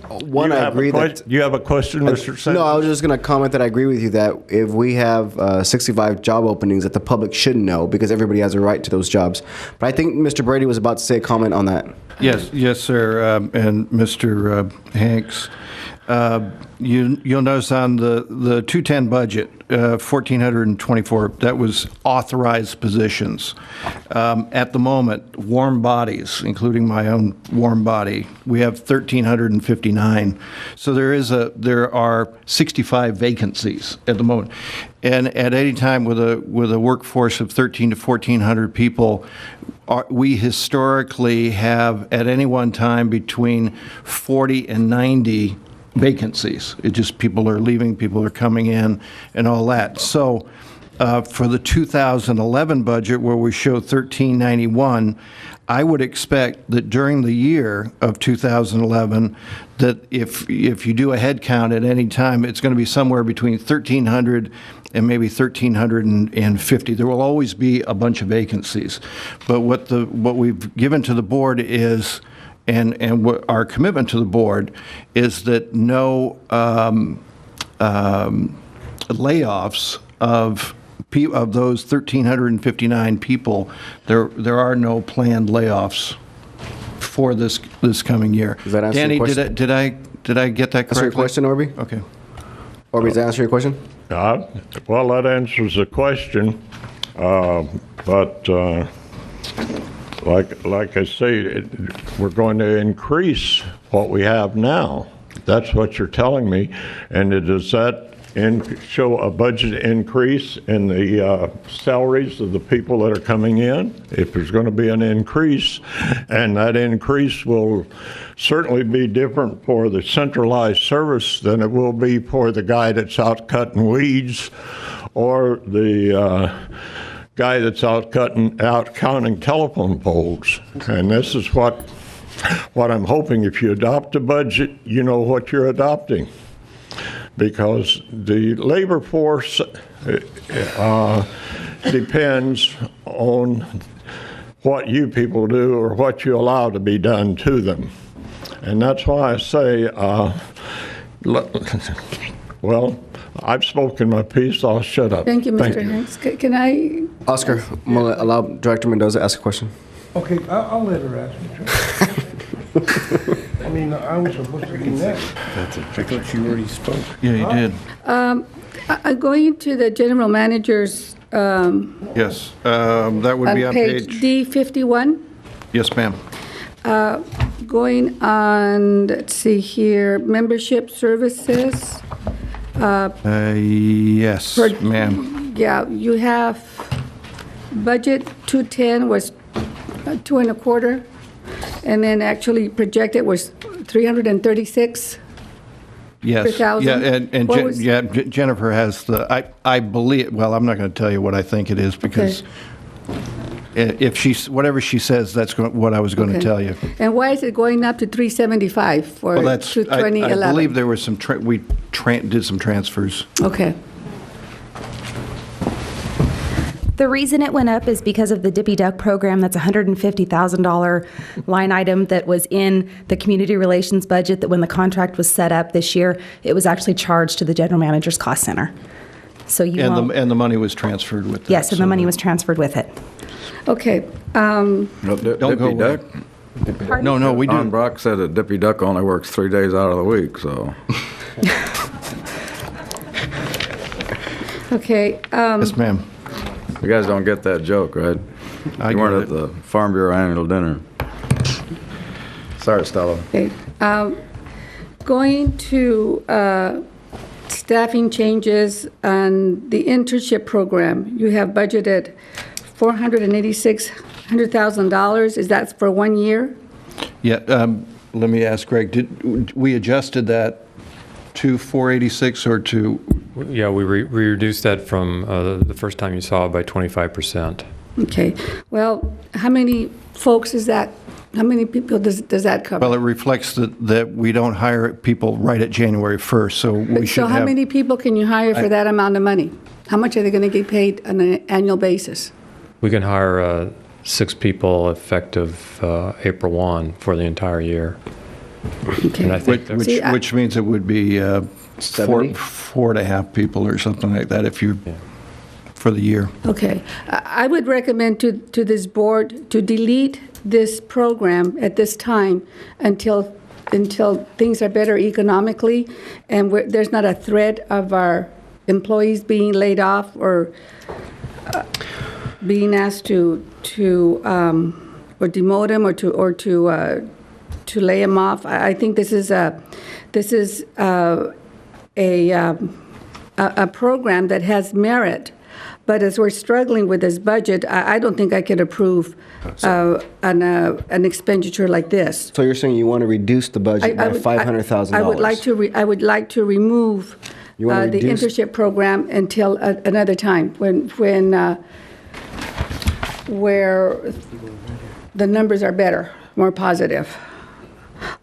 One, I agree that... You have a question, Mr. Sanders? No, I was just going to comment that I agree with you that if we have 65 job openings that the public should know because everybody has a right to those jobs. But I think Mr. Brady was about to say a comment on that. Yes, sir. And Mr. Hanks, you'll notice on the 210 budget, 1,424, that was authorized positions. At the moment, warm bodies, including my own warm body, we have 1,359. So there are 65 vacancies at the moment. And at any time with a workforce of 1,300 to 1,400 people, we historically have at any one time between 40 and 90 vacancies. It just people are leaving, people are coming in, and all that. So for the 2011 budget, where we show 1,391, I would expect that during the year of 2011, that if you do a head count at any time, it's going to be somewhere between 1,300 and maybe 1,350. There will always be a bunch of vacancies. But what we've given to the board is, and what our commitment to the board is that no layoffs of those 1,359 people. There are no planned layoffs for this coming year. Does that answer Danny, your question? did I get that correctly? Answer your question, Orby? Okay. Orby, does that answer your question? Well, that answers the question, but like I say, we're going to increase what we have now. That's what you're telling me. And does that show a budget increase in the salaries of the people that are coming in? If there's going to be an increase, and that increase will certainly be different for the centralized service than it will be for the guy that's out cutting weeds or the guy that's out counting telephone poles. And this is what I'm hoping. If you adopt a budget, you know what you're adopting. Because the labor force depends on what you people do or what you allow to be done to them. And that's why I say, well, I've spoken my piece, I'll shut up. Thank you, Mr. Hanks. Can I? Oscar, I'm going to allow Director Mendoza to ask a question. Okay, I'll let her ask me. I mean, I was supposed to be next. I thought you already spoke. Yeah, you did. Going to the general manager's Yes, that would be on page... D51. Yes, ma'am. Going on, let's see here, membership services. Yes, ma'am. Yeah, you have budget 210 was 2.25, and then actually projected was 336. Yes. Per thousand? Yeah, and Jennifer has the, I believe, well, I'm not going to tell you what I think it is because if whatever she says, that's what I was going to tell you. And why is it going up to 375 for Well, that's, 2011? I believe there was some, we did some transfers. Okay. The reason it went up is because of the Dippy Duck program. That's a $150,000 line item that was in the community relations budget, that when the contract was set up this year, it was actually charged to the general manager's cost center. So and the money was transferred with that. Yes, and the money was transferred with it. Okay. Don't go Duck? No, we do. Don Brock said that Dippy Duck only works 3 days out of the week, so. Okay. Yes, ma'am. You guys don't get that joke, right? You weren't at the Farm Bureau annual dinner. Sorry, Stella. Okay. Going to staffing changes and the internship program, you have budgeted $486,000. Is that for 1 year? Yeah, let me ask Greg, did we adjusted that to 486 or to? Yeah, we reduced that from the first time you saw it by 25%. Okay. Well, how many folks is that? How many people does that cover? Well, it reflects that we don't hire people right at January 1st, so we should have. So how many people can you hire for that amount of money? How much are they going to get paid on an annual basis? We can hire 6 people effective April 1 for the entire year. And I think that's, Which means it would be 70? 4.5 people or something like that if you, for the year. Okay. I would recommend to this board to delete this program at this time until things are better economically and there's not a threat of our employees being laid off or being asked to or demote them or to lay them off. I think this is a program that has merit. But as we're struggling with this budget, I don't think I could approve an expenditure like this. So you're saying you want to reduce the budget by $500,000? I would like to remove You wanna the reduce- internship program until another time where the numbers are better, more positive.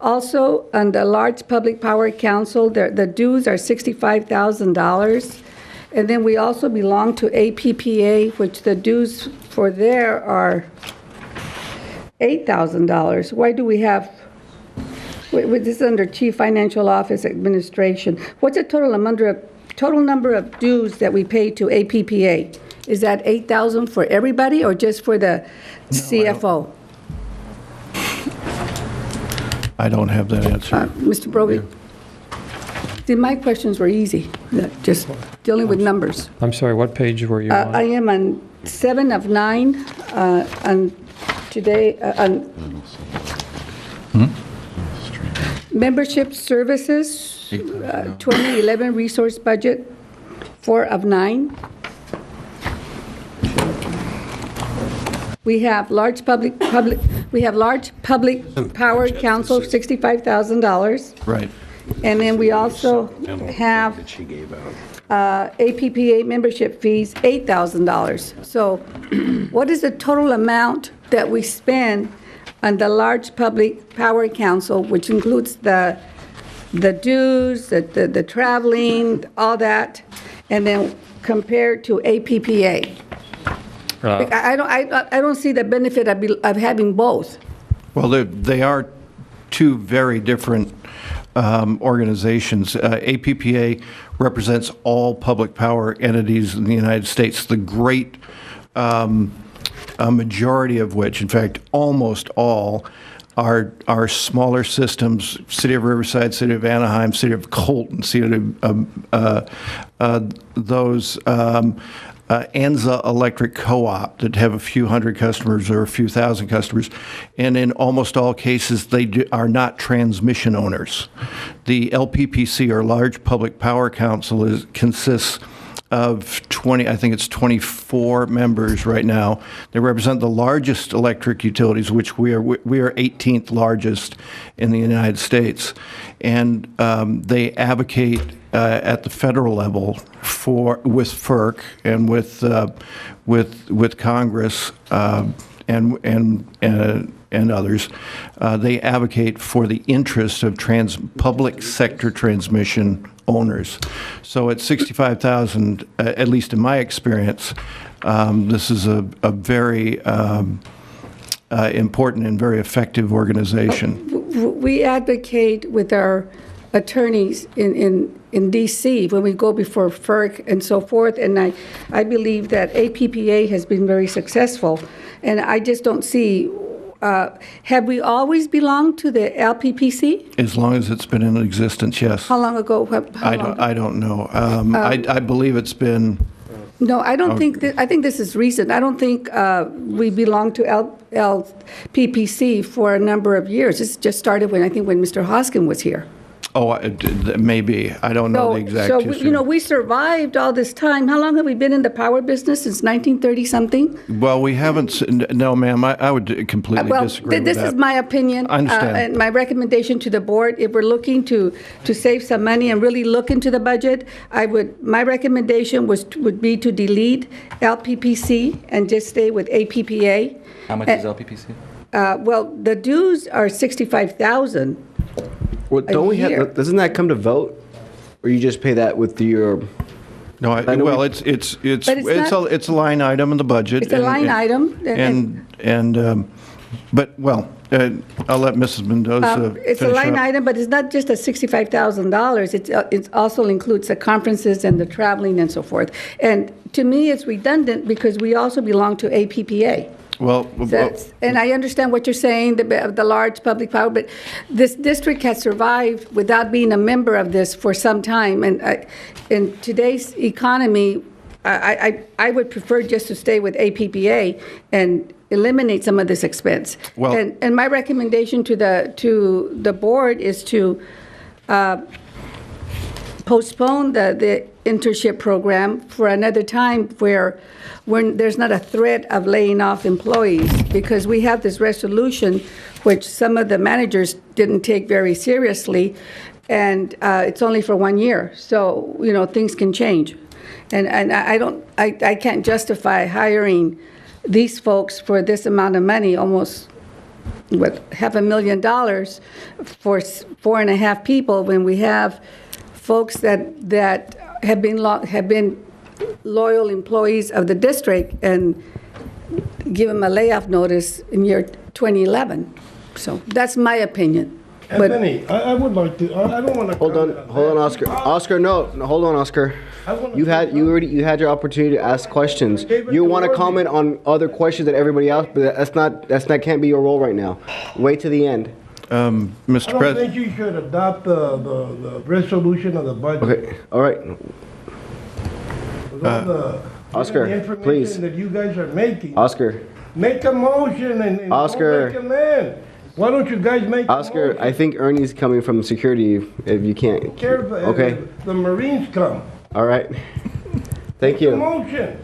Also, on the Large Public Power Council, the dues are $65,000. And then we also belong to APPA, which the dues for there are $8,000. Why do we have, this is under Chief Financial Office Administration. What's the total number of dues that we pay to APPA? Is that 8,000 for everybody or just for the CFO? I don't have that answer. Mr. Brogan? See, my questions were easy, just dealing with numbers. I'm sorry, what page were you on? I am on 7 of 9, on today, on membership services, 2011 resource budget, 4 of 9. We have large public power council, $65,000. Right. And then we also have APPA membership fees, $8,000. So what is the total amount that we spend on the large public power council, which includes the dues, the traveling, all that, and then compared to APPA? I don't see the benefit of having both. Well, they are two very different organizations. APPA represents all public power entities in the United States, the great majority of which, in fact, almost all, are smaller systems, City of Riverside, City of Anaheim, City of Colton, City of those Anza Electric Co-op that have a few hundred customers or a few thousand customers, and in almost all cases they are not transmission owners. The LPPC, or Large Public Power Council, consists of 24 members right now. They represent the largest electric utilities, which we are 18th largest in the United States, and they advocate at the federal level with FERC and with Congress and others. They advocate for the interest of public sector transmission owners. So at $65,000, at least in my experience, this is a very important and very effective organization. We advocate with our attorneys in D.C. when we go before FERC and so forth, and I believe that APPA has been very successful, and I just don't see. Have we always belonged to the LPPC? As long as it's been in existence, yes. How long ago? I don't know. I believe it's been. No, I don't think that. I think this is recent. I don't think we belong to LPPC for a number of years. This just started when Mr. Hoskin was here. Oh, maybe. I don't know the exact history. So, we survived all this time. How long have we been in the power business? Since 1930-something? Well, we haven't. No, ma'am, I would completely disagree with that. This is my opinion. I understand. And my recommendation to the board, if we're looking to save some money and really look into the budget, my recommendation would be to delete LPPC and just stay with APPA. How much is LPPC? Well, the dues are $65,000. Well, doesn't that come to vote, or you just pay that with your? No, it's a line item in the budget. It's a line item, But, well, I'll let Mrs. Mendoza It's a finish line up. item, but it's not just a $65,000. It also includes the conferences and the traveling and so forth. And to me, it's redundant because we also belong to APPA. Well, And I understand what you're saying, the large public power, but this district has survived without being a member of this for some time. And in today's economy, I would prefer just to stay with APPA and eliminate some of this expense. Well- And my recommendation to the board is to postpone the internship program for another time where when there's not a threat of laying off employees, because we have this resolution which some of the managers didn't take very seriously, and it's only for 1 year. So, things can change. And I can't justify hiring these folks for this amount of money, almost $500,000 for 4.5 people, when we have folks that have been loyal employees of the district and give them a layoff notice in year 2011. So that's my opinion. But Anthony, I would like to, I don't want to. Hold on, Oscar. Oscar, no, hold on, Oscar. You had your opportunity to ask questions. You want to comment on other questions that everybody else, but that's not can't be your role right now. Wait to the end. Mr. I don't President. think you should adopt the resolution of the budget. Okay, all right. With all the Oscar, information please. that you guys are making. Oscar. Make a motion and Oscar. don't recommend. Why don't you guys make Oscar, a motion? I think Ernie's coming from security if you can't. Care if Okay. the Marines come. All right. Thank A you. motion.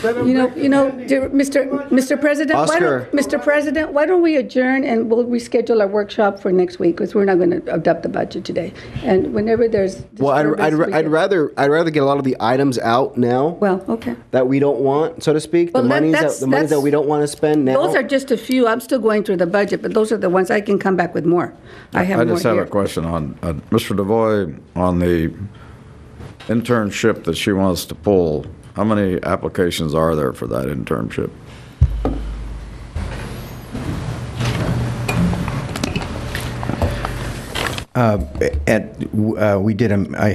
Mr. President, Oscar. Mr. President, why don't we adjourn and we'll reschedule our workshop for next week, because we're not going to adopt the budget today. And whenever there's Well, I'd rather get a lot of the items out now. Well, okay. That we don't want, so to speak. Well, the monies that's- that we don't want to spend now. Those are just a few. I'm still going through the budget, but those are the ones I can come back with more. I have more just have here. a question on, Mr. DeVoy, on the internship that she wants to pull. How many applications are there for that internship? I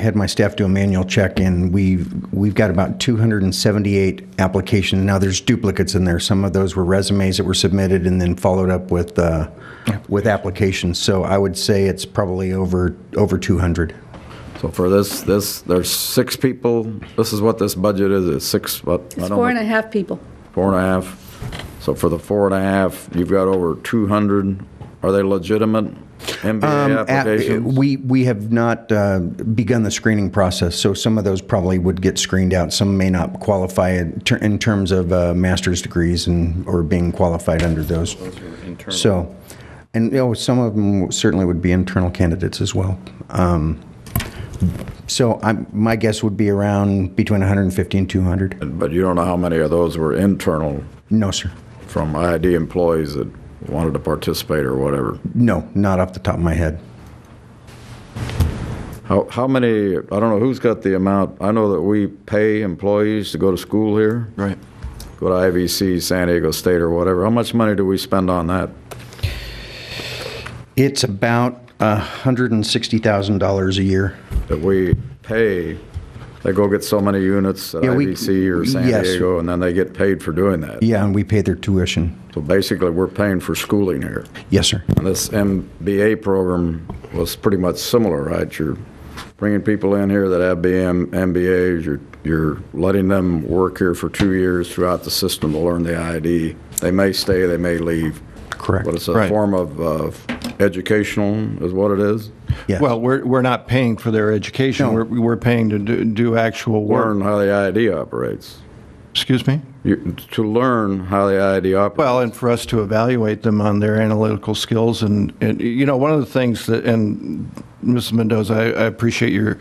had my staff do a manual check, and we've got about 278 applications. Now, there's duplicates in there. Some of those were resumes that were submitted and then followed up with applications. So I would say it's probably over 200. So for this, there's 6 people. This is what this budget is. It's 6, what? It's 4.5 people. 4.5. So for the 4.5, you've got over 200. Are they legitimate MBA applications? We have not begun the screening process, so some of those probably would get screened out. Some may not qualify in terms of master's degrees or being qualified under those. So, and some of them certainly would be internal candidates as well. So my guess would be around between 150 and 200. But you don't know how many of those were internal? No, sir. From IID employees that wanted to participate or whatever? No, not off the top of my head. How many, I don't know who's got the amount, I know that we pay employees to go to school here. Right. Go to IVC, San Diego State or whatever. How much money do we spend on that? It's about $160,000 a year. That we pay, they go get so many units at IVC or San yes. Diego, and then they get paid for doing that. Yeah, and we pay their tuition. So basically, we're paying for schooling here. Yes, sir. And this MBA program was pretty much similar, right? You're bringing people in here that have MBAs. You're letting them work here for 2 years throughout the system to learn the IID. They may stay, they may leave. Correct. But it's a form of educational, is what it is. Yes. Well, we're not paying for their education. No. We're paying to do actual work. Learn how the IID operates. Excuse me? To learn how the IID operates. Well, and for us to evaluate them on their analytical skills. And one of the things that, and Mrs. Mendoza, I appreciate your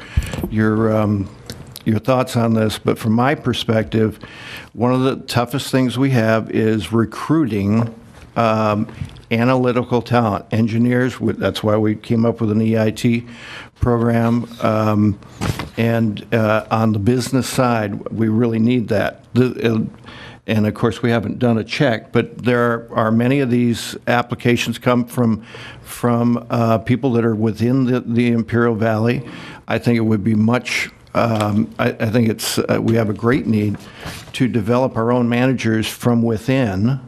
thoughts on this, but from my perspective, one of the toughest things we have is recruiting analytical talent, engineers. That's why we came up with an EIT program. And on the business side, we really need that. And of course, we haven't done a check, but there are many of these applications come from people that are within the Imperial Valley. I think it would be much. I think we have a great need to develop our own managers from within.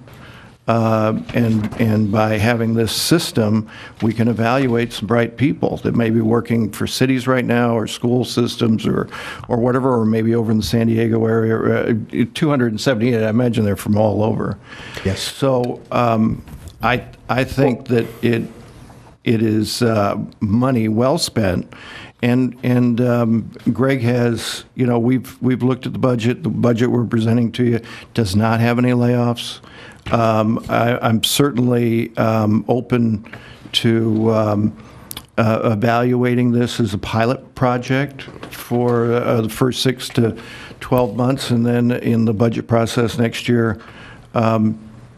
And by having this system, we can evaluate some bright people that may be working for cities right now, or school systems, or whatever, or maybe over in the San Diego area. 278, I imagine they're from all over. Yes. So I think that it is money well spent. And Greg has, we've looked at the budget. The budget we're presenting to you does not have any layoffs. I'm certainly open to evaluating this as a pilot project for the first 6 to 12 months, and then in the budget process next year,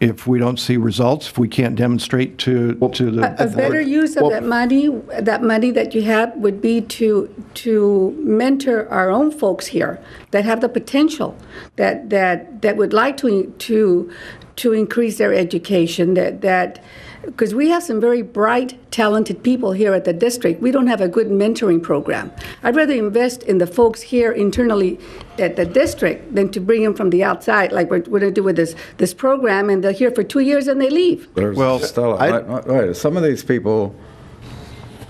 if we don't see results, if we can't demonstrate to the A better use of that money that you have would be to mentor our own folks here that have the potential, that would like to increase their education, because we have some very bright, talented people here at the district. We don't have a good mentoring program. I'd rather invest in the folks here internally at the district than to bring them from the outside, like we're going to do with this program, and they're here for 2 years and they leave. Wait, some of these people,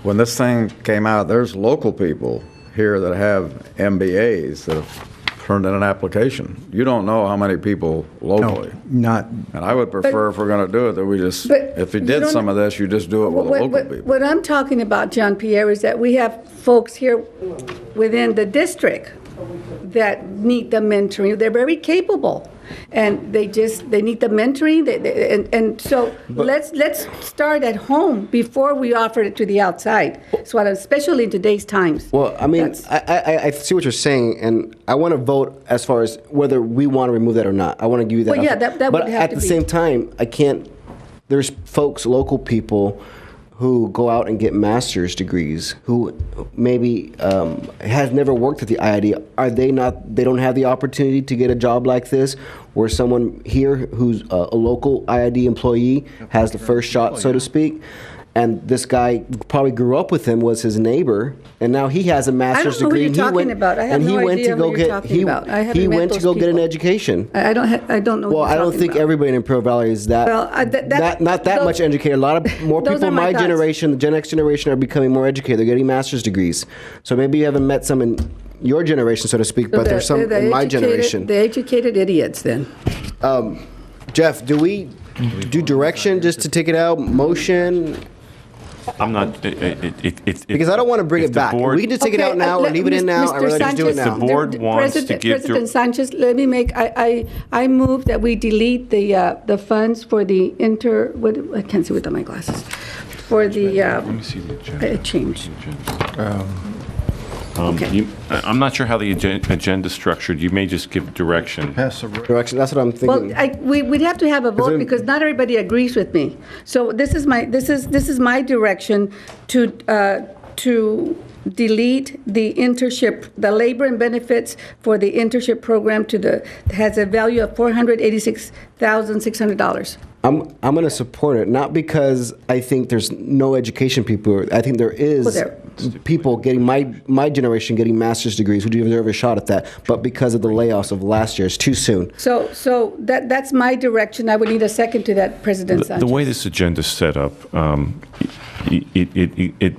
when this thing came out, there's local people here that have MBAs that have turned in an application. You don't know how many people locally. No, not. And I would prefer, if we're going to do it, that we just, if you did some of this, you just do it with the local people. What I'm talking about, John Pierre, is that we have folks here within the district that need the mentoring. They're very capable, and they need the mentoring. And so let's start at home before we offer it to the outside. So especially in today's times. Well, I mean, I see what you're saying, and I want to vote as far as whether we want to remove that or not. I want to give you that. Well, yeah, that would have to be. But at the same time, I can't. There's folks, local people, who go out and get master's degrees, who maybe has never worked at the IID. Are they not? They don't have the opportunity to get a job like this, where someone here who's a local IID employee has the first shot, so to speak. And this guy probably grew up with him, was his neighbor, and now he has a master's degree. I don't know who you're talking about. I have no idea who you're talking about. I haven't he met went to those go get an people. education. I don't know. Well, who you're I don't talking think about. everybody in Imperial Valley is that. Well, not that much educated. A lot of more Those people are in my my thoughts. generation, the Gen X generation, are becoming more educated. They're getting master's degrees. So maybe you haven't met some in your generation, so to speak, but there's some in my generation. The educated idiots, then. Jeff, do we do direction just to take it out? Motion? I'm not, Because I don't want to bring it back. We can just take it out now or leave it in now. I'd rather just do it now. The board wants to give President Sanchez, let me make, I move that we delete the funds for the I can't see without my glasses, for the, Let me see the agenda. change. I'm not sure how the agenda is structured. You may just give direction. Direction, that's what I'm thinking. Well, we'd have to have a vote because not everybody agrees with me. So this is my direction to delete the internship, the labor and benefits for the internship program has a value of $486,600. I'm going to support it, not because I think there's no education people. I think there is people getting, my generation getting master's degrees who deserve a shot at that, but because of the layoffs of last year, it's too soon. So that's my direction. I would need a second to that, President Sanchez. The way this agenda is set up, it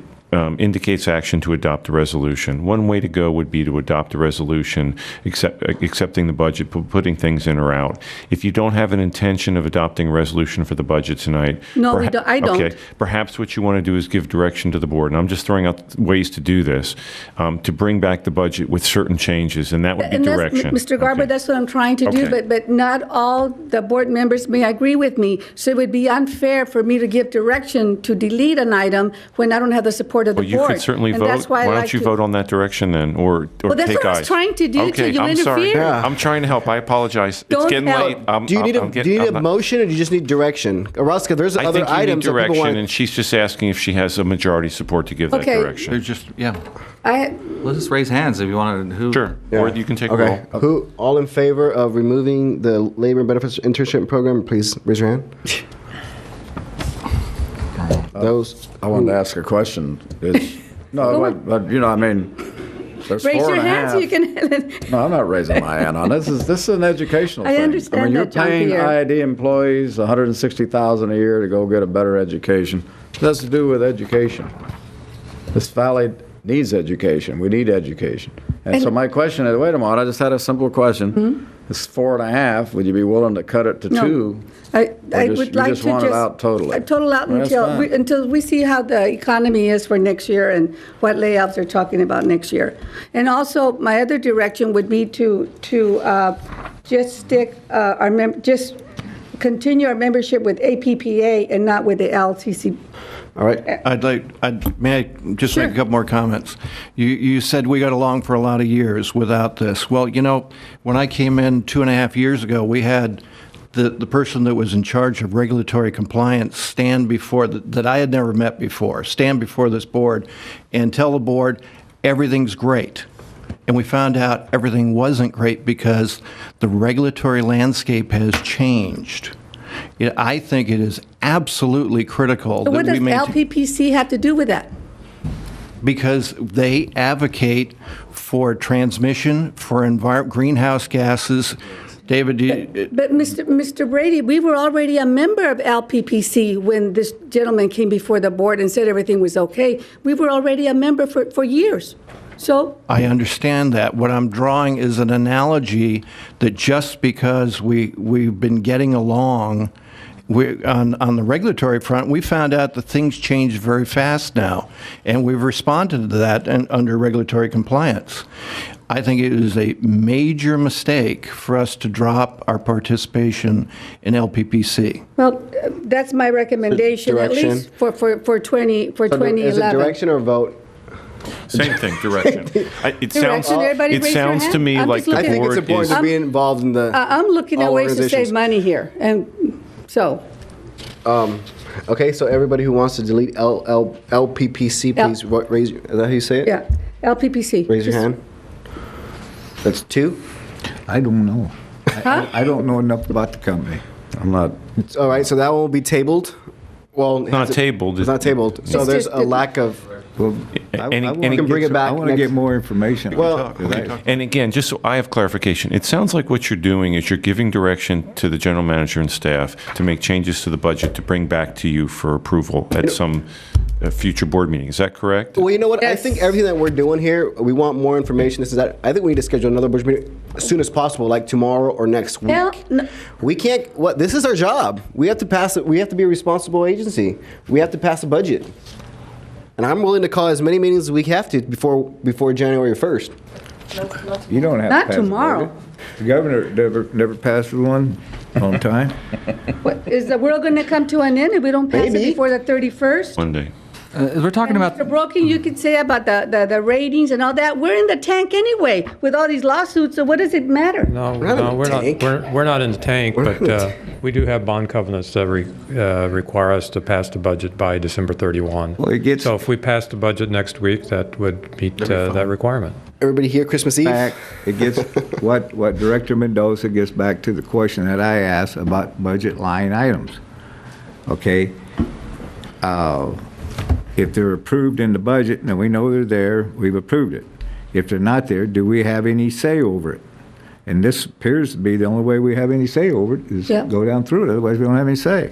indicates action to adopt a resolution. One way to go would be to adopt a resolution accepting the budget, putting things in or out. If you don't have an intention of adopting a resolution for the budget tonight... No, I don't. Okay, perhaps what you want to do is give direction to the board, and I'm just throwing out ways to do this, to bring back the budget with certain changes, and that would be direction. Mr. Garber, that's what I'm trying to do, but not all the board members may agree with me. So it would be unfair for me to give direction to delete an item when I don't have the support support of the Well, you board. could certainly And vote. that's Why I don't like you to- vote on that direction then, or Well, that's take what I was eyes? trying to do till Okay, you I'm sorry. interfered. I'm trying to help. I apologize. It's Don't getting help. late. I'm Do you need a not- motion or do you just need direction? Roscoe, there's I other think you need items that people direction, want. and she's just asking if she has a majority support to give that Okay. direction. They're just, yeah. Let's just raise hands if you want to. Who? Sure. Or you can take a Okay. roll. Who, all in favor of removing the labor and benefits internship program, please raise your hand. Those. I wanted to ask a question. But you know, I mean, there's Raise four your and a hand so half. you can. No, I'm not raising my hand on this. This is an educational I thing. understand I mean, you're that, John paying Pierre. IID employees $160,000 a year to go get a better education. It has to do with education. This valley needs education. We need education. And so my question is, wait a minute, I just had a simple question. It's 4.5. Would you be willing to cut it to No. 2? I just- would you like just to want it just. out totally? Total out Well, that's fine. until we see how the economy is for next year and what layoffs they're talking about next year. And also, my other direction would be to just stick just continue our membership with APPA and not with the LTC. All right. May I just make a couple more comments? You said we got along for a lot of years without this. Well, you know, when I came in 2.5 years ago, we had the person that was in charge of regulatory compliance stand before, that I had never met before, stand before this board and tell the board everything's great. And we found out everything wasn't great because the regulatory landscape has changed. I think it is absolutely critical So what that we does maintain, LPPC have to do with that? because they advocate for transmission, for greenhouse gases. David, But Mr. Brady, we were already a member of LPPC when this gentleman came before the board and said everything was okay. We were already a member for years. So, I understand that. What I'm drawing is an analogy that just because we've been getting along on the regulatory front, we found out that things change very fast now, and we've responded to that under regulatory compliance. I think it is a major mistake for us to drop our participation in LPPC. well, that's my recommendation, at Direction. least for 2011. Is it direction or vote? Same thing, direction. It sounds, Direction, everybody raise their to hand? me I'm like just the looking- I think it's board important is... to be involved in the. I'm looking at all ways to organizations. save money here, and so. Okay, so everybody who wants to delete LPPC, please raise. Is that how you say it? Yeah, LPPC. Raise your hand. That's 2. I don't know. I don't know enough about the company. I'm not. All right, so that one will be tabled. Well, Not tabled. It's not tabled. So It's there's just a lack of. Well, Any- I any- wanna can bring get it back I want to next- get more information. Well, And again, just so I have clarification, it sounds like what you're doing is you're giving direction to the general manager and staff to make changes to the budget to bring back to you for approval at some future board meeting. Is that correct? Well, you know what? I Yes. think everything that we're doing here, we want more information. This is that. I think we need to schedule another board meeting as soon as possible, like tomorrow or next week. Hell, no. We can't. What? This is our job. We have to pass it. We have to be a responsible agency. We have to pass a budget. And I'm willing to call as many meetings as we have to before January 1st. You don't have Not to pass a tomorrow. budget. The governor never passed one on time. What, is the world going to come to an end if we don't pass Maybe. it before the 31st? Monday. We're talking about. Mr. Brokin, you could say about the ratings and all that. We're in the tank anyway with all these lawsuits, so what does it matter? No, We're not in the we're tank. not. We're not in the tank, We're not in but the we do have bond covenants that require us to pass the budget by December 31. Well, it gets So if we pass the budget next week, that would meet that requirement. Everybody here, Christmas Eve. back. It gets what Director Mendoza gets back to the question that I asked about budget line items. Okay. If they're approved in the budget, then we know they're there, we've approved it. If they're not there, do we have any say over it? And this appears to be the only way we have any say over it is Yeah. go down through it, otherwise we don't have any say.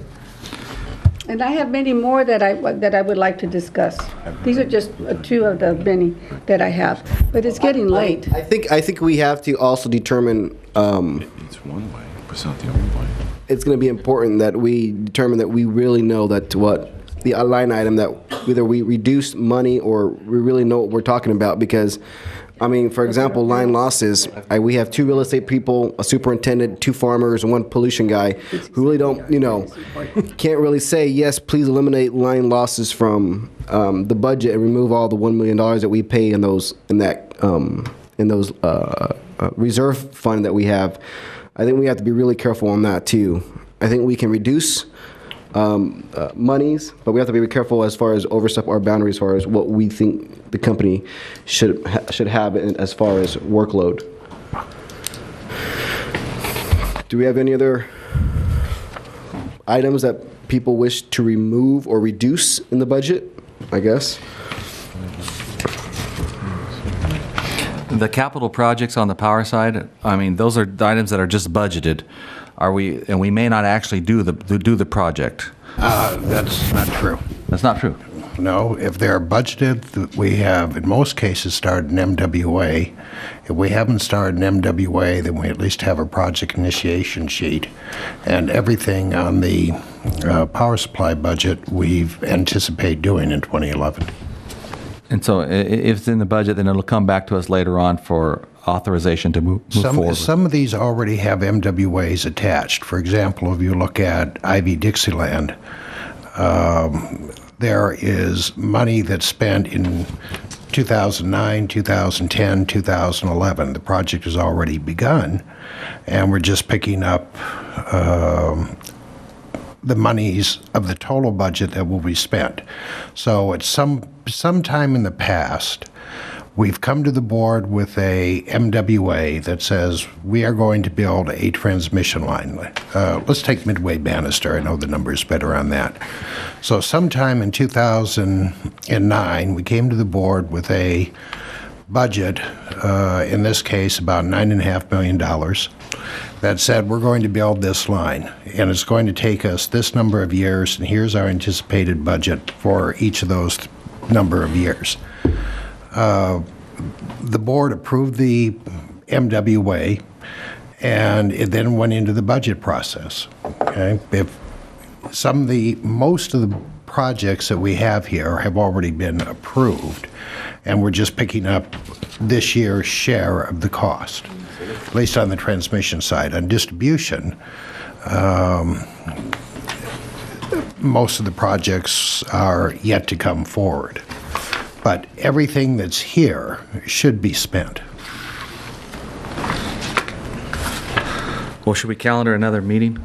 And I have many more that I would like to discuss. These are just 2 of the many that I have, but it's getting late. I think we have to also determine. It's one way, but it's not the only way. It's going to be important that we determine that we really know that what the line item that either we reduce money or we really know what we're talking about, because I mean, for example, line losses. We have 2 real estate people, a superintendent, 2 farmers, and 1 pollution guy who really don't, can't really say, yes, please eliminate line losses from the budget and remove all the $1 million that we pay in those reserve fund that we have. I think we have to be really careful on that too. I think we can reduce monies, but we have to be careful as far as overstep our boundaries as far as what we think the company should have as far as workload. Do we have any other items that people wish to remove or reduce in the budget? I guess. The capital projects on the power side, I mean, those are the items that are just budgeted. And we may not actually do the project. That's not true. That's not true. No, if they're budgeted, we have, in most cases, started an MWA. If we haven't started an MWA, then we at least have a project initiation sheet. And everything on the power supply budget, we've anticipate doing in 2011. And so if it's in the budget, then it'll come back to us later on for authorization to move forward. Some of these already have MWAs attached. For example, if you look at IV Dixieland, there is money that's spent in 2009, 2010, 2011. The project has already begun, and we're just picking up the monies of the total budget that will be spent. So at some time in the past, we've come to the board with a MWA that says we are going to build a transmission line. Let's take Midway Bannister. I know the numbers better on that. So sometime in 2009, we came to the board with a budget, in this case about $9.5 million, that said we're going to build this line, and it's going to take us this number of years, and here's our anticipated budget for each of those number of years. The board approved the MWA, and it then went into the budget process. Okay, most of the projects that we have here have already been approved, and we're just picking up this year's share of the cost, at least on the transmission side. On distribution, most of the projects are yet to come forward. But everything that's here should be spent. Well, should we calendar another meeting,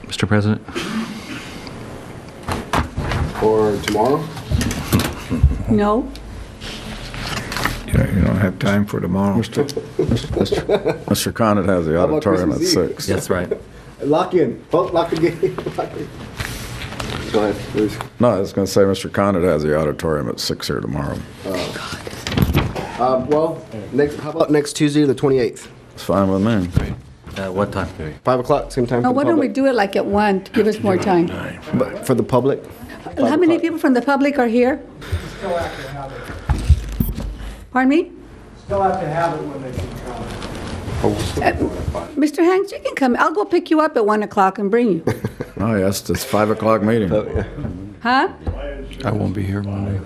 Mr. President? Or tomorrow? No. You don't have time for tomorrow. Mr. Condit has the auditorium at 6. That's right. Lock in. Lock the game. Go ahead, please. No, I was going to say Mr. Condit has the auditorium at 6 here tomorrow. Well, how about next Tuesday, the 28th? It's fine with me. What time? 5 o'clock, same time. Now, for the why don't we public? do it like at 1 to give us more time? But for the public? How many people from the public are here? Still have to have it. Pardon me? Still have to have it when they can come. Mr. Hanks, you can come. I'll go pick you up at 1 o'clock and bring you. Oh, yes, it's 5 o'clock meeting. Huh? I won't be here Monday.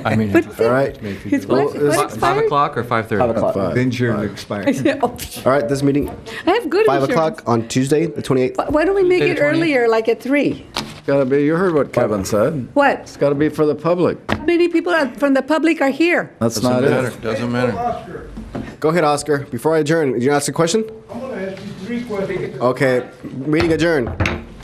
I mean, All right. His what expired? 5 o'clock or 5:30? 5 o'clock. Five. Insurance expired. Oh, All right, this meeting, I have good 5 insurance. o'clock on Tuesday, the 28th. Why don't we make Tuesday it the 28th? earlier, like at 3? Gotta be, you heard what Kevin said. What? It's gotta be for the public. How many people from the public are here? That's not it. Doesn't matter. Oscar, Go ahead, Oscar. Before I adjourn, did you ask a question? I'm going to ask you 3 questions. Okay, meeting adjourned.